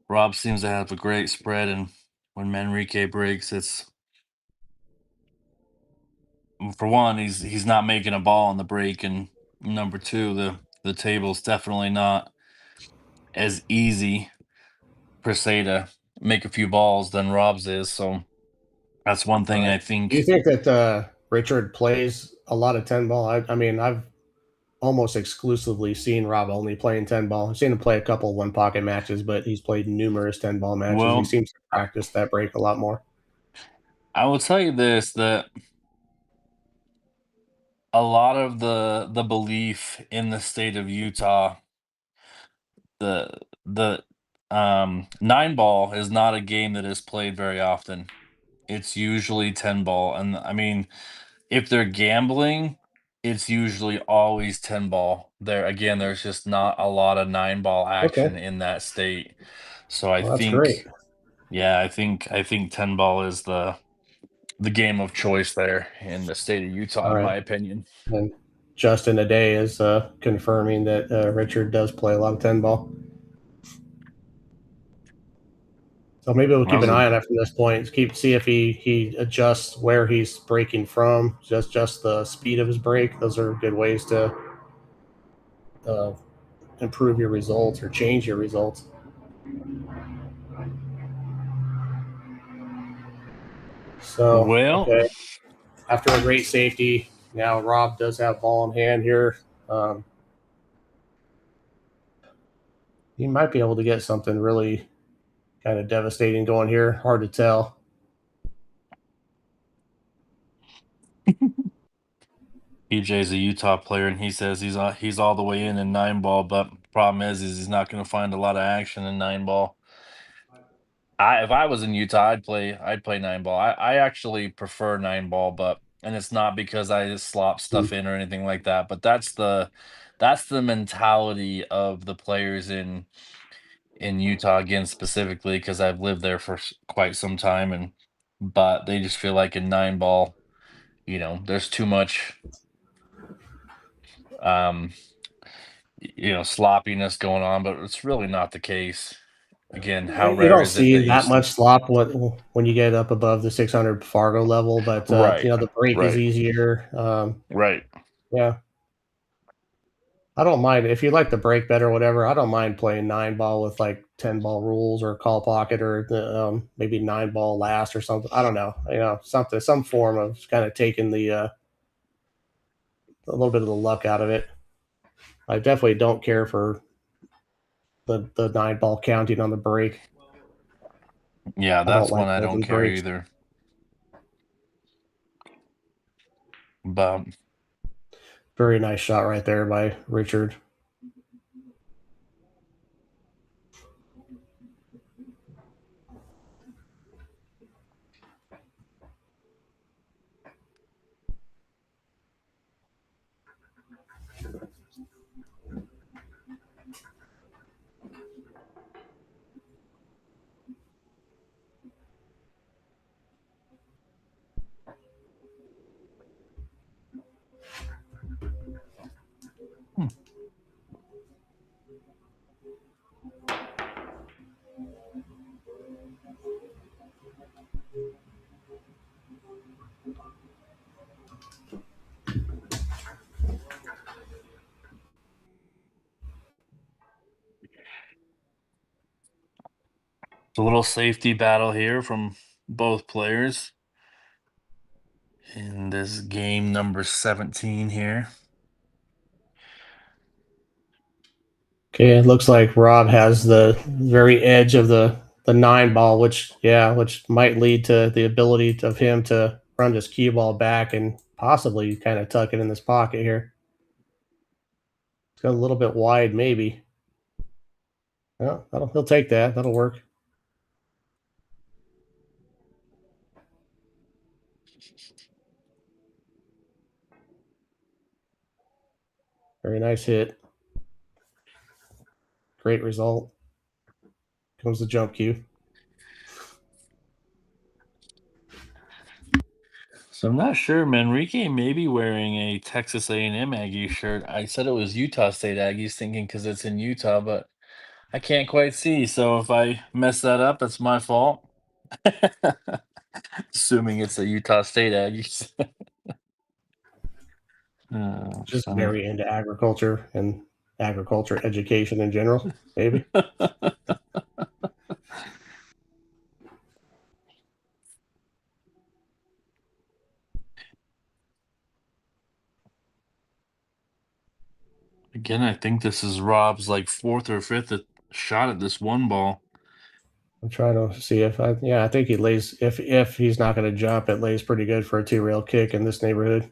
Rob seems to have a great spread, and when Manrique breaks, it's, for one, he's not making a ball on the break, and number two, the table's definitely not as easy per se to make a few balls than Rob's is. So that's one thing I Do you think. think that Richard plays a lot of 10 ball? I mean, I've almost exclusively seen Rob only playing 10 ball. I've seen him play a couple one pocket matches, but he's played numerous 10 ball matches. He Well, seems to practice that break a lot more. I will tell you this, that a lot of the belief in the state of Utah, the 9 ball is not a game that is played very often. It's usually 10 ball, and I mean, if they're gambling, it's usually always 10 ball. There again, there's just not a lot of 9 ball Okay, action in that state. So I well, that's great. think, yeah, I think 10 ball is the game of choice there in the state of Utah, All in right, my opinion. and Justin today is confirming that Richard does play a lot of 10 ball. So maybe we'll That keep was an a eye on that from this point. See if he adjusts where he's breaking from. Just the speed of his break. Those are good ways to uh, improve your results or change your results. So well. okay, after a great safety, now Rob does have ball in hand here. Um, he might be able to get something really kind of devastating going here. Hard to tell. PJ's a Utah player, and he says he's all the way in 9 ball. But problem is he's not going to find a lot of action in 9 ball. If I was in Utah, I'd play 9 ball. I actually prefer 9 ball, but and it's not because I just slop Hmm. stuff in or anything like that. But that's the mentality of the players in Utah again specifically because I've lived there for quite some time, and but they just feel like in 9 ball, there's too much. Um, sloppiness going on, but it's really not the case. Again, how You rare don't is it see that you that much slop when you get up above the 600 Fargo level, but right, the break is right, easier. right. Yeah, I don't mind if you like the break better, whatever. I don't mind playing 9 ball with like 10 ball rules or call pocket or maybe 9 ball last or something. I don't know, some form of kind of taking a little bit of the luck out of it. I definitely don't care for the 9 ball counting on the break. Yeah, I don't that's like one I don't holding care breaks. either. But Very nice shot right there by Richard. hmm, it's a little safety battle here from both players in this game number 17 here. Okay, it looks like Rob has the very edge of the 9 ball, which might lead to the ability of him to run this cue ball back and possibly kind of tuck it in this pocket here. It's got a little bit wide, maybe. Yeah, he'll take that. That'll work. Very nice hit. Great result. Comes the jump cue. So I'm not sure. Manrique may be wearing a Texas A&M Aggie shirt. I said it was Utah State Aggies, thinking because it's in Utah, but I can't quite see. So if I mess that up, that's my fault. Assuming it's a Utah State Aggies. Just Funny. very into agriculture and agriculture education in general, maybe. Again, I think this is Rob's like fourth or fifth shot at this 1 ball. I'm trying to see I think he lays if he's not going to jump, it lays pretty good for a 2 rail kick in this neighborhood.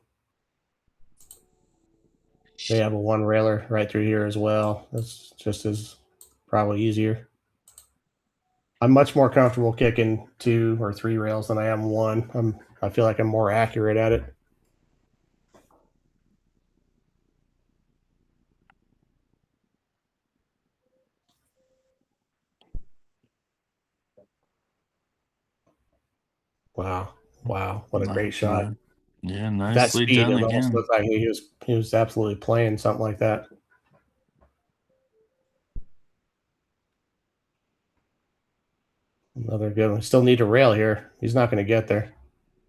They have a one railer right through here as well. That's just as probably easier. I'm much more comfortable kicking 2 or 3 rails than I am one. I feel like I'm more accurate at it. Wow. Wow. What a great shot. Yeah, That nicely speed, done it almost again. looked like he was absolutely playing something like that. Another good one. Still need a rail here. He's not going to get there.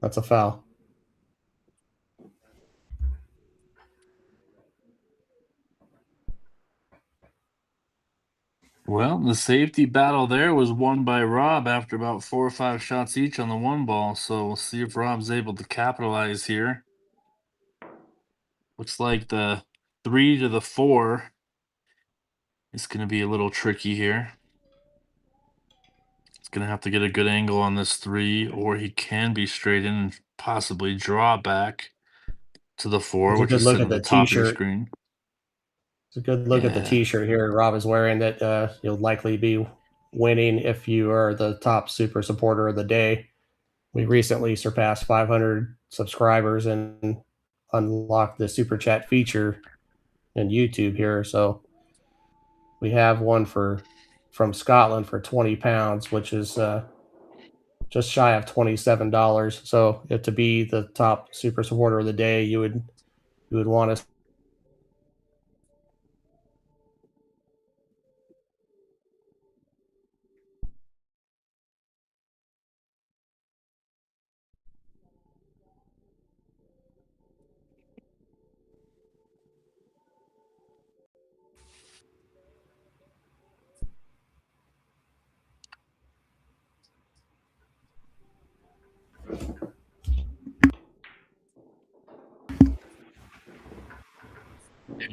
That's a foul. Well, the safety battle there was won by Rob after about 4 or 5 shots each on the one ball. So we'll see if Rob's able to capitalize here. Looks like the 3 to the 4 is going to be a little tricky here. He's going to have to get a good angle on this 3, or he can be straight in and possibly draw back to the 4, It's a which good is look sitting at at the the top of your T-shirt. screen. It's a good look at the Yeah. T-shirt here Rob is wearing that you'll likely be winning if you are the top super supporter of the day. We recently surpassed 500 subscribers and unlocked the super chat feature in YouTube here. So we have one from Scotland for 20 pounds, which is just shy of $27. So if to be the top super supporter of the day, you would want us.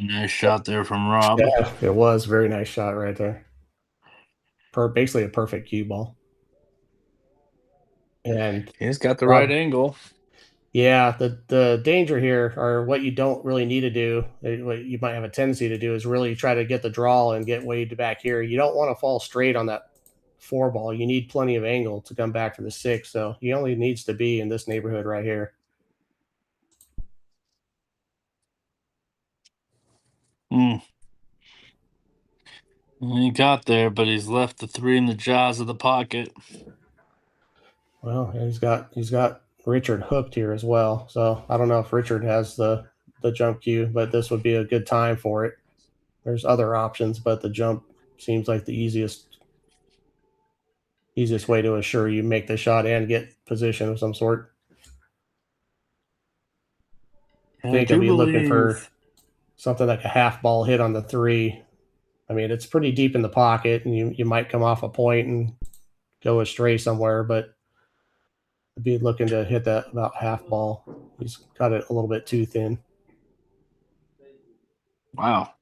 Nice shot there from Rob. Yeah, it was a very nice shot right there. Basically a perfect cue ball. And He's got the Rob, right angle. yeah, the danger here, or what you don't really need to do, what you might have a tendency to do, is really try to get the draw and get way back here. You don't want to fall straight on that 4 ball. You need plenty of angle to come back for the 6. So he only needs to be in this neighborhood right here. He got there, but he's left the 3 in the jaws of the pocket. Well, and he's got Richard hooked here as well. So I don't know if Richard has the jump cue, but this would be a good time for it. There's other options, but the jump seems like the easiest way to assure you make the shot and get position of some sort. I think I'd be looking for something like a half ball hit on the 3. I mean, it's pretty deep in the pocket, and you might come off a point and go astray somewhere, but I'd be looking to hit that about half ball. He's got it a little bit too thin. Wow.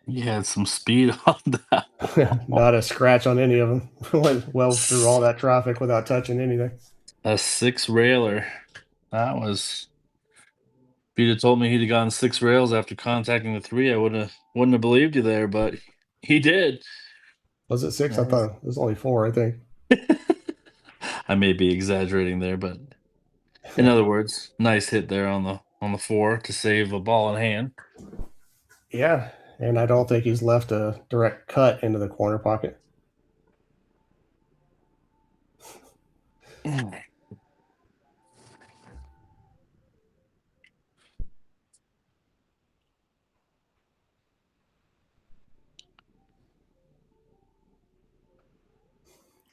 He had some speed on that. Not a scratch on any of them. Went well through all that traffic without touching anything. A 6 railer. That was. If you'd have told me he'd have gone 6 rails after contacting the 3, I wouldn't have believed you there, but he did. Was it 6? I thought it was only 4, I think. I may be exaggerating there, but in other words, nice hit there on the 4 to save a ball in hand. Yeah, and I don't think he's left a direct cut into the corner pocket.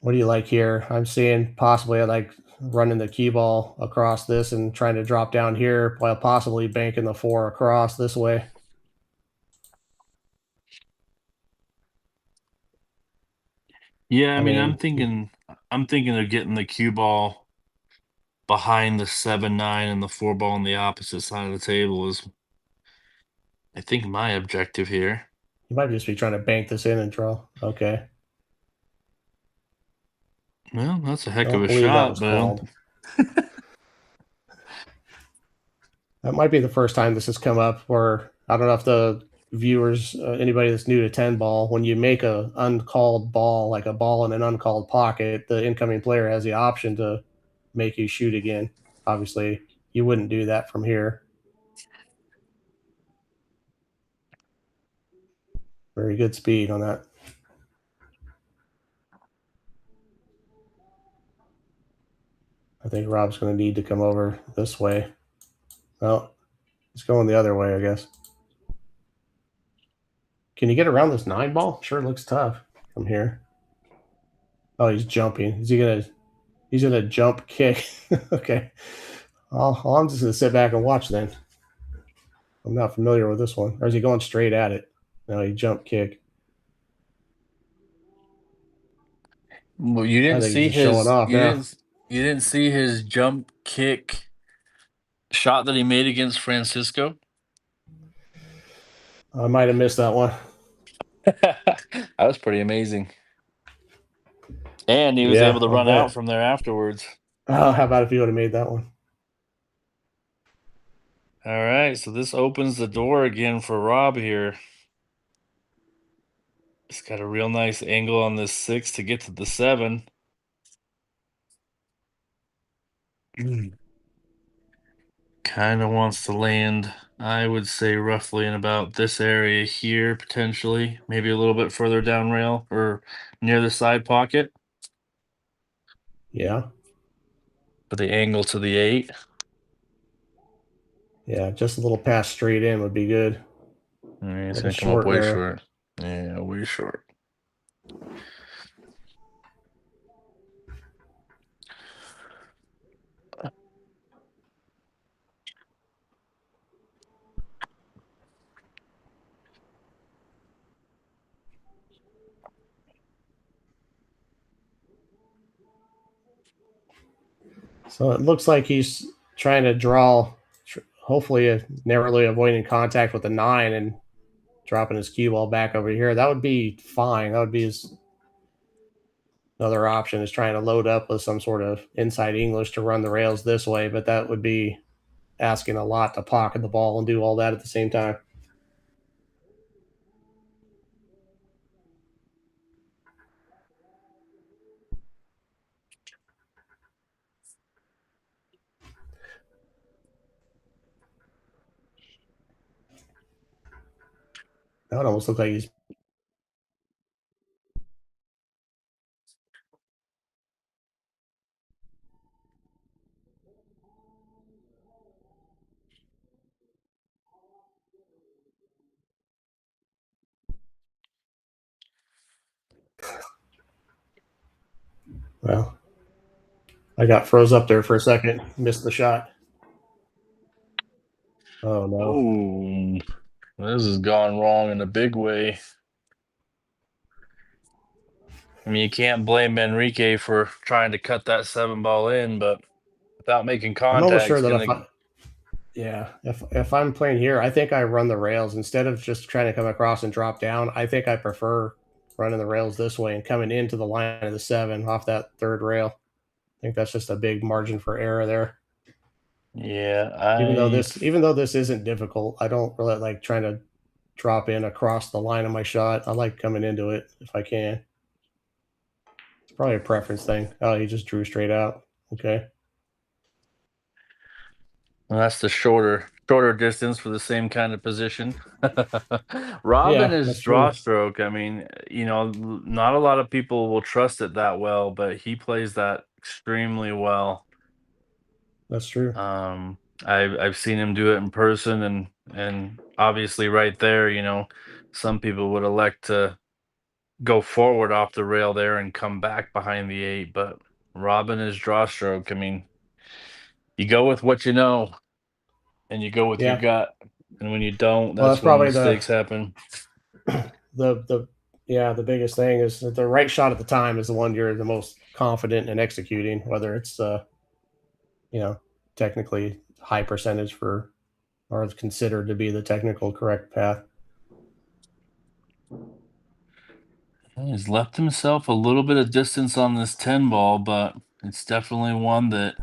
What do you like here? I'm seeing possibly I like running the cue ball across this and trying to drop down here while possibly banking the 4 across this way. Yeah, I mean, I'm thinking of getting the cue ball behind the 7-9 and the 4 ball on the opposite side of the table is, I think, my objective here. You might just be trying to bank this in and draw. Okay. Well, that's a heck I of don't a believe that shot, was but called. That might be the first time this has come up where I don't know if the viewers, anybody that's new to 10 ball, when you make a uncalled ball, like a ball in an uncalled pocket, the incoming player has the option to make you shoot again. Obviously, you wouldn't do that from here. Very good speed on that. I think Rob's going to need to come over this way. Well, he's going the other way, I guess. Can you get around this 9 ball? Sure looks tough from here. Oh, he's jumping. Is he gonna? He's gonna jump kick. Okay. I'm just gonna sit back and watch then. I'm not familiar with this one. Or is he going straight at it? No, he jump kick. Well, you didn't I think he's see just showing his off now. you didn't see his jump kick shot that he made against Francisco. I might have missed that one. That was pretty amazing. And he was able to I'll run out bet. from there afterwards. Oh, how about if you would have made that one? All right, so this opens the door again for Rob here. He's got a real nice angle on this 6 to get to the 7. Kind of wants to land, I would say, roughly in about this area here, potentially. Maybe a little bit further down rail or near the side pocket. Yeah. But the angle to the 8. Yeah, just a little pass straight in would be good. It's Like going a to come up short way arrow. short. Yeah, way short. So it looks like he's trying to draw, hopefully, narrowly avoiding contact with the 9 and dropping his cue ball back over here. That would be fine. That would be his another option, is trying to load up with some sort of inside English to run the rails this way, but that would be asking a lot to pocket the ball and do all that at the same time. That would almost look like he's well. I got froze up there for a second, missed the shot. Oh no. Oh, this has gone wrong in a big way. I mean, you can't blame MANRIQUE for trying to cut that 7 ball in, but without making I'm almost contact, sure it's that going if I'm playing here, I think I run the rails instead of just trying to come across and drop down. I think I prefer running the rails this way and coming into the line of the 7 off that third rail. I think that's just a big margin for error there. Yeah, Even though this isn't difficult, I don't really like trying to drop in across the line of my shot. I like coming into it if I can. It's probably a preference thing. Oh, he just drew straight out. Okay. well, that's the shorter distance for the same kind of position. Robin Yeah, is that's draw true. stroke. I mean, not a lot of people will trust it that well, but he plays that extremely well. That's true. I've seen him do it in person, and obviously right there, some people would elect to go forward off the rail there and come back behind the 8, but Robin is draw stroke. I mean, you go with what you know, and you go with your Yeah. gut, and when you don't, Well, that's that's when probably mistakes happen. the biggest thing is that the right shot at the time is the one you're the most confident in executing, whether it's technically high percentage for or is considered to be the technical correct path. He's left himself a little bit of distance on this 10 ball, but it's definitely one that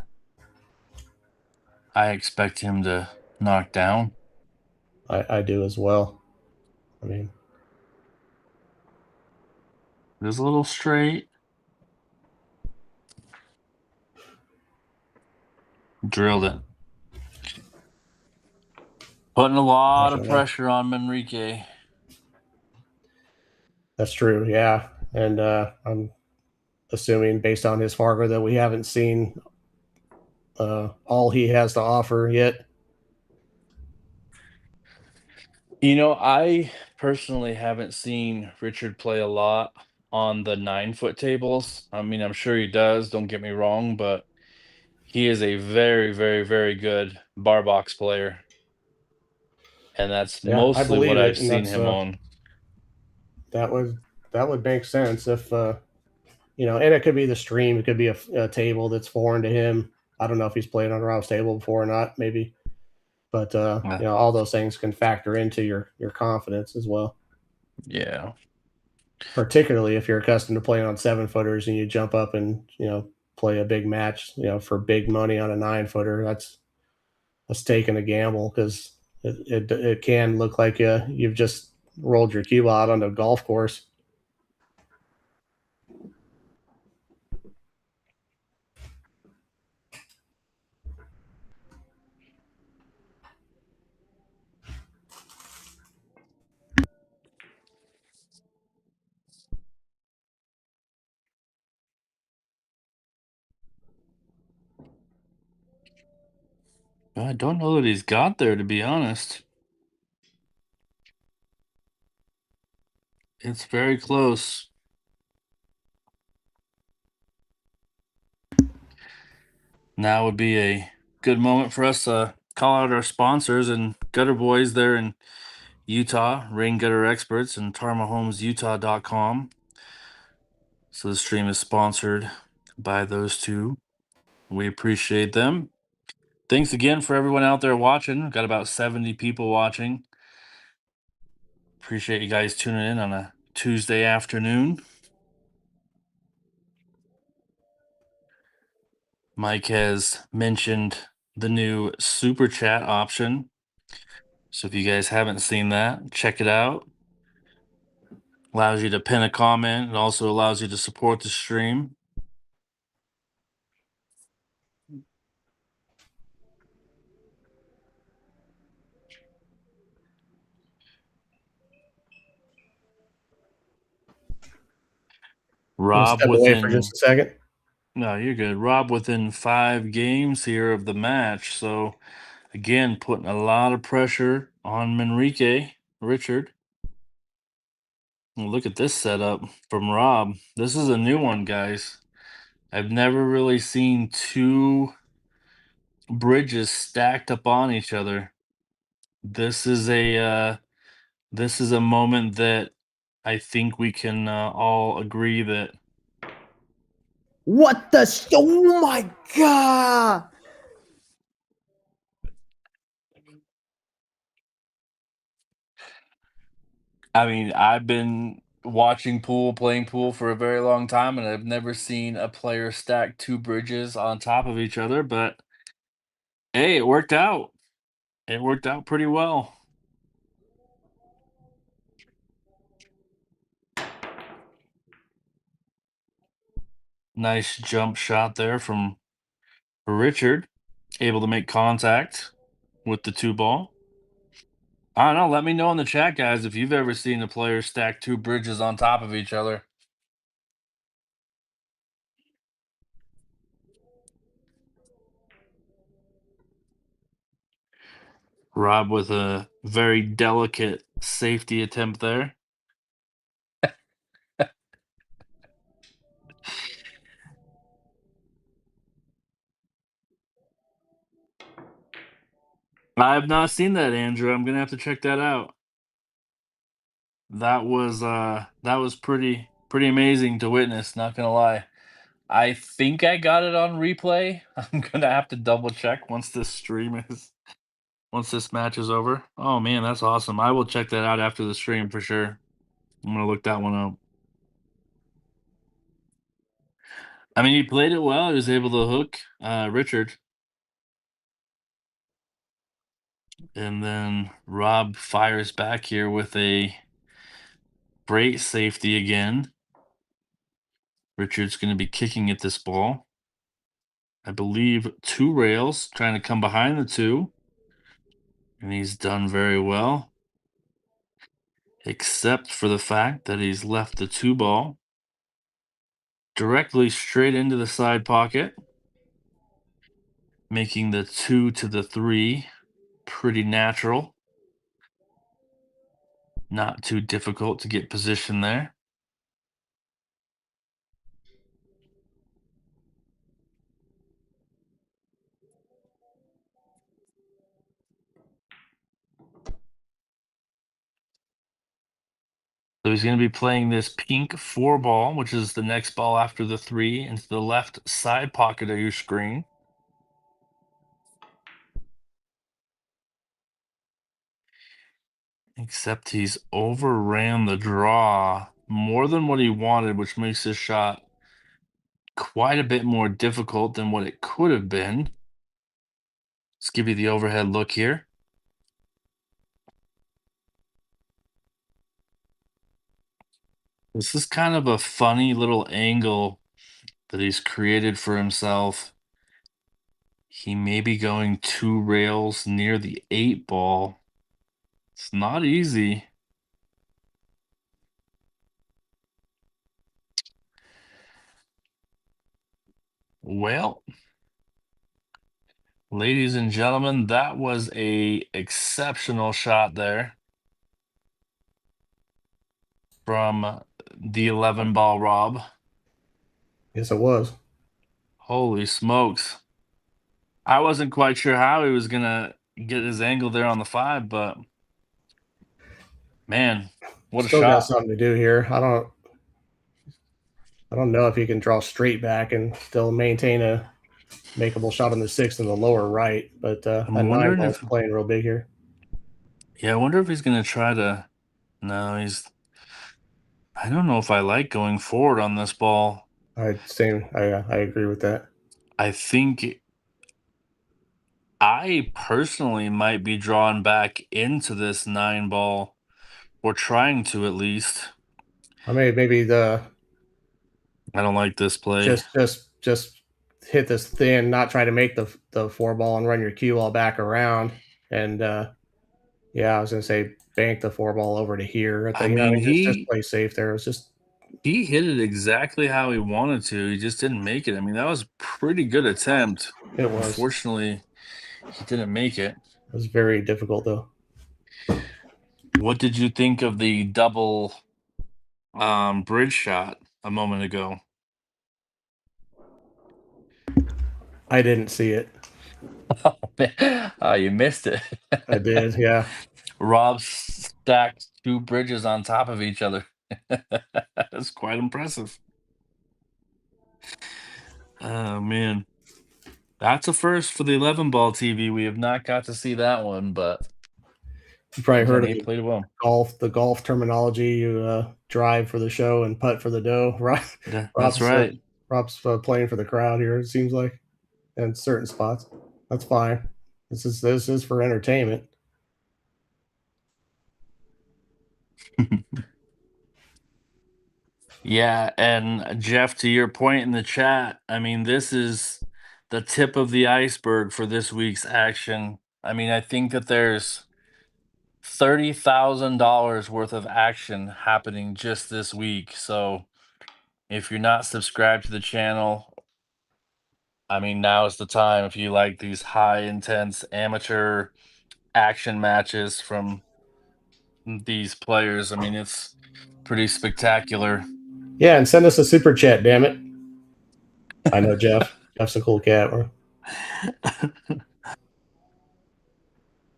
I expect him to knock down. I do as well. I mean, It is a little straight. Drilled it. Putting a lot of pressure on MANRIQUE. that's true. Yeah, and I'm assuming based on his Fargo that we haven't seen all he has to offer yet. You know, I personally haven't seen Richard play a lot on the 9-foot tables. I mean, I'm sure he does, don't get me wrong, but he is a very, very, very good bar box player. And that's Yeah, I mostly what believe it, I've and seen that's him on. that would make sense if you know, and it could be the stream, it could be a table that's foreign to him. I don't know if he's played on a Rob's table before or not, maybe, but you know, all those things can factor into your confidence as well. Yeah. Particularly if you're accustomed to playing on 7-footers and you jump up and play a big match, for big money on a 9-footer. That's taking a gamble because it can look like you've just rolled your cue out on a golf course. I don't know that he's got there, to be honest. It's very close. Now would be a good moment for us to call out our sponsors and gutter boys there in Utah, Rain Gutter Experts, and TarmaHomesUtah.com. So the stream is sponsored by those two. We appreciate them. Thanks again for everyone out there watching. We've got about 70 people watching. Appreciate you guys tuning in on a Tuesday afternoon. Mike has mentioned the new super chat option. So if you guys haven't seen that, check it out. Allows you to pin a comment. It also allows you to support the stream. Rob Step away for within just a second. No, you're good. Rob within 5 games here of the match. So again, putting a lot of pressure on MANRIQUE, Richard. And look at this setup from Rob. This is a new one, guys. I've never really seen 2 bridges stacked up on each other. This is a moment that I think we can all agree that What the? Oh my god! I mean, I've been watching pool, playing pool for a very long time, and I've never seen a player stack 2 bridges on top of each other, but hey, it worked out. It worked out pretty well. Nice jump shot there from Richard, able to make contact with the 2 ball. I don't know. Let me know in the chat, guys, if you've ever seen a player stack 2 bridges on top of each other. Rob with a very delicate safety attempt there. I have not seen that, Andrew. I'm gonna have to check that out. That was pretty amazing to witness, not gonna lie. I think I got it on replay. I'm gonna have to double check once this match is over. Oh man, that's awesome. I will check that out after the stream for sure. I'm gonna look that one up. I mean, he played it well. He was able to hook Richard. And then Rob fires back here with a great safety again. Richard's going to be kicking at this ball. I believe 2 rails, trying to come behind the 2. And he's done very well. Except for the fact that he's left the 2 ball directly straight into the side pocket, making the 2 to the 3 pretty natural. Not too difficult to get position there. So he's going to be playing this pink 4 ball, which is the next ball after the 3, into the left side pocket of your screen. Except he's overran the draw more than what he wanted, which makes this shot quite a bit more difficult than what it could have been. Let's give you the overhead look here. This is kind of a funny little angle that he's created for himself. He may be going 2 rails near the 8 ball. It's not easy. Well, ladies and gentlemen, that was a exceptional shot there from the 11 ball Rob. Yes, it was. Holy smokes. I wasn't quite sure how he was going to get his angle there on the 5, but man, what a Still got shot. something to do here. I don't know if he can draw straight back and still maintain a makeable shot on the 6 in the lower right, but I'm that 9 wondering ball's if, playing real big here. yeah, I wonder if he's going to try to, no, I don't know if I like going forward on this ball. I agree with that. I think I personally might be drawn back into this 9 ball, or trying to at least. I mean, maybe I don't like this play. just hit this thin, not try to make the 4 ball and run your cue all back around. And yeah, I was gonna say bank the 4 ball over to here. I You know, I mean, mean, just play safe there. It was just he hit it exactly how he wanted to. He just didn't make it. I mean, that was a pretty good attempt. it was. Unfortunately, he didn't make it. It was very difficult though. What did you think of the double bridge shot a moment ago? I didn't see it. Oh, man. You missed it. I did, yeah. Rob stacked 2 bridges on top of each other. That's quite impressive. Oh man, that's a first for the 11 ball TV. We have not got to see that one, but You probably heard of he played well. the golf terminology. You drive for the show and putt for the dough. Right? That's right. Rob's playing for the crowd here. It seems like in certain spots. That's fine. This is for entertainment. Yeah, and Jeff, to your point in the chat, I mean, this is the tip of the iceberg for this week's action. I mean, I think that there's $30,000 worth of action happening just this week. So if you're not subscribed to the channel, I mean, now is the time if you like these high intense amateur action matches from these players. I mean, it's pretty spectacular. Yeah, and send us a super chat, damn it. I know Jeff. Jeff's a cool cat.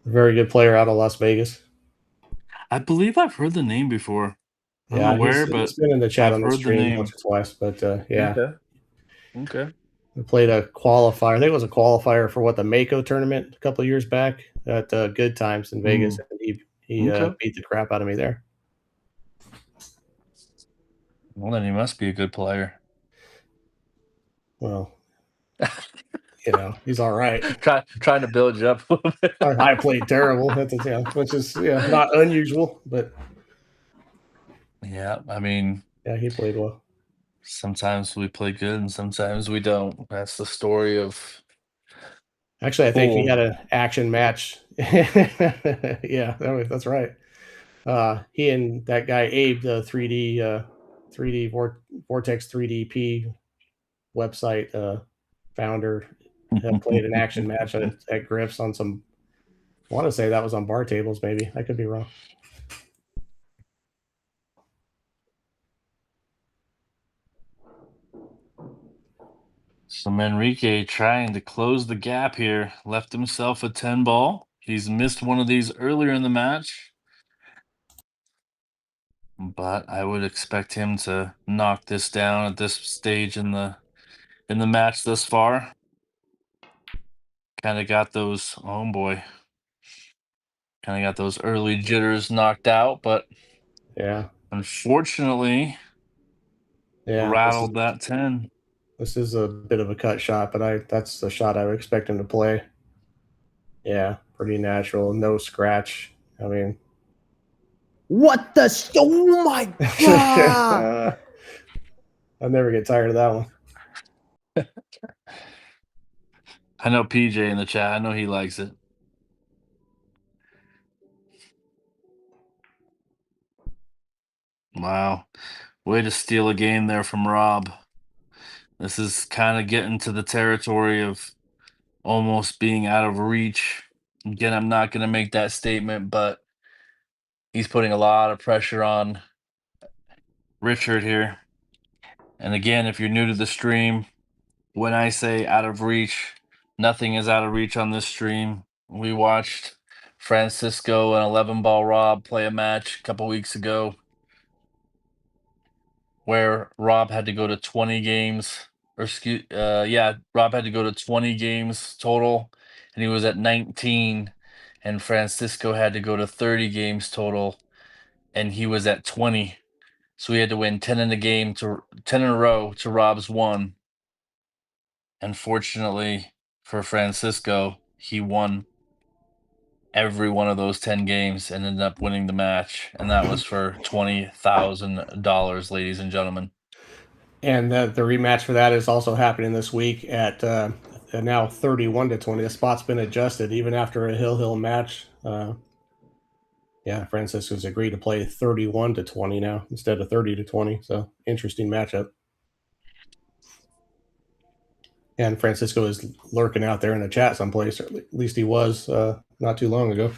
Very good player out of Las Vegas. I believe I've heard the name before. I don't Yeah, know where, he's but been in the chat I've on the heard the stream once name. or twice. But yeah, Okay. we played a qualifier. I think it was a qualifier for the Mako tournament a couple of years back at Good Times in Vegas, and he Okay. beat the crap out of me there. Well, then he must be a good player. Well, he's all right. Trying to build you up a little bit. I played terrible, which is not unusual, but Yeah, I mean, yeah, he played well. sometimes we play good and sometimes we don't. That's the story of Actually, I think he pool. had an action match. Yeah, that's right. He and that guy Abe, the 3D Vortex 3DP website founder, have played an action match at Griff's on some. I want to say that was on bar tables. Maybe I could be wrong. So MANRIQUE trying to close the gap here. Left himself a 10 ball. He's missed one of these earlier in the match. But I would expect him to knock this down at this stage in the match thus far. Kind of got those, oh boy. Kind of got those early jitters knocked out, but Yeah, unfortunately yeah. rattled that 10. This is a bit of a cut shot, but that's the shot I would expect him to play. Yeah, pretty natural, no scratch. I mean, What the? Oh my god! I'll never get tired of that one. I know PJ in the chat. I know he likes it. Wow. Way to steal a game there from Rob. This is kind of getting to the territory of almost being out of reach. Again, I'm not going to make that statement, but he's putting a lot of pressure on Richard here. And again, if you're new to the stream, when I say out of reach, nothing is out of reach on this stream. We watched Francisco and 11 ball Rob play a match a couple weeks ago where Rob had to go to 20 games, or Rob had to go to 20 games total, and he was at 19, and Francisco had to go to 30 games total, and he was at 20. So he had to win 10 in a row to Rob's 1. And fortunately for Francisco, he won every one of those 10 games and ended up winning the match, and that was for $20,000, ladies and gentlemen. And the rematch for that is also happening this week at now 31-20. The spot's been adjusted even after a Hill match. Yeah, Francisco's agreed to play 31-20 now instead of 30-20. So interesting matchup. And Francisco is lurking out there in the chat someplace, or at least he was not too long ago.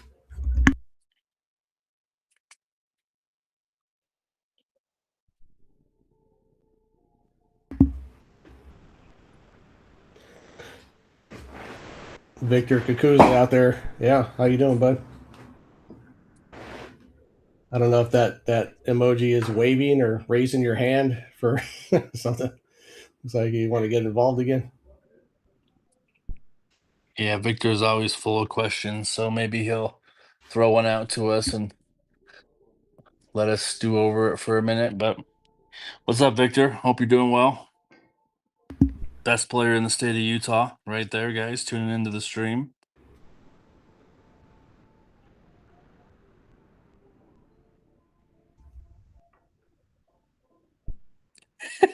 Victor Cuckoo's out there. Yeah, how you doing, bud? I don't know if that emoji is waving or raising your hand for something. Looks like you want to get involved again. Yeah, Victor's always full of questions, so maybe he'll throw one out to us and let us stew over it for a minute. But what's up, Victor? Hope you're doing well. Best player in the state of Utah, right there, guys, tuning into the stream.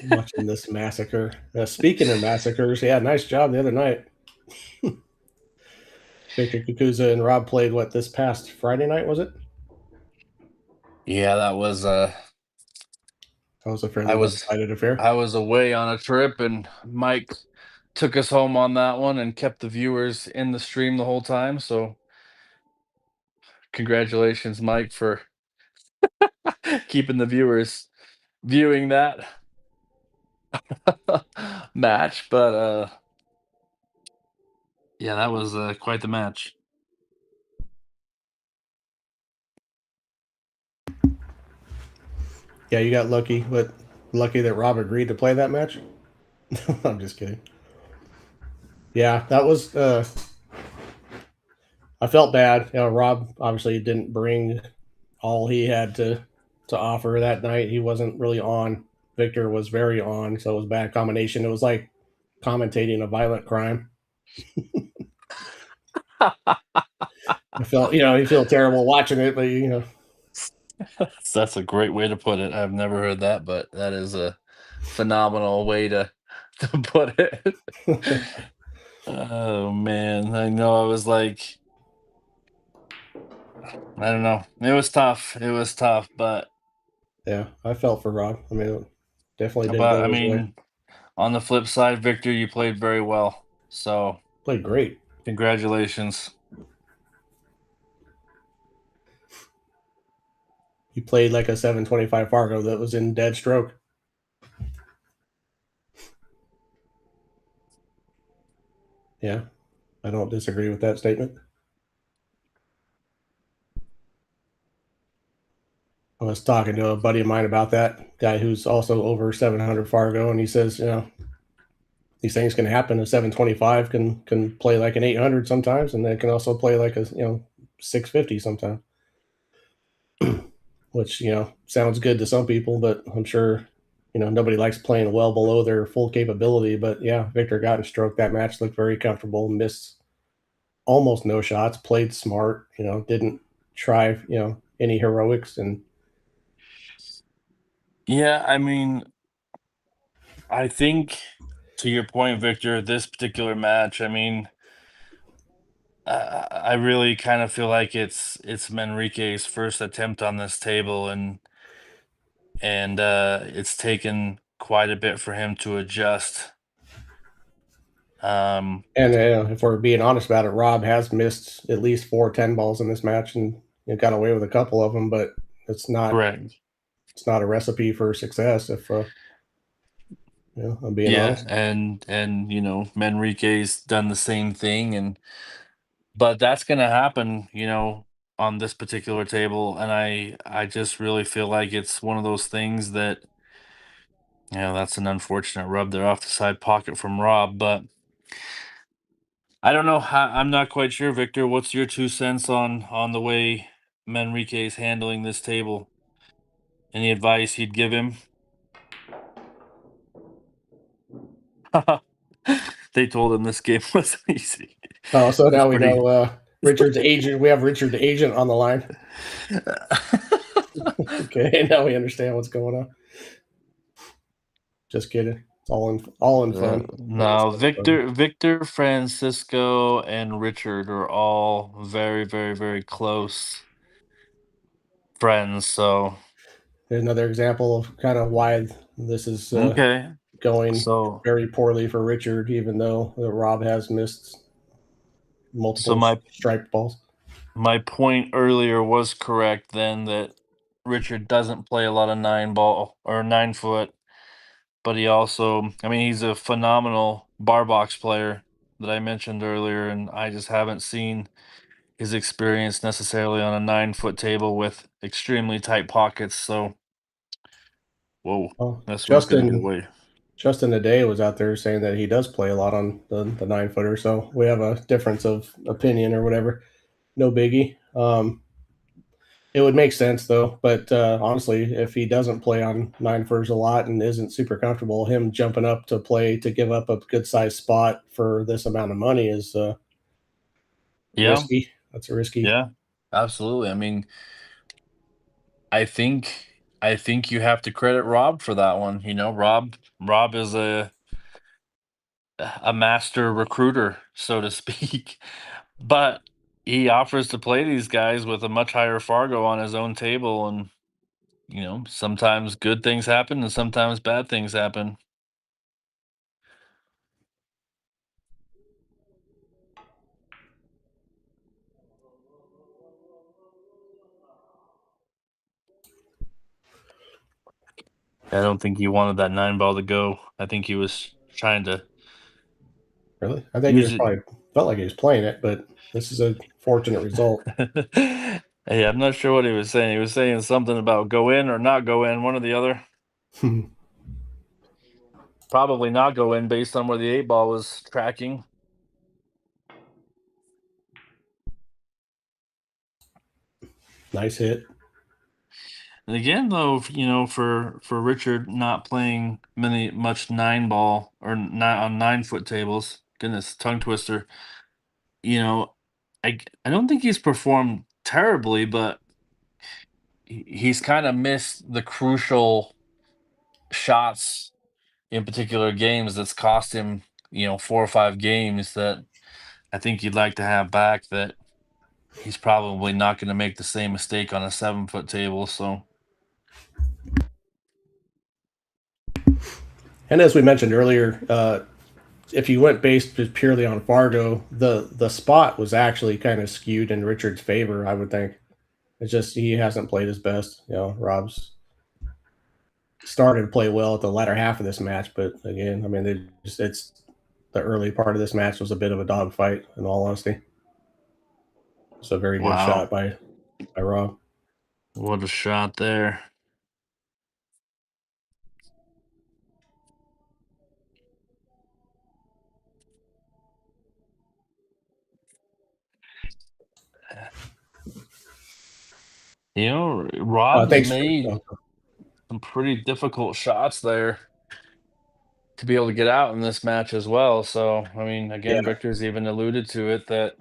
Watching this massacre. Speaking of massacres, yeah, nice job the other night. Victor Kukuza and Rob played this past Friday night, was it? Yeah, that was That was a fairly one-sided affair. I was away on a trip, and Mike took us home on that one and kept the viewers in the stream the whole time. So congratulations, Mike, for keeping the viewers viewing that match. But yeah, that was quite the match. Yeah, you got lucky, but lucky that Rob agreed to play that match. I'm just kidding. Yeah, that was. I felt bad. Rob obviously didn't bring all he had to offer that night. He wasn't really on. Victor was very on, so it was a bad combination. It was like commentating a violent crime. I felt, you feel terrible watching it, but That's a great way to put it. I've never heard that, but that is a phenomenal way to put it. Oh man, I know. I was like, I don't know. It was tough. It was tough, but yeah, I felt for Rob. I mean, it definitely didn't I go his way. mean, on the flip side, Victor, you played very well. So Played great. congratulations. He played like a 725 Fargo that was in dead stroke. Yeah, I don't disagree with that statement. I was talking to a buddy of mine about that guy who's also over 700 Fargo, and he says, these things can happen. A 725 can play like an 800 sometimes, and it can also play like a 650 sometimes. Which sounds good to some people, but I'm sure nobody likes playing well below their full capability. But yeah, Victor got in stroke that match, looked very comfortable, missed almost no shots, played smart, didn't try any heroics. And Yeah, I mean, I think to your point, Victor, this particular match, I mean, I really kind of feel like it's Manrique's first attempt on this table, and it's taken quite a bit for him to adjust. and if we're being honest about it, Rob has missed at least 4 10 balls in this match, and got away with a couple of them. But it's not Correct. it's not a recipe for success. If I'm being Yeah, honest. and Manrique's done the same thing, but that's gonna happen, on this particular table, and I just really feel like it's one of those things that, that's an unfortunate rub there off the side pocket from Rob, but I don't know how. I'm not quite sure, Victor. What's your 2 cents on the way Manrique is handling this table? Any advice you'd give him? They told him this game wasn't easy. Oh, so That's now we pretty. know Richard's agent. We have Richard the agent on the line. Okay, now we understand what's going on. Just kidding. It's all in fun. Always No, fun. Victor, Francisco, and Richard are all very, very, very close friends. So There's another example of kind of why this is okay, going so very poorly for Richard, even though Rob has missed so multiple my striped balls. my point earlier was correct then that Richard doesn't play a lot of 9 ball or 9 foot, but he also, I mean, he's a phenomenal bar box player that I mentioned earlier, and I just haven't seen his experience necessarily on a 9 foot table with extremely tight pockets. So, whoa, Well, this one's going to get Justin away. Justin Today was out there saying that he does play a lot on the 9 footer, so we have a difference of opinion or whatever. No biggie. It would make sense though, but honestly, if he doesn't play on 9 footers a lot and isn't super comfortable, him jumping up to play to give up a good sized spot for this amount of money is Yeah, risky. That's a risky. yeah, absolutely. I mean, I think I think you have to credit Rob for that one. Rob is a master recruiter, so to speak. But he offers to play these guys with a much higher Fargo on his own table, and sometimes good things happen and sometimes bad things happen. I don't think he wanted that 9 ball to go. I think he was trying to Really, I think he use was it. probably felt like he was playing it, but this is a fortunate result. Hey, I'm not sure what he was saying. He was saying something about go in or not go in, one or the other. Probably not go in based on where the 8 ball was tracking. Nice hit. And again, though, for Richard not playing much 9 ball or not on 9 foot tables, goodness, tongue twister. You know, I don't think he's performed terribly, but he's kind of missed the crucial shots in particular games that's cost him, 4 or 5 games that I think you'd like to have back, that he's probably not going to make the same mistake on a 7-foot table. So, And as we mentioned earlier, if you went based just purely on Fargo, the spot was actually kind of skewed in Richard's favor, I would think. It's just he hasn't played his best. Rob's started to play well at the latter half of this match, but again, I mean, it's the early part of this match was a bit of a dogfight, in all honesty. It's a very good shot by Rob. what a shot there. Rob's Thanks. made some pretty difficult shots there to be able to get out in this match as well. So, I mean, again, Yeah. Victor's even alluded to it that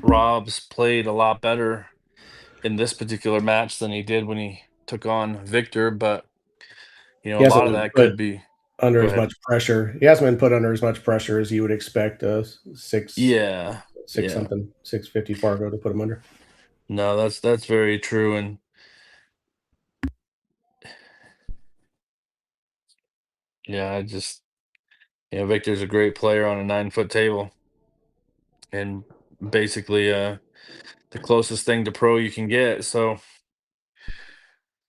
Rob's played a lot better in this particular match than he did when he took on Victor, but He a hasn't lot of been that put could be. under Go as ahead. much pressure. He hasn't been put under as much pressure as you would expect. Six Yeah. something, 650 Fargo to put him under. No, that's very true. And yeah, Victor's a great player on a 9-foot table, and basically the closest thing to pro you can get. So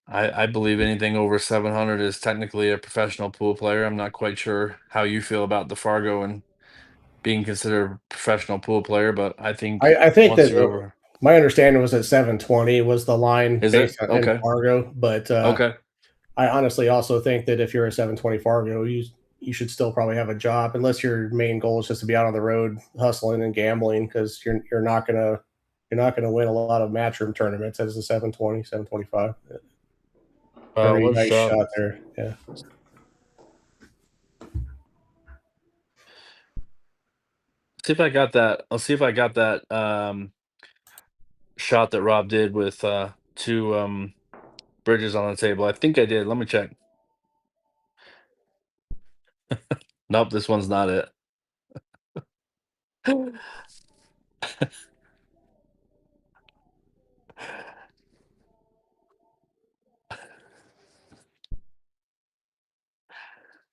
I believe anything over 700 is technically a professional pool player. I'm not quite sure how you feel about the Fargo and being considered a professional pool player, but I think I think once that you're over. my understanding was that 720 was the line Is it? based on in Okay. Fargo, but Okay. I honestly also think that if you're a 720 Fargo, you should still probably have a job, unless your main goal is just to be out on the road hustling and gambling, because you're not gonna win a lot of matchroom tournaments as a 720, 725. Very What a nice shot. shot there. Yeah. See if I got that. I'll see if I got that shot that Rob did with 2 bridges on the table. I think I did. Let me check. Nope, this one's not it.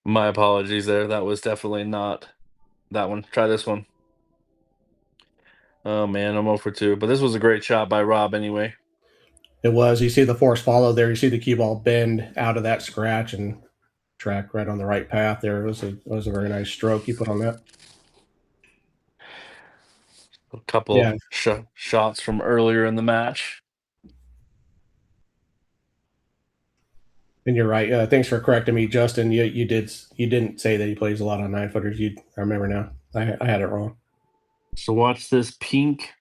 My apologies there. That was definitely not that one. Try this one. Oh man, I'm 0 for 2. But this was a great shot by Rob anyway. It was. You see the force follow there. You see the cue ball bend out of that scratch and track right on the right path there. It was a very nice stroke you put on that. A couple Yeah. shots from earlier in the match. And you're right. Thanks for correcting me, Justin. You didn't say that he plays a lot on 9-footers. I remember now. I had it wrong. So watch this pink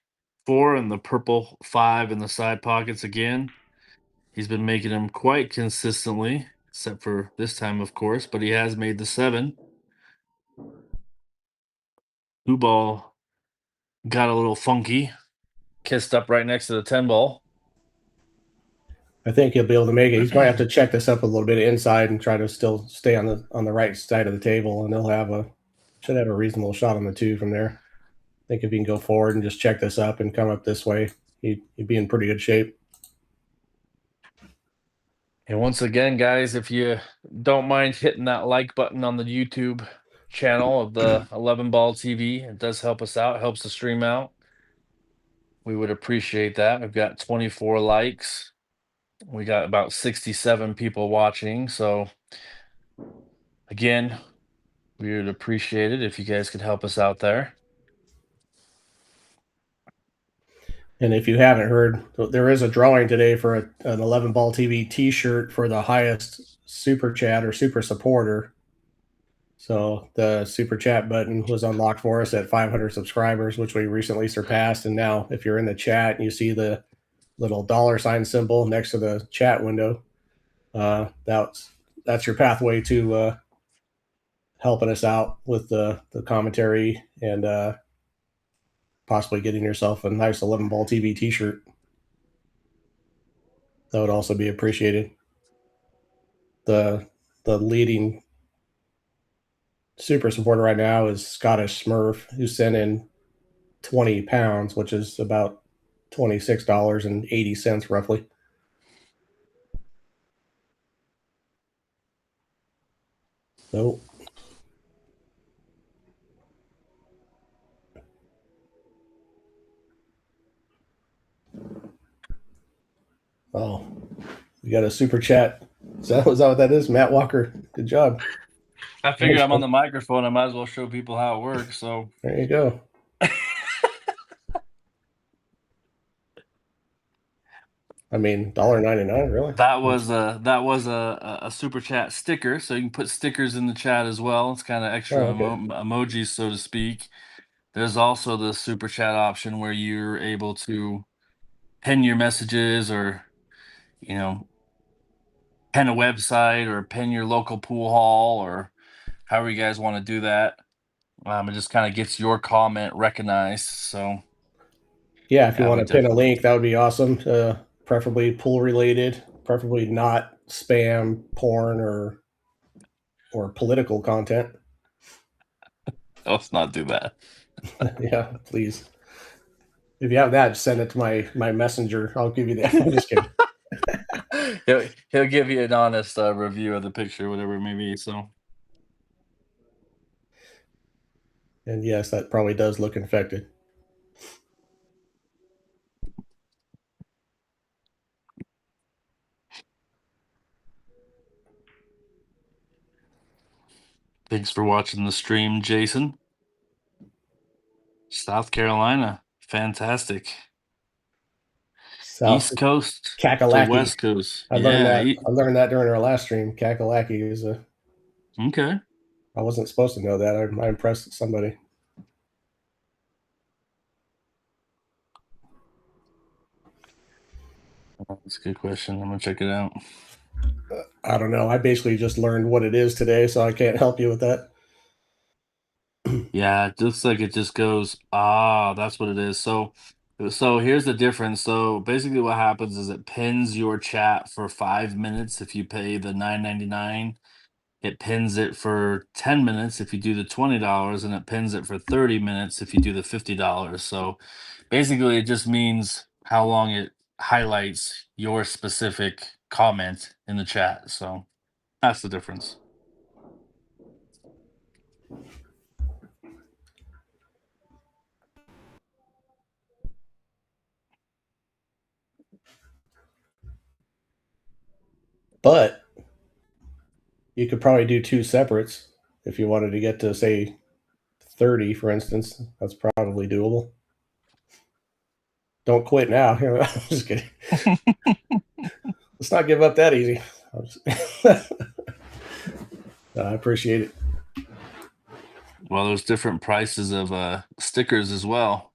4 and the purple 5 in the side pockets again. He's been making them quite consistently, except for this time, of course, but he has made the 7. 2 ball got a little funky, kissed up right next to the 10 ball. I think he'll be able to make it. He's going to have to check this up a little bit inside and try to still stay on the right side of the table, and should have a reasonable shot on the 2 from there. I think if he can go forward and just check this up and come up this way, he'd be in pretty good shape. And once again, guys, if you don't mind hitting that like button on the YouTube channel of the 11 Ball TV, it does help us out, helps the stream out. We would appreciate that. We've got 24 likes. We got about 67 people watching. So again, we would appreciate it if you guys could help us out there. And if you haven't heard, there is a drawing today for an 11 Ball TV T-shirt for the highest super chat or super supporter. So the super chat button was unlocked for us at 500 subscribers, which we recently surpassed. And now, if you're in the chat and you see the little $ symbol next to the chat window, that's your pathway to helping us out with the commentary and possibly getting yourself a nice 11 ball TV t-shirt. That would also be appreciated. The leading super supporter right now is Scottish Smurf, who sent in 20 pounds, which is about $26.80 roughly. So oh, we got a super chat. Is that what that is? Matt Walker. Good job. I figure I'm on the microphone. I might as well show people how it works. So there you go. I mean, $1.99, really? that was a super chat sticker. So you can put stickers in the chat as well. It's kind of extra Oh, okay. emojis, so to speak. There's also the super chat option where you're able to pin your messages, or pin a website, or pin your local pool hall, or however you guys want to do that. It just kind of gets your comment recognized. So Yeah, if you I want would to pin a definitely. link, that would be awesome. Preferably pool related, preferably not spam, porn, or political content. Let's not do that. Yeah, please. If you have that, send it to my messenger. I'll give you that. I'm just kidding. he'll give you an honest review of the picture, whatever it may be. So And yes, that probably does look infected. thanks for watching the stream, Jason. South Carolina, fantastic. South East Coast to Kakalaki. West Coast. I learned Yeah. that during our last stream. Kakalaki is a. Okay. I wasn't supposed to know that. I impressed somebody. That's a good question. I'm gonna check it out. I don't know. I basically just learned what it is today, so I can't help you with that. Yeah, it looks like it just goes, that's what it is. So here's the difference. So basically what happens is it pins your chat for 5 minutes if you pay the $9.99. It pins it for 10 minutes if you do the $20, and it pins it for 30 minutes if you do the $50. So basically it just means how long it highlights your specific comment in the chat. So that's the difference. But you could probably do two separates if you wanted to get to, say, 30, for instance. That's probably doable. Don't quit now. I'm just kidding. Let's not give up that easy. I appreciate it. Well, there's different prices of stickers as well.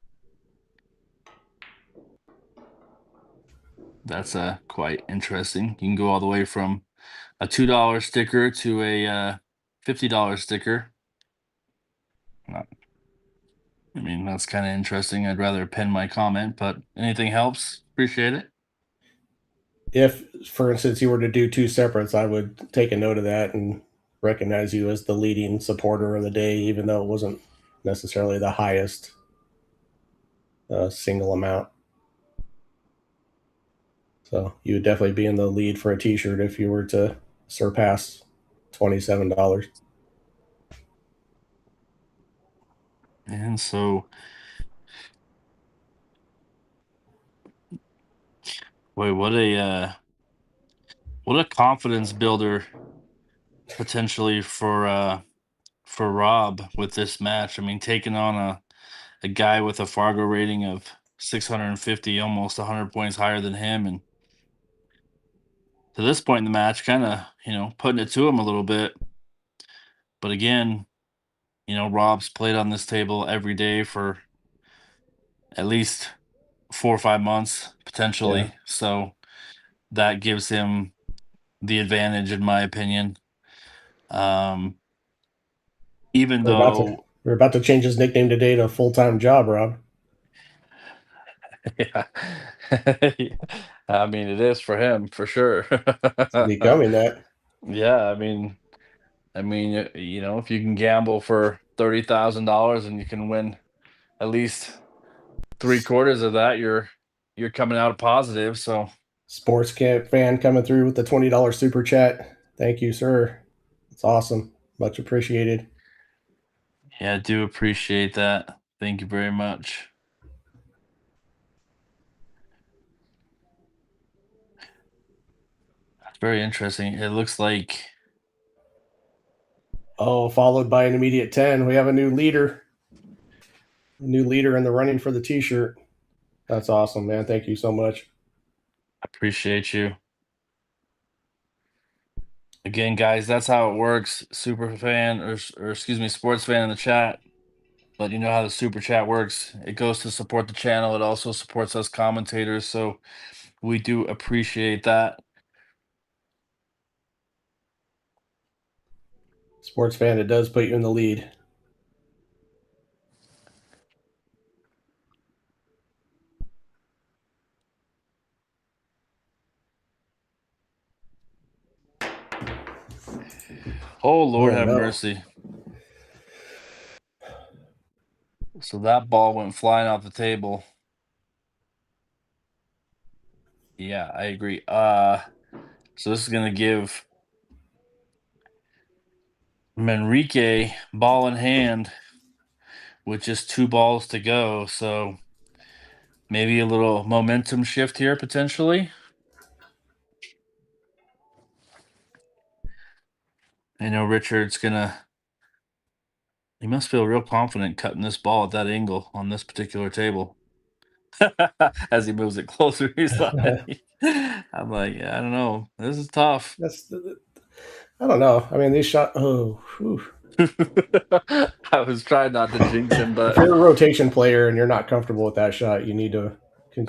That's quite interesting. You can go all the way from a $2 sticker to a $50 sticker. I mean, that's kind of interesting. I'd rather pin my comment, but anything helps. Appreciate it. If, for instance, you were to do two separates, I would take a note of that and recognize you as the leading supporter of the day, even though it wasn't necessarily the highest single amount. So you would definitely be in the lead for a t-shirt if you were to surpass $27. And so, wait, what a confidence builder potentially for Rob with this match. I mean, taking on a guy with a Fargo rating of 650, almost 100 points higher than him, and to this point in the match, kind of putting it to him a little bit. But again, Rob's played on this table every day for at least 4 or 5 months potentially. Yeah. So that gives him the advantage, in my opinion. even though we're about to change his nickname today to full-time job, Rob. yeah. I mean, it is for him for sure. It's becoming that. Yeah, I mean, you know, if you can gamble for $30,000 and you can win at least three-quarters of that, you're coming out positive. So Sports camp fan coming through with the $20 super chat. Thank you, sir. It's awesome. Much appreciated. yeah, I do appreciate that. Thank you very much. That's very interesting. It looks like Oh, followed by an immediate 10. We have a new leader. A new leader in the running for the t-shirt. That's awesome, man. Thank you so much. I appreciate you. Again, guys, that's how it works. Super fan or excuse me, sports fan in the chat. But you know how the super chat works. It goes to support the channel. It also supports us commentators. So we do appreciate that. Sports fan, it does put you in the lead. Oh, Lord Oh, have no. mercy. So that ball went flying off the table. Yeah, I agree. So this is gonna give MANRIQUE ball in hand with just 2 balls to go. So maybe a little momentum shift here potentially. I know Richard's gonna. He must feel real confident cutting this ball at that angle on this particular table. As he moves it closer, he's like, I'm like, yeah, I don't know. This is tough. I don't know. I mean, these shots. Oh, whew. I was trying not to jinx him, If but you're a rotation player and you're not comfortable with that shot, you need to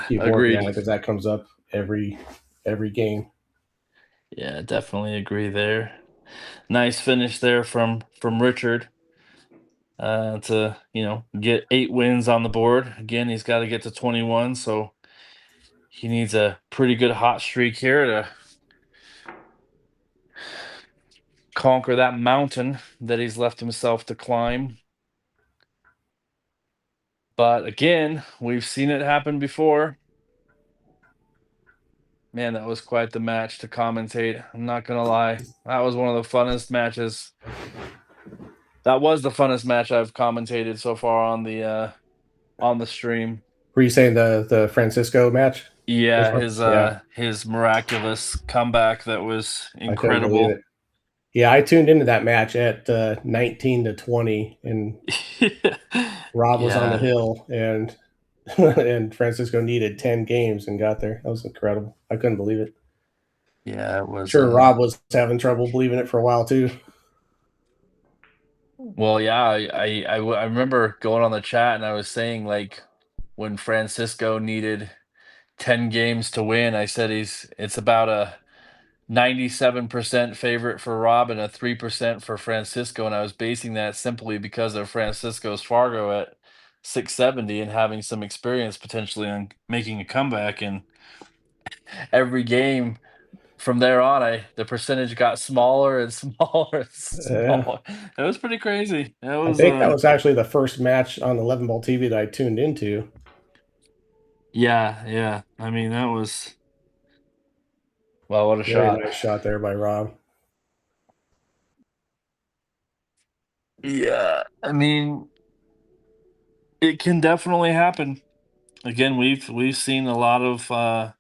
keep working agreed. at it because that comes up every game. Yeah, definitely agree there. Nice finish there from Richard. To get 8 wins on the board. Again, he's got to get to 21, so he needs a pretty good hot streak here to conquer that mountain that he's left himself to climb. But again, we've seen it happen before. Man, that was quite the match to commentate. I'm not gonna lie. That was one of the funnest matches. That was the funnest match I've commentated so far on the stream. Were you saying the Francisco match? This Yeah, one? Yeah, his miraculous comeback that was I couldn't believe incredible. it. Yeah, I tuned into that match at 19-20, and Rob was on the Yeah, hill, and and Francisco needed 10 games and got there. That was incredible. I couldn't believe it. yeah, it was Sure, Rob was having trouble believing it for a while too. well, yeah, I remember going on the chat and I was saying like when Francisco needed 10 games to win, I said it's about a 97% favorite for Rob and a 3% for Francisco. And I was basing that simply because of Francisco's Fargo at 670 and having some experience potentially on making a comeback. And every game from there on, the percentage got smaller and smaller and Yeah, smaller. It was pretty crazy. It I was, think that was actually the first match on 11 Ball TV that I tuned into. yeah, yeah. I mean, that was, well, what a Very shot. nice shot there by Rob. Yeah, I mean, it can definitely happen. Again, we've seen a lot of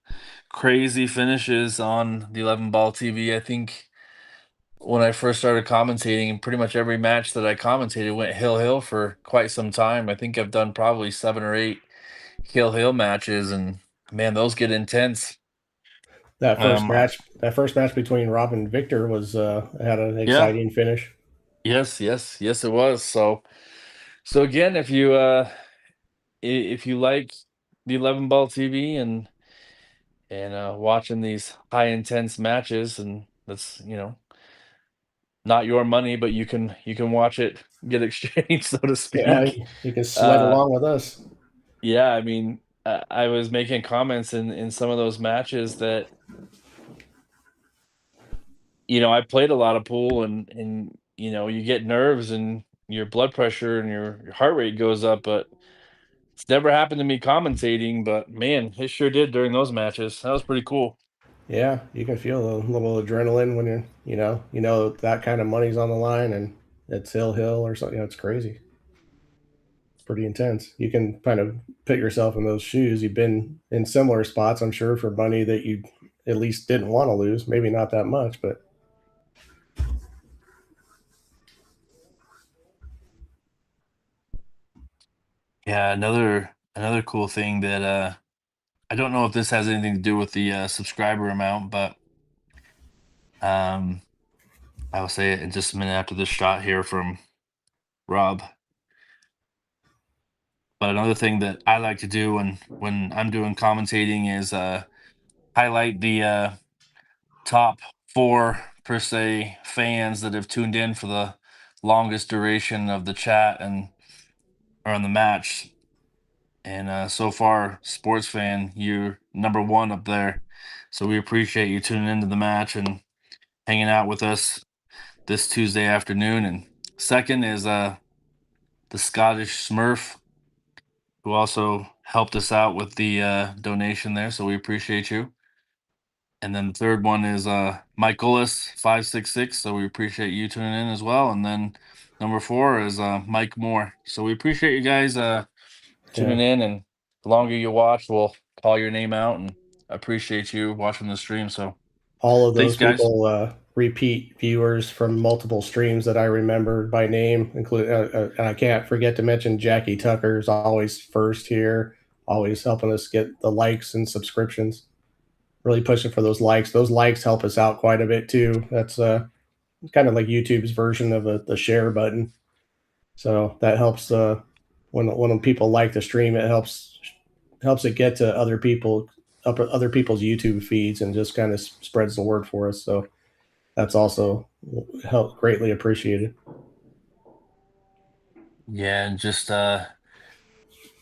crazy finishes on the 11 ball TV. I think when I first started commentating, pretty much every match that I commentated went hill for quite some time. I think I've done probably 7 or 8 hill matches, and man, those get intense. Um, That first match between Rob and Victor was had an yeah, exciting finish. yes, it was. So again, if you like the 11 ball TV and watching these high intense matches, and that's not your money, but you can watch it get exchanged, so to Yeah, speak. you can sweat Uh, along with us. yeah, I mean, I was making comments in some of those matches that, I played a lot of pool, and you get nerves and your blood pressure and your heart rate goes up, but it's never happened to me commentating, but man, it sure did during those matches. That was pretty cool. Yeah, you can feel a little adrenaline when you know that kind of money's on the line and it's hill or something. It's crazy. It's pretty intense. You can kind of put yourself in those shoes. You've been in similar spots, I'm sure, for money that you at least didn't want to lose. Maybe not that much, but Yeah, another cool thing that I don't know if this has anything to do with the subscriber amount, but um I will say it in just a minute after this shot here from Rob. But another thing that I like to do when I'm doing commentating is highlight the top four per se fans that have tuned in for the longest duration of the chat and or on the match. And so far, sports fan, you're number one up there. So we appreciate you tuning into the match and hanging out with us this Tuesday afternoon. And second is the Scottish Smurf, who also helped us out with the donation there. So we appreciate you. And then the third one is Michaelis 566. So we appreciate you tuning in as well. And then number four is Mike Moore. So we appreciate you guys yeah, tuning in. And the longer you watch, we'll call your name out. And appreciate you watching the stream. So all of thanks, those guys. people, repeat viewers from multiple streams that I remember by name, include, and I can't forget to mention Jackie Tucker's always first here, always helping us get the likes and subscriptions. Really pushing for those likes. Those likes help us out quite a bit too. That's kind of like YouTube's version of the share button. So that helps when people like the stream, it helps it get to other people's YouTube feeds and just kind of spreads the word for us. So that's also help greatly appreciated. Yeah. And just on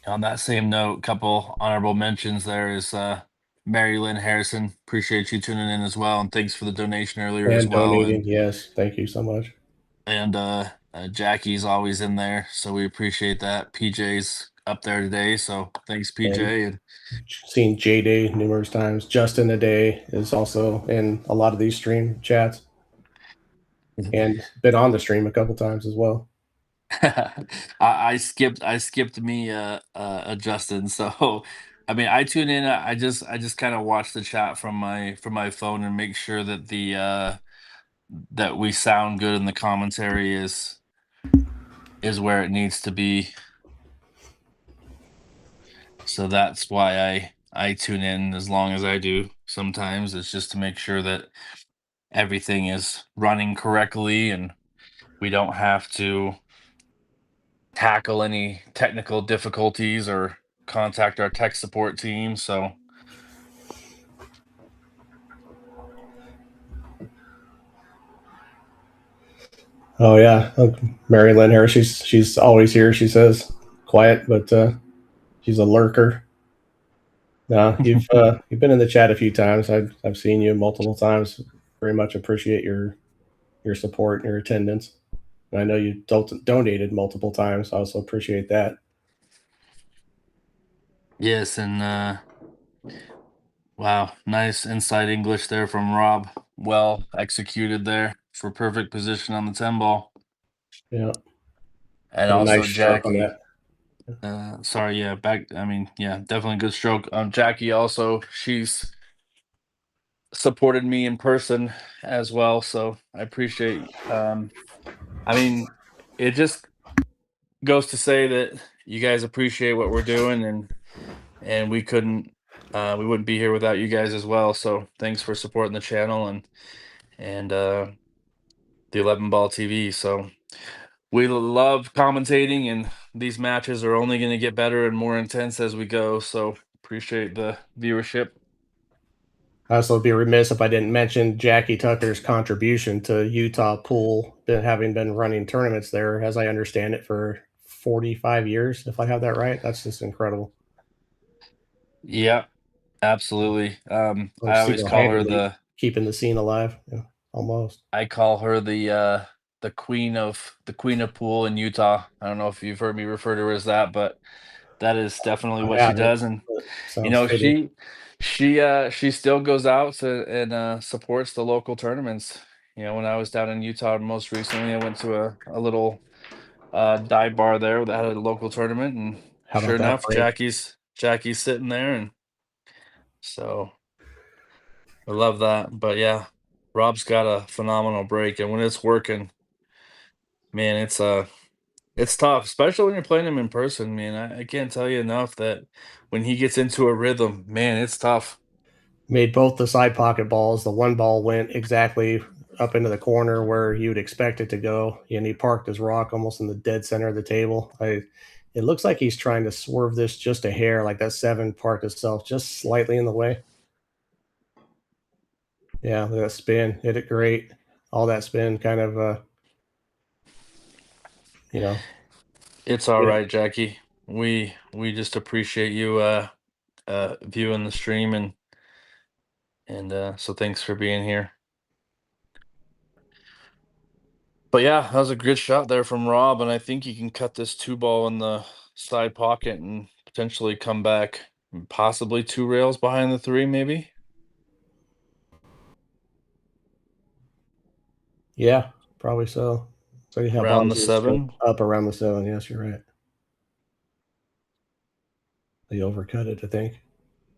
that same note, couple honorable mentions there is Mary Lynn Harrison. Appreciate you tuning in as well. And thanks for the donation earlier as And well. donating, yes, thank you so much. And Jackie's always in there, so we appreciate that. PJ's up there today, so thanks, And PJ. And seen J Day numerous times. Justin Today is also in a lot of these stream chats and been on the stream a couple times as well. I skipped me Justin. So I mean, I tune in. I just kind of watch the chat from my phone and make sure that the that we sound good and the commentary is where it needs to be. So that's why I tune in as long as I do. Sometimes it's just to make sure that everything is running correctly and we don't have to tackle any technical difficulties or contact our tech support team. So Oh yeah, Mary Lynn Harris. She's always here. She says quiet, but she's a lurker. No, you've been in the chat a few times. I've seen you multiple times. Very much appreciate your support and your attendance. And I know you donated multiple times. I also appreciate that. yes, and wow, nice inside English there from Rob. Well executed there for perfect position on the 10 ball. Yeah, And had a nice also stroke on Jackie. that. Sorry, yeah, back. I mean, yeah, definitely good stroke. Jackie also, she's supported me in person as well, so I appreciate. I mean, it just goes to say that you guys appreciate what we're doing, and we wouldn't be here without you guys as well. So thanks for supporting the channel and the 11 Ball TV. So we love commentating, and these matches are only going to get better and more intense as we go. So appreciate the viewership. I also would be remiss if I didn't mention Jackie Tucker's contribution to Utah pool, having been running tournaments there, as I understand it, for 45 years, if I have that right. That's just incredible. Yeah, absolutely. I Like always call her single-handedly keeping the scene alive, almost. I call her the queen of pool in Utah. I don't know if you've heard me refer to her as that, but that is definitely I what she haven't, does. And but sounds fitting. she still goes out and supports the local tournaments. When I was down in Utah most recently, I went to a little dive bar there that had a local tournament, and How sure about that enough, break? Jackie's sitting there, and so I love that. But yeah, Rob's got a phenomenal break, and when it's working, man, it's tough, especially when you're playing him in person, man. I can't tell you enough that when he gets into a rhythm, man, it's tough. Made both the side pocket balls. The one ball went exactly up into the corner where you would expect it to go, and he parked his rock almost in the dead center of the table. It looks like he's trying to swerve this just a hair, like that 7 parked itself just slightly in the way. Yeah, look at that spin. Hit it great. All that spin kind of, It's all yeah. right, Jackie. We just appreciate you viewing the stream, and so thanks for being here. But yeah, that was a good shot there from Rob, and I think he can cut this 2 ball in the side pocket and potentially come back possibly 2 rails behind the 3, maybe. Yeah, probably so. So you have Around the Bonzi stroke 7. up around the 7. Yes, you're right. They overcut it, I think.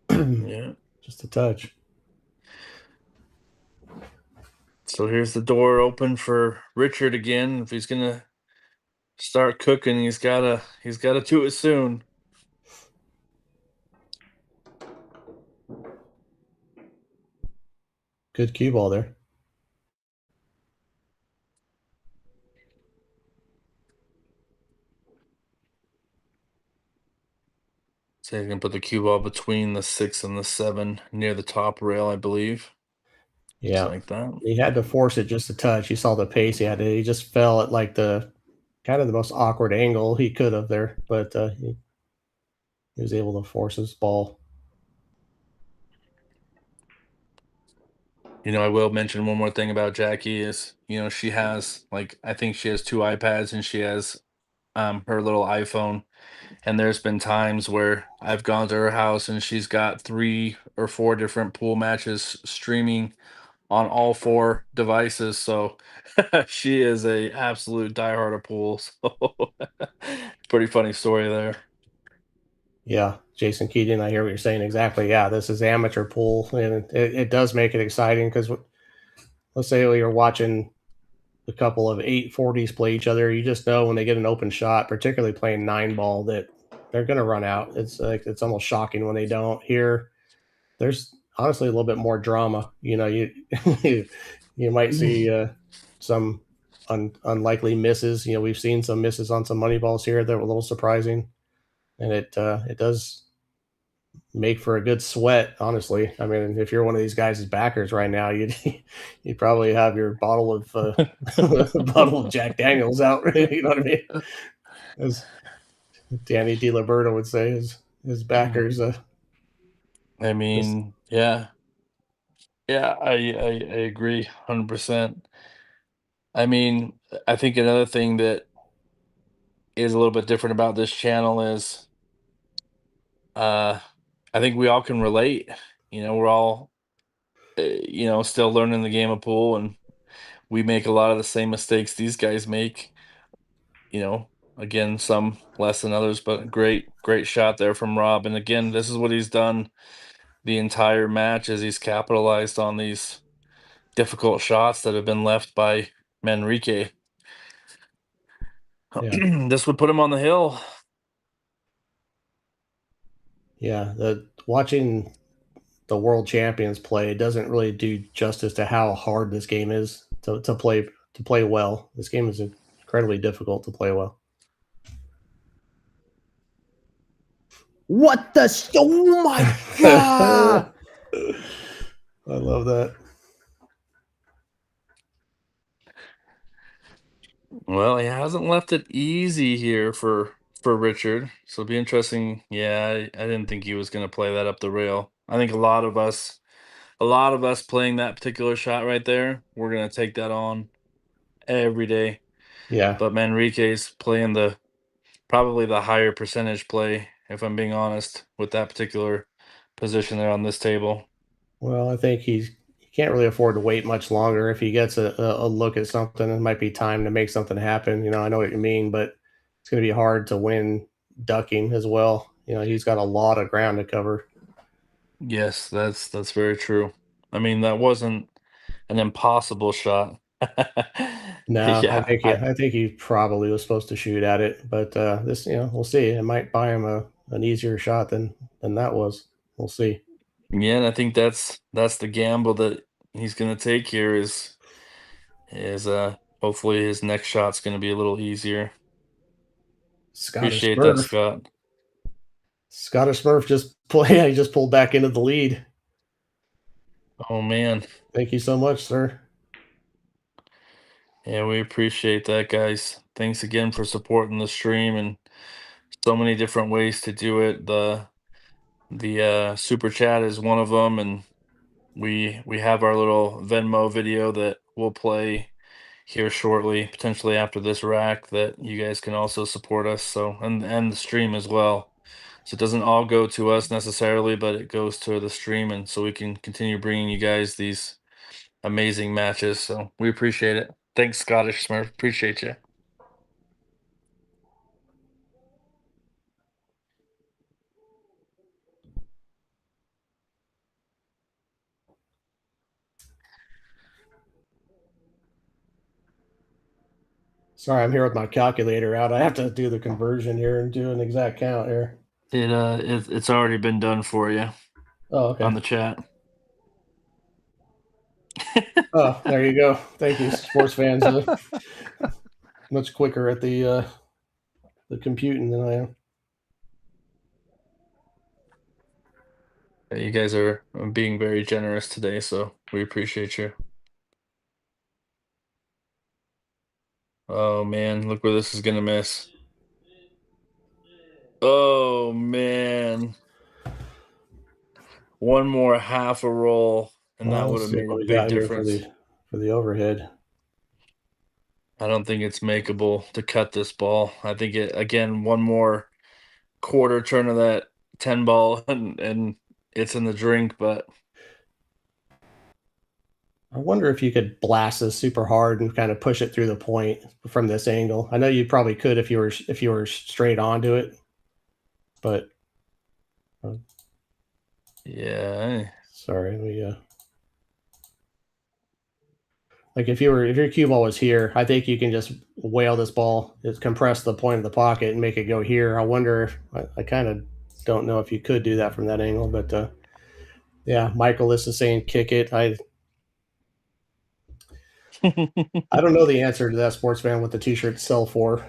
Yeah. Just a touch. So here's the door open for Richard again. If he's gonna start cooking, he's gotta do it soon. Good cue ball there. So he's gonna put the cue ball between the 6 and the 7 near the top rail, I believe. Just Yeah. like that. He had to force it just a touch. You saw the pace he had. He just fell at like the kind of the most awkward angle he could have there, but he was able to force his ball. I will mention one more thing about Jackie is, she has I think she has 2 iPads and she has her little iPhone. And there's been times where I've gone to her house and she's got 3 or 4 different pool matches streaming on all 4 devices. So she is a absolute diehard of pool. So pretty funny story there. Yeah, Jason Keating, I hear what you're saying exactly. Yeah, this is amateur pool, and it does make it exciting because let's say you're watching a couple of 840s play each other, you just know when they get an open shot, particularly playing 9 ball, that they're going to run out. It's almost shocking when they don't. Here, there's honestly a little bit more drama. You you might see some unlikely misses. We've seen some misses on some money balls here that were a little surprising, and it does make for a good sweat. Honestly, I mean, if you're one of these guys' backers right now, you'd probably have your bottle of bottle of Jack Daniels out. You know what I mean? As Danny DiLiberto would say, his backers. I mean, yeah. Yeah, I agree 100%. I mean, I think another thing that is a little bit different about this channel is uh I think we all can relate. We're all still learning the game of pool, and we make a lot of the same mistakes these guys make. Again, some less than others, but great shot there from Rob. And again, this is what he's done the entire match, as he's capitalized on these difficult shots that have been left by Manrique. Yeah, This would put him on the hill. yeah. Watching the world champions play doesn't really do justice to how hard this game is to play well. This game is incredibly difficult to play well. What the? Oh my god! I love that. Well, he hasn't left it easy here for Richard. So it'll be interesting. Yeah, I didn't think he was going to play that up the rail. I think a lot of us playing that particular shot right there, we're going to take that on every day. Yeah. But Manrique's playing the probably the higher percentage play, if I'm being honest, with that particular position there on this table. Well, I think he can't really afford to wait much longer. If he gets a look at something, it might be time to make something happen. I know what you mean, but it's going to be hard to win ducking as well. He's got a lot of ground to cover. Yes, that's very true. I mean, that wasn't an impossible shot. No, I Yeah, think I think he probably was supposed to shoot at it, but this, we'll see. It might buy him an easier shot than that was. We'll see. yeah, and I think that's the gamble that he's gonna take here is hopefully his next shot's gonna be a little easier. Scottish Appreciate that, Smurf. Scott. Scottish Smurf just play. He just pulled back into the lead. Oh man. Thank you so much, sir. Yeah, we appreciate that, guys. Thanks again for supporting the stream and so many different ways to do it. The super chat is one of them, and we have our little Venmo video that we'll play here shortly, potentially after this rack, that you guys can also support us. So and the stream as well. So it doesn't all go to us necessarily, but it goes to the stream, and so we can continue bringing you guys these amazing matches. So we appreciate it. Thanks, Scottish Smurf. Appreciate you. Sorry, I'm here with my calculator out. I have to do the conversion here and do an exact count here. It's already been done for you Oh, okay. on the chat. Oh, there you go. Thank you, sports fans. Much quicker at the computing than I am. You guys are being very generous today, so we appreciate you. Oh man, look where this is gonna miss. Oh man. One more half a roll, and that Well, would let's have see made a what we big got here for difference. the overhead. I don't think it's makeable to cut this ball. I think it again, one more quarter turn of that 10 ball and it's in the drink, but I wonder if you could blast this super hard and kind of push it through the point from this angle. I know you probably could if you were straight onto it, but yeah. sorry, like if your cue ball was here, I think you can just whale this ball, just compress the point of the pocket and make it go here. I wonder if I kind of don't know if you could do that from that angle, but yeah, Michael, this is saying kick it. I don't know the answer to that, sports fan, what the t-shirts sell for.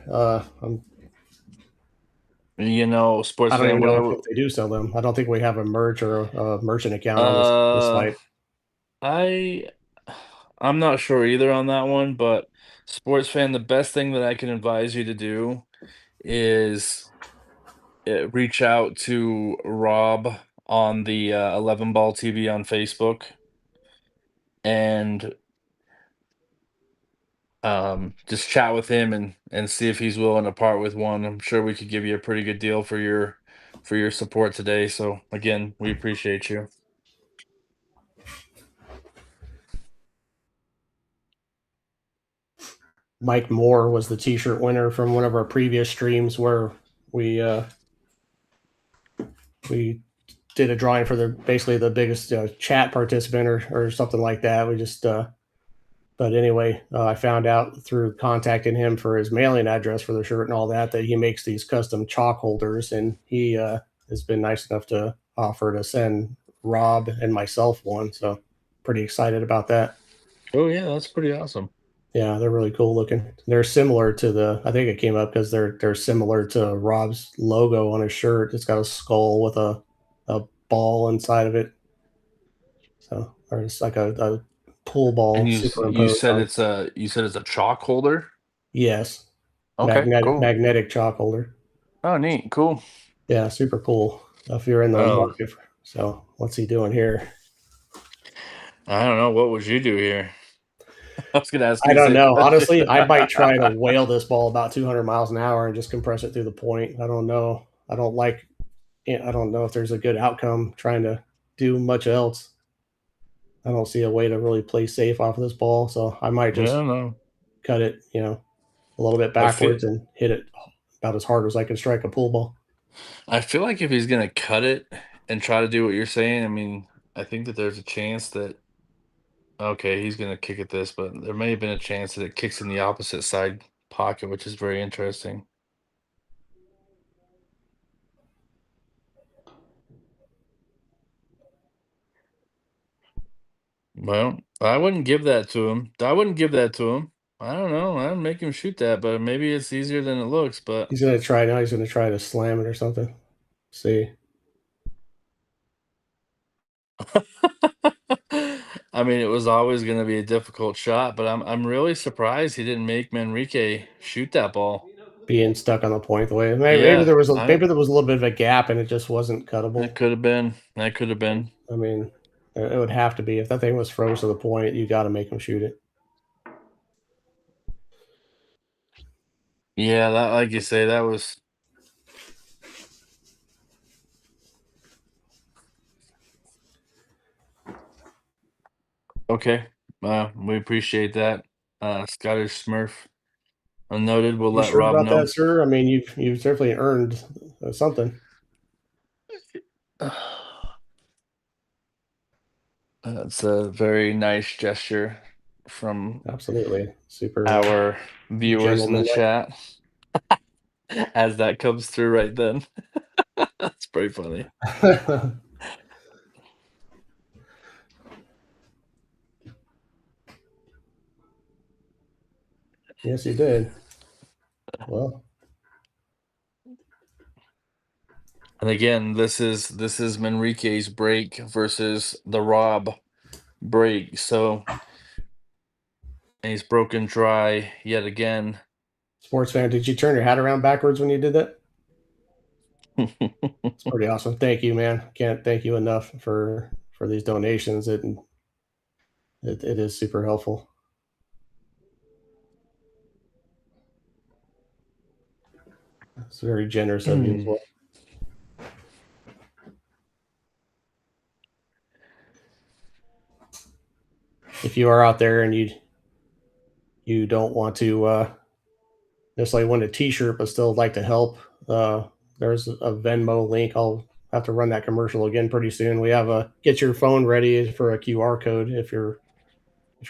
Sports I don't fan, even know whatever. if they do sell them. I don't think we have a merch or a merchant account on this Uh, site. I I'm not sure either on that one, but sports fan, the best thing that I can advise you to do is reach out to Rob on the 11 Ball TV on Facebook and just chat with him and see if he's willing to part with one. I'm sure we could give you a pretty good deal for your support today. So again, we appreciate you. Mike Moore was the t-shirt winner from one of our previous streams where we did a drawing for basically the biggest chat participant or something like that. We just but anyway, I found out through contacting him for his mailing address for the shirt and all that he makes these custom chalk holders, and he has been nice enough to offer to send Rob and myself one. So pretty excited about that. Oh yeah, that's pretty awesome. Yeah, they're really cool looking. They're similar to I think it came up because they're similar to Rob's logo on his shirt. It's got a skull with a ball inside of it. So or it's like a pool ball And you superimposed said on. it's a chalk holder. Yes, Okay, cool. magnetic chalk holder. Oh, neat, cool. Yeah, super cool. If you're in the Oh, market, so what's he doing here? I don't know. What would you do here? I was gonna ask you I the don't same know. question. Honestly, I might try to whale this ball about 200 miles an hour and just compress it through the point. I don't know. I don't know if there's a good outcome trying to do much else. I don't see a way to really play safe off of this ball, so I might Yeah, I just don't know. cut it, a little bit I feel backwards and hit it about as hard as I can strike a pool ball. I feel like if he's gonna cut it and try to do what you're saying, I mean, I think that there's a chance that okay, he's gonna kick at this, but there may have been a chance that it kicks in the opposite side pocket, which is very interesting. Well, I wouldn't give that to him. I wouldn't give that to him. I don't know. I'd make him shoot that, but maybe it's easier than it looks. But He's gonna try now. He's gonna try to slam it or something. See, I mean, it was always going to be a difficult shot, but I'm really surprised he didn't make Manrique shoot that ball. being stuck on the point the way maybe Yeah, there was a little bit of a gap and it just wasn't that cuttable. could have been. That could have been. I mean, it would have to be if that thing was froze to the point. You got to make him shoot it. Yeah, that like you say, that was okay. We appreciate that. Scottish Smurf. Unnoted. We'll You let sure Rob about know. that, sir? I mean, you've definitely earned something. That's a very nice gesture from Absolutely, super our viewers in the gentlemanlike. chat as that comes through right then. That's pretty funny. Yes, you did. Well, And again, this is Manrique's break versus the Rob break. So and he's broken dry yet again. sports fan, did you turn your hat around backwards when you did that? It's pretty awesome. Thank you, man. Can't thank you enough for these donations. It is super helpful. It's very generous of you as well. If you are out there and you don't want to necessarily want a T-shirt, but still like to help, there's a Venmo link. I'll have to run that commercial again pretty soon. We have a get your phone ready for a QR code if you're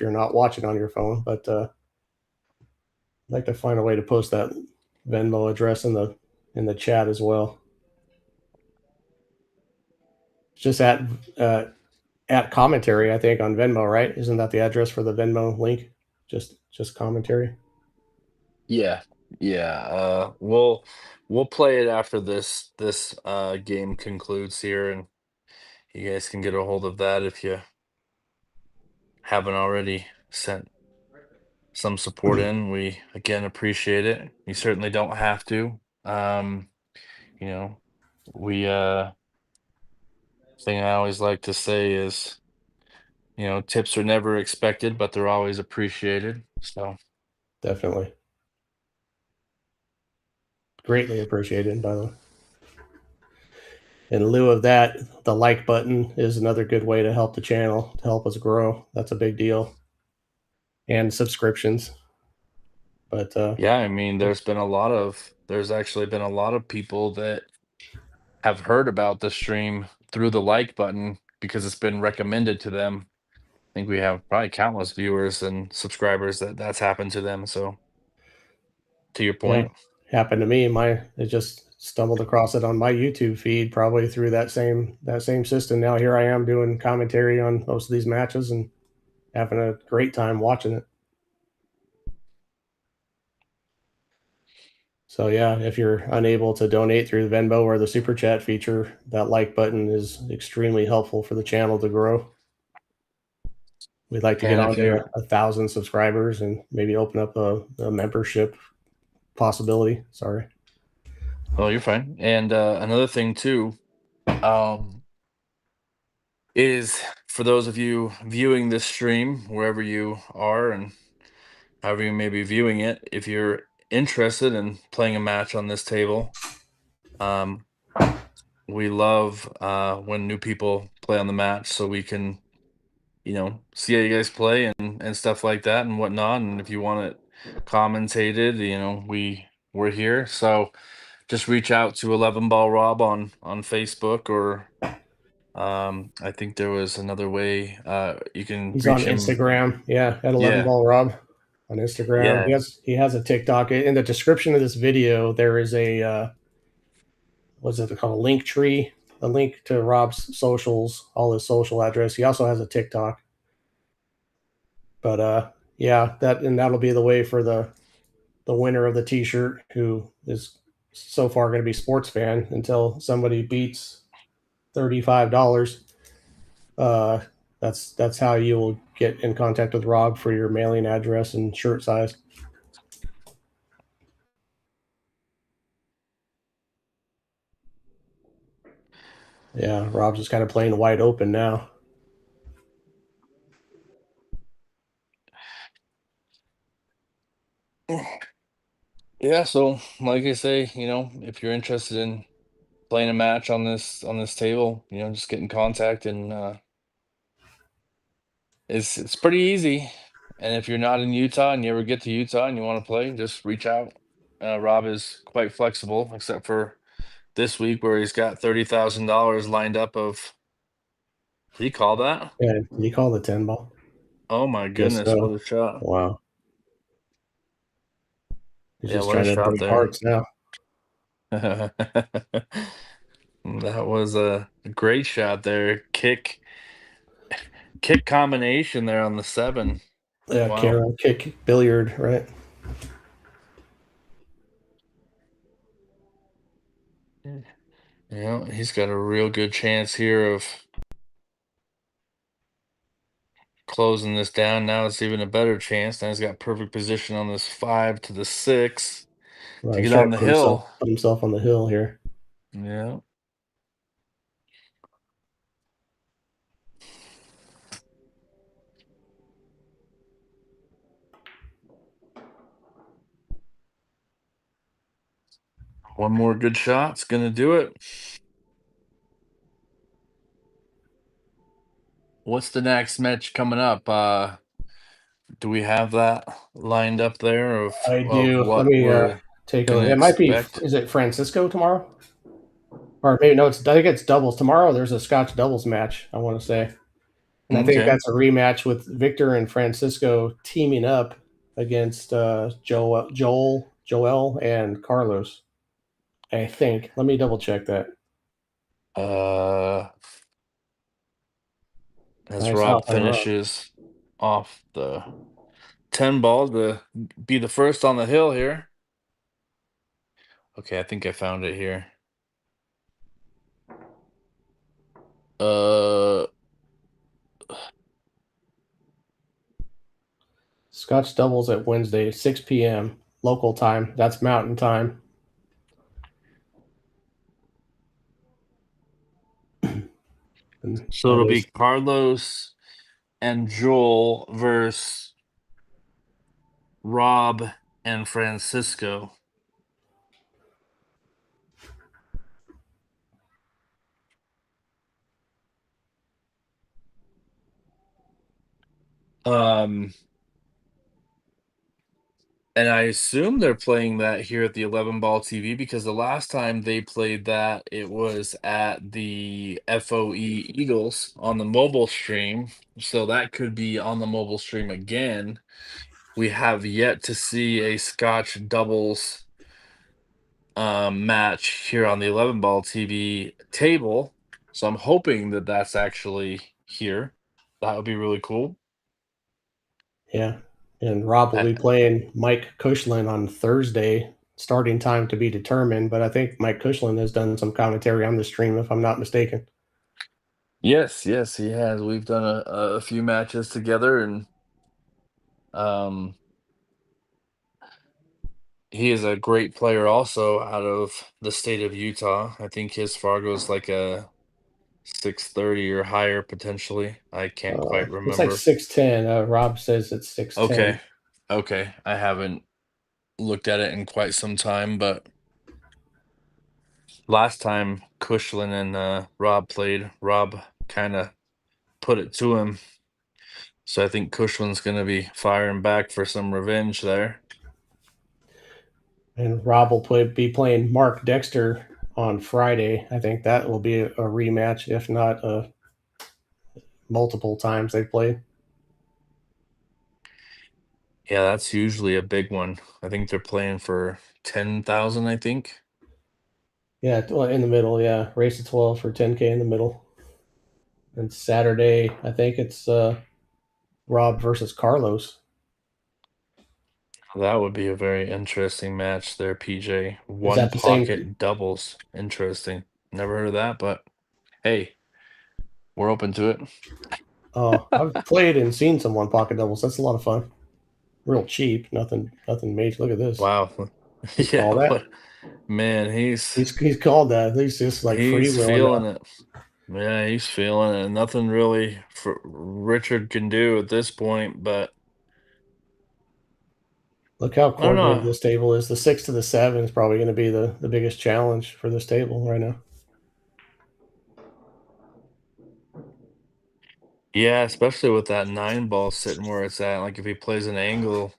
not watching on your phone, but I'd like to find a way to post that Venmo address in the chat as well. It's just at commentary, I think, on Venmo, right? Isn't that the address for the Venmo link? Just commentary. Yeah, yeah. We'll play it after this game concludes here, and you guys can get a hold of that if you haven't already sent some support in. We again appreciate it. You certainly don't have to. You know, we thing I always like to say is, tips are never expected, but they're always appreciated. So Definitely. Greatly appreciated, by the way. In lieu of that, the like button is another good way to help the channel, to help us grow. That's a big deal. And subscriptions. But yeah, I mean, there's actually been a lot of people that have heard about the stream through the like button because it's been recommended to them. I think we have probably countless viewers and subscribers that's happened to them. So to your yeah, point, happened to me. It just stumbled across it on my YouTube feed, probably through that same system. Now here I am doing commentary on most of these matches and having a great time watching it. So yeah, if you're unable to donate through the Venmo or the Super Chat feature, that like button is extremely helpful for the channel to grow. We'd like to get on to 1,000 subscribers and maybe open up a membership possibility. Sorry. Oh, you're fine. And another thing too, is for those of you viewing this stream wherever you are and however you may be viewing it, if you're interested in playing a match on this table, we love when new people play on the match, so we can, see how you guys play and stuff like that and whatnot. And if you want it commentated, we're here. So just reach out to 11 Ball Rob on Facebook, or I think there was another way you can He's on reach him. Instagram. Yeah, at 11 Yeah. Ball Rob on Instagram. Yeah. He has a TikTok. In the description of this video, there is a what's it called? A link tree, a link to Rob's socials, all his social address. He also has a TikTok. But yeah, that'll be the way for the winner of the T-shirt, who is so far going to be sports fan until somebody beats $35. That's how you will get in contact with Rob for your mailing address and shirt size. Yeah, Rob's just kind of playing wide open now. Yeah, so like I say, if you're interested in playing a match on this table, just get in contact, and it's pretty easy. And if you're not in Utah and you ever get to Utah and you want to play, just reach out. Rob is quite flexible, except for this week where he's got $30,000 lined up of. Did he call that? Yeah, did he call the 10 ball? Oh my goodness, what a shot! Wow. He's Yeah, just what trying a to shot break there. hearts now. That was a great shot there. Kick combination there on the 7. Yeah, Wow. Carol kick billiard, right? Yeah, he's got a real good chance here of closing this down. Now it's even a better chance. Now he's got perfect position on this 5 to the 6 Right, to he's get trying on to the hill. put himself on the hill here. Yeah. One more good shot's gonna do it. What's the next match coming up? Do we have that lined up there of I do. Let what me we're take a gonna look. It might be. expect? Is it Francisco tomorrow? Or maybe no. I think it's doubles tomorrow. There's a Scotch doubles match, I want to say, and I think Okay. that's a rematch with Victor and Francisco teaming up against Joel, and Carlos. I think. Let me double check that. As Nice Rob hop by Rob. finishes off the 10 ball to be the first on the hill here. Okay, I think I found it here. Scotch doubles at Wednesday, 6 p.m. local time. That's Mountain time. So it'll be Carlos and Joel versus Rob and Francisco. And I assume they're playing that here at the 11 Ball TV, because the last time they played that, it was at the FOE Eagles on the mobile stream. So that could be on the mobile stream again. We have yet to see a Scotch doubles match here on the 11 Ball TV table. So I'm hoping that that's actually here. That would be really cool. Yeah. And Rob will be playing Mike Cushlin on Thursday, starting time to be determined. But I think Mike Cushlin has done some commentary on the stream, if I'm not mistaken. Yes, he has. We've done a few matches together, and um, he is a great player also out of the state of Utah. I think his Fargo is like a 630 or higher potentially. I can't quite It's like remember. 6'10". Rob says it's 6'10". Okay. Okay. I haven't looked at it in quite some time, but last time Kushlin and Rob played, Rob kind of put it to him. So I think Kushlin's going to be firing back for some revenge there. And Rob will be playing Mark Dexter on Friday. I think that will be a rematch, if not multiple times they've played. Yeah, that's usually a big one. I think they're playing for 10,000, I think. Yeah, well, in the middle, yeah. Race to 12 for 10K in the middle. And Saturday, I think it's Rob versus Carlos. That would be a very interesting match there, PJ. Is One that the same? pocket doubles. Interesting. Never heard of that, but hey, we're open to it. Oh, I've played and seen some one pocket doubles. That's a lot of fun. Real cheap. Nothing major. Look at this. Wow. He's Yeah, called that. what man, He's called that. He's just like he's freewheeling feeling now. it. Yeah, he's feeling it. Nothing really for Richard can do at this point, but Look how I don't coordinated know. this table is. The 6 to the 7 is probably going to be the biggest challenge for this table right now. Yeah, especially with that 9 ball sitting where it's at. Like if he plays an angle,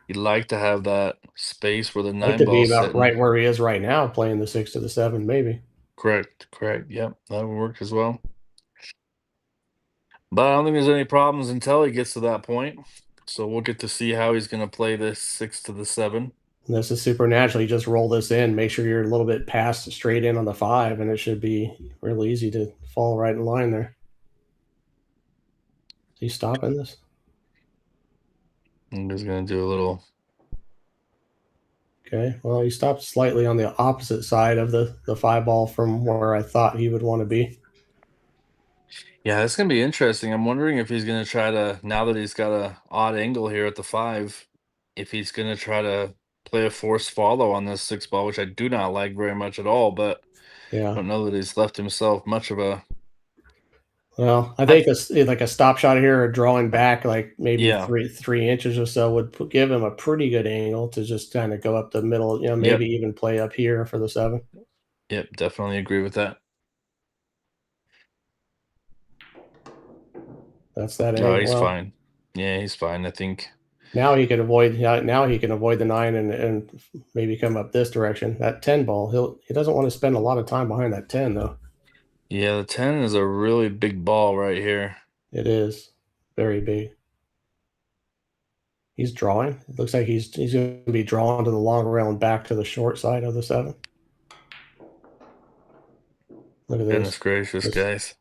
you'd like to have that space where the Like nine to be ball's about sitting. right where he is right now, playing the 6 to the 7, maybe. Correct, correct. Yep, that would work as well. But I don't think there's any problems until he gets to that point. So we'll get to see how he's going to play this 6 to the 7. And this is supernatural. You just roll this in, make sure you're a little bit past straight in on the 5, and it should be really easy to fall right in line there. Is he stopping this? I'm just going to do a little. Okay. Well, he stopped slightly on the opposite side of the 5 ball from where I thought he would want to be. Yeah, it's going to be interesting. I'm wondering if he's going to try to, now that he's got a odd angle here at the 5, if he's going to try to play a forced follow on this 6 ball, which I do not like very much at all, but I Yeah. don't know that he's left himself much of a. Well, I I think like a stop shot here or drawing back like maybe Yeah, three inches or so would give him a pretty good angle to just kind of go up the middle. yep, Maybe even play up here for the 7. yep, definitely agree with that. That's that Oh, angle. he's Well, fine. Yeah, he's fine. I think. now he can avoid. Yeah, now he can avoid the 9 and maybe come up this direction. That 10 ball. He doesn't want to spend a lot of time behind that 10 though. Yeah, the 10 is a really big ball right here. It is very big. He's drawing. It looks like he's going to be drawn to the long rail and back to the short side of the 7. Look at Goodness this. gracious, Just guys.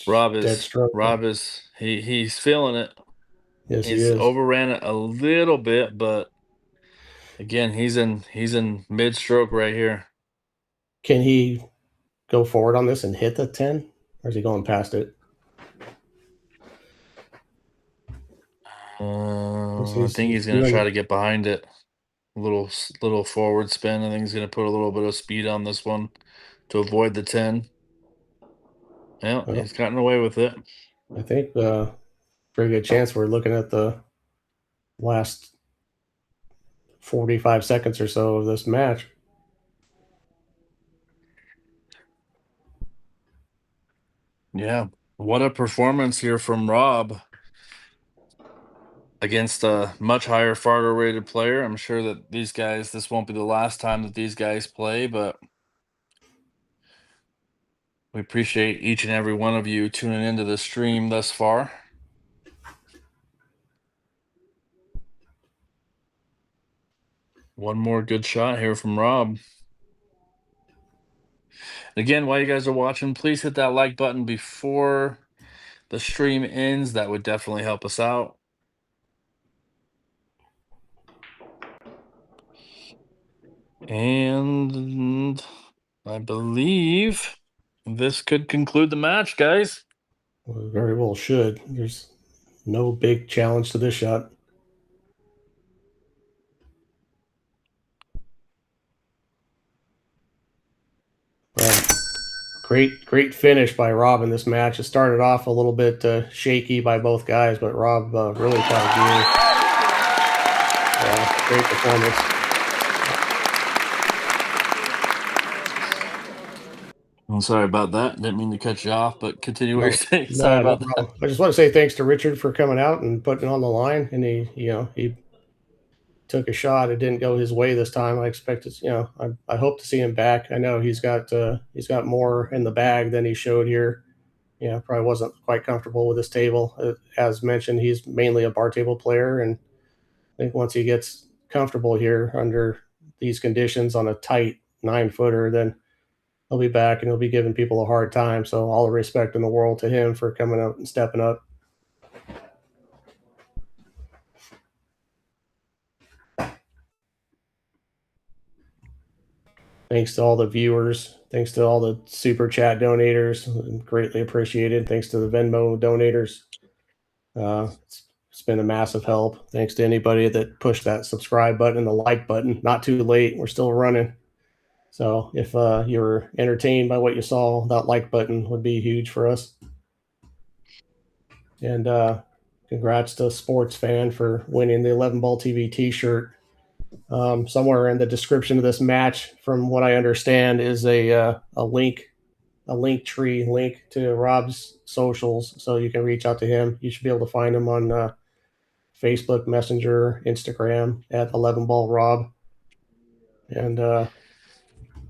Rob dead is stroke. Rob is he's feeling it. Yes, he He's is. overran it a little bit, but again, he's in mid stroke right here. Can he go forward on this and hit the 10? Or is he going past it? I think He's he's gonna try doing. to get behind it. Little forward spin. I think he's gonna put a little bit of speed on this one to avoid the 10. Yeah, Well, he's gotten away with it. I think pretty good chance we're looking at the last 45 seconds or so of this match. Yeah. What a performance here from Rob against a much higher Fargo rated player. I'm sure that this won't be the last time that these guys play, but we appreciate each and every one of you tuning into the stream thus far. One more good shot here from Rob. Again, while you guys are watching, please hit that like button before the stream ends. That would definitely help us out. And I believe this could conclude the match, guys. Well, very well should. There's no big challenge to this shot. Well, great finish by Rob in this match. It started off a little bit shaky by both guys, but Rob really caught a gear. Great performance. I'm sorry about that. Didn't mean to cut you off, but continue what you're saying. No, Sorry no about that. problem. I just want to say thanks to Richard for coming out and putting on the line. And he took a shot. It didn't go his way this time. I expected, I hope to see him back. I know he's got more in the bag than he showed here. Probably wasn't quite comfortable with his table. As mentioned, he's mainly a bar table player, and I think once he gets comfortable here under these conditions on a tight 9-footer, then he'll be back and he'll be giving people a hard time. So all the respect in the world to him for coming up and stepping up. Thanks to all the viewers. Thanks to all the super chat donators. Greatly appreciated. Thanks to the Venmo donators. It's been a massive help. Thanks to anybody that pushed that subscribe button and the like button. Not too late. We're still running. So if you were entertained by what you saw, that like button would be huge for us. And congrats to Sports Fan for winning the 11 Ball TV t-shirt. Somewhere in the description of this match, from what I understand, is a link to Rob's socials, so you can reach out to him. You should be able to find him on Facebook Messenger, Instagram at 11 Ball Rob, and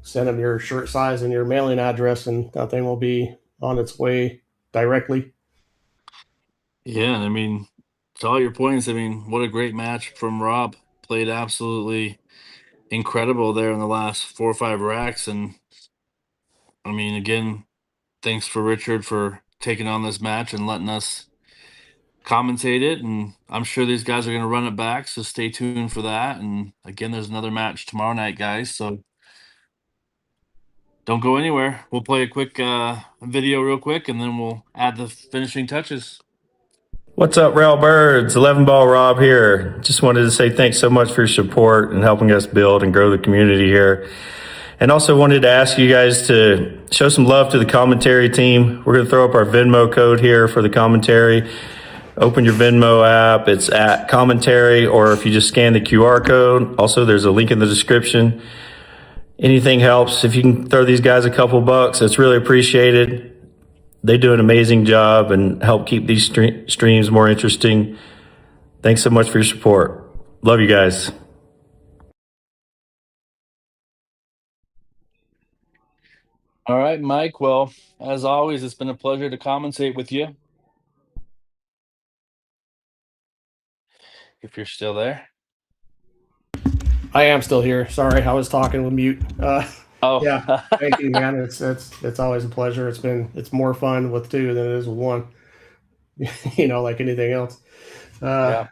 send him your shirt size and your mailing address, and that thing will be on its way directly. Yeah, I mean, to all your points, I mean, what a great match from Rob. Played absolutely incredible there in the last 4 or 5 racks. And I mean, again, thanks for Richard for taking on this match and letting us commentate it. And I'm sure these guys are going to run it back. So stay tuned for that. And again, there's another match tomorrow night, guys. So don't go anywhere. We'll play a quick video real quick, and then we'll add the finishing touches. What's up, Rail Birds? 11 Ball Rob here. Just wanted to say thanks so much for your support and helping us build and grow the community here. And also wanted to ask you guys to show some love to the commentary team. We're going to throw up our Venmo code here for the commentary. Open your Venmo app. It's at commentary, or if you just scan the QR code. Also, there's a link in the description. Anything helps. If you can throw these guys a couple bucks, it's really appreciated. They do an amazing job and help keep these streams more interesting. Thanks so much for your support. Love you guys. All right, Mike. Well, as always, it's been a pleasure to commentate with you. If you're still there. I am still here. Sorry, I was talking with mute. Oh, Yeah, thank you, man. It's always a pleasure. It's more fun with two than it is with one. Like anything else. yeah,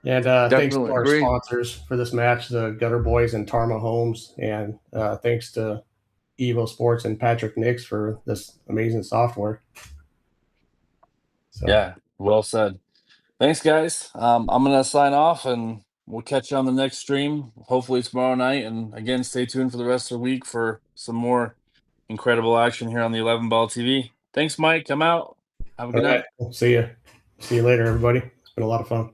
And thanks to definitely our agree. sponsors for this match, the Gutter Boys and Tarma Homes, and thanks to EvoSports and Patrick Nix for this amazing software. So, Yeah, well said. Thanks, guys. I'm gonna sign off, and we'll catch you on the next stream, hopefully tomorrow night. And again, stay tuned for the rest of the week for some more incredible action here on the 11 Ball TV. Thanks, Mike. I'm out. Have a good all right, night. we'll see you. See you later, everybody. It's been a lot of fun.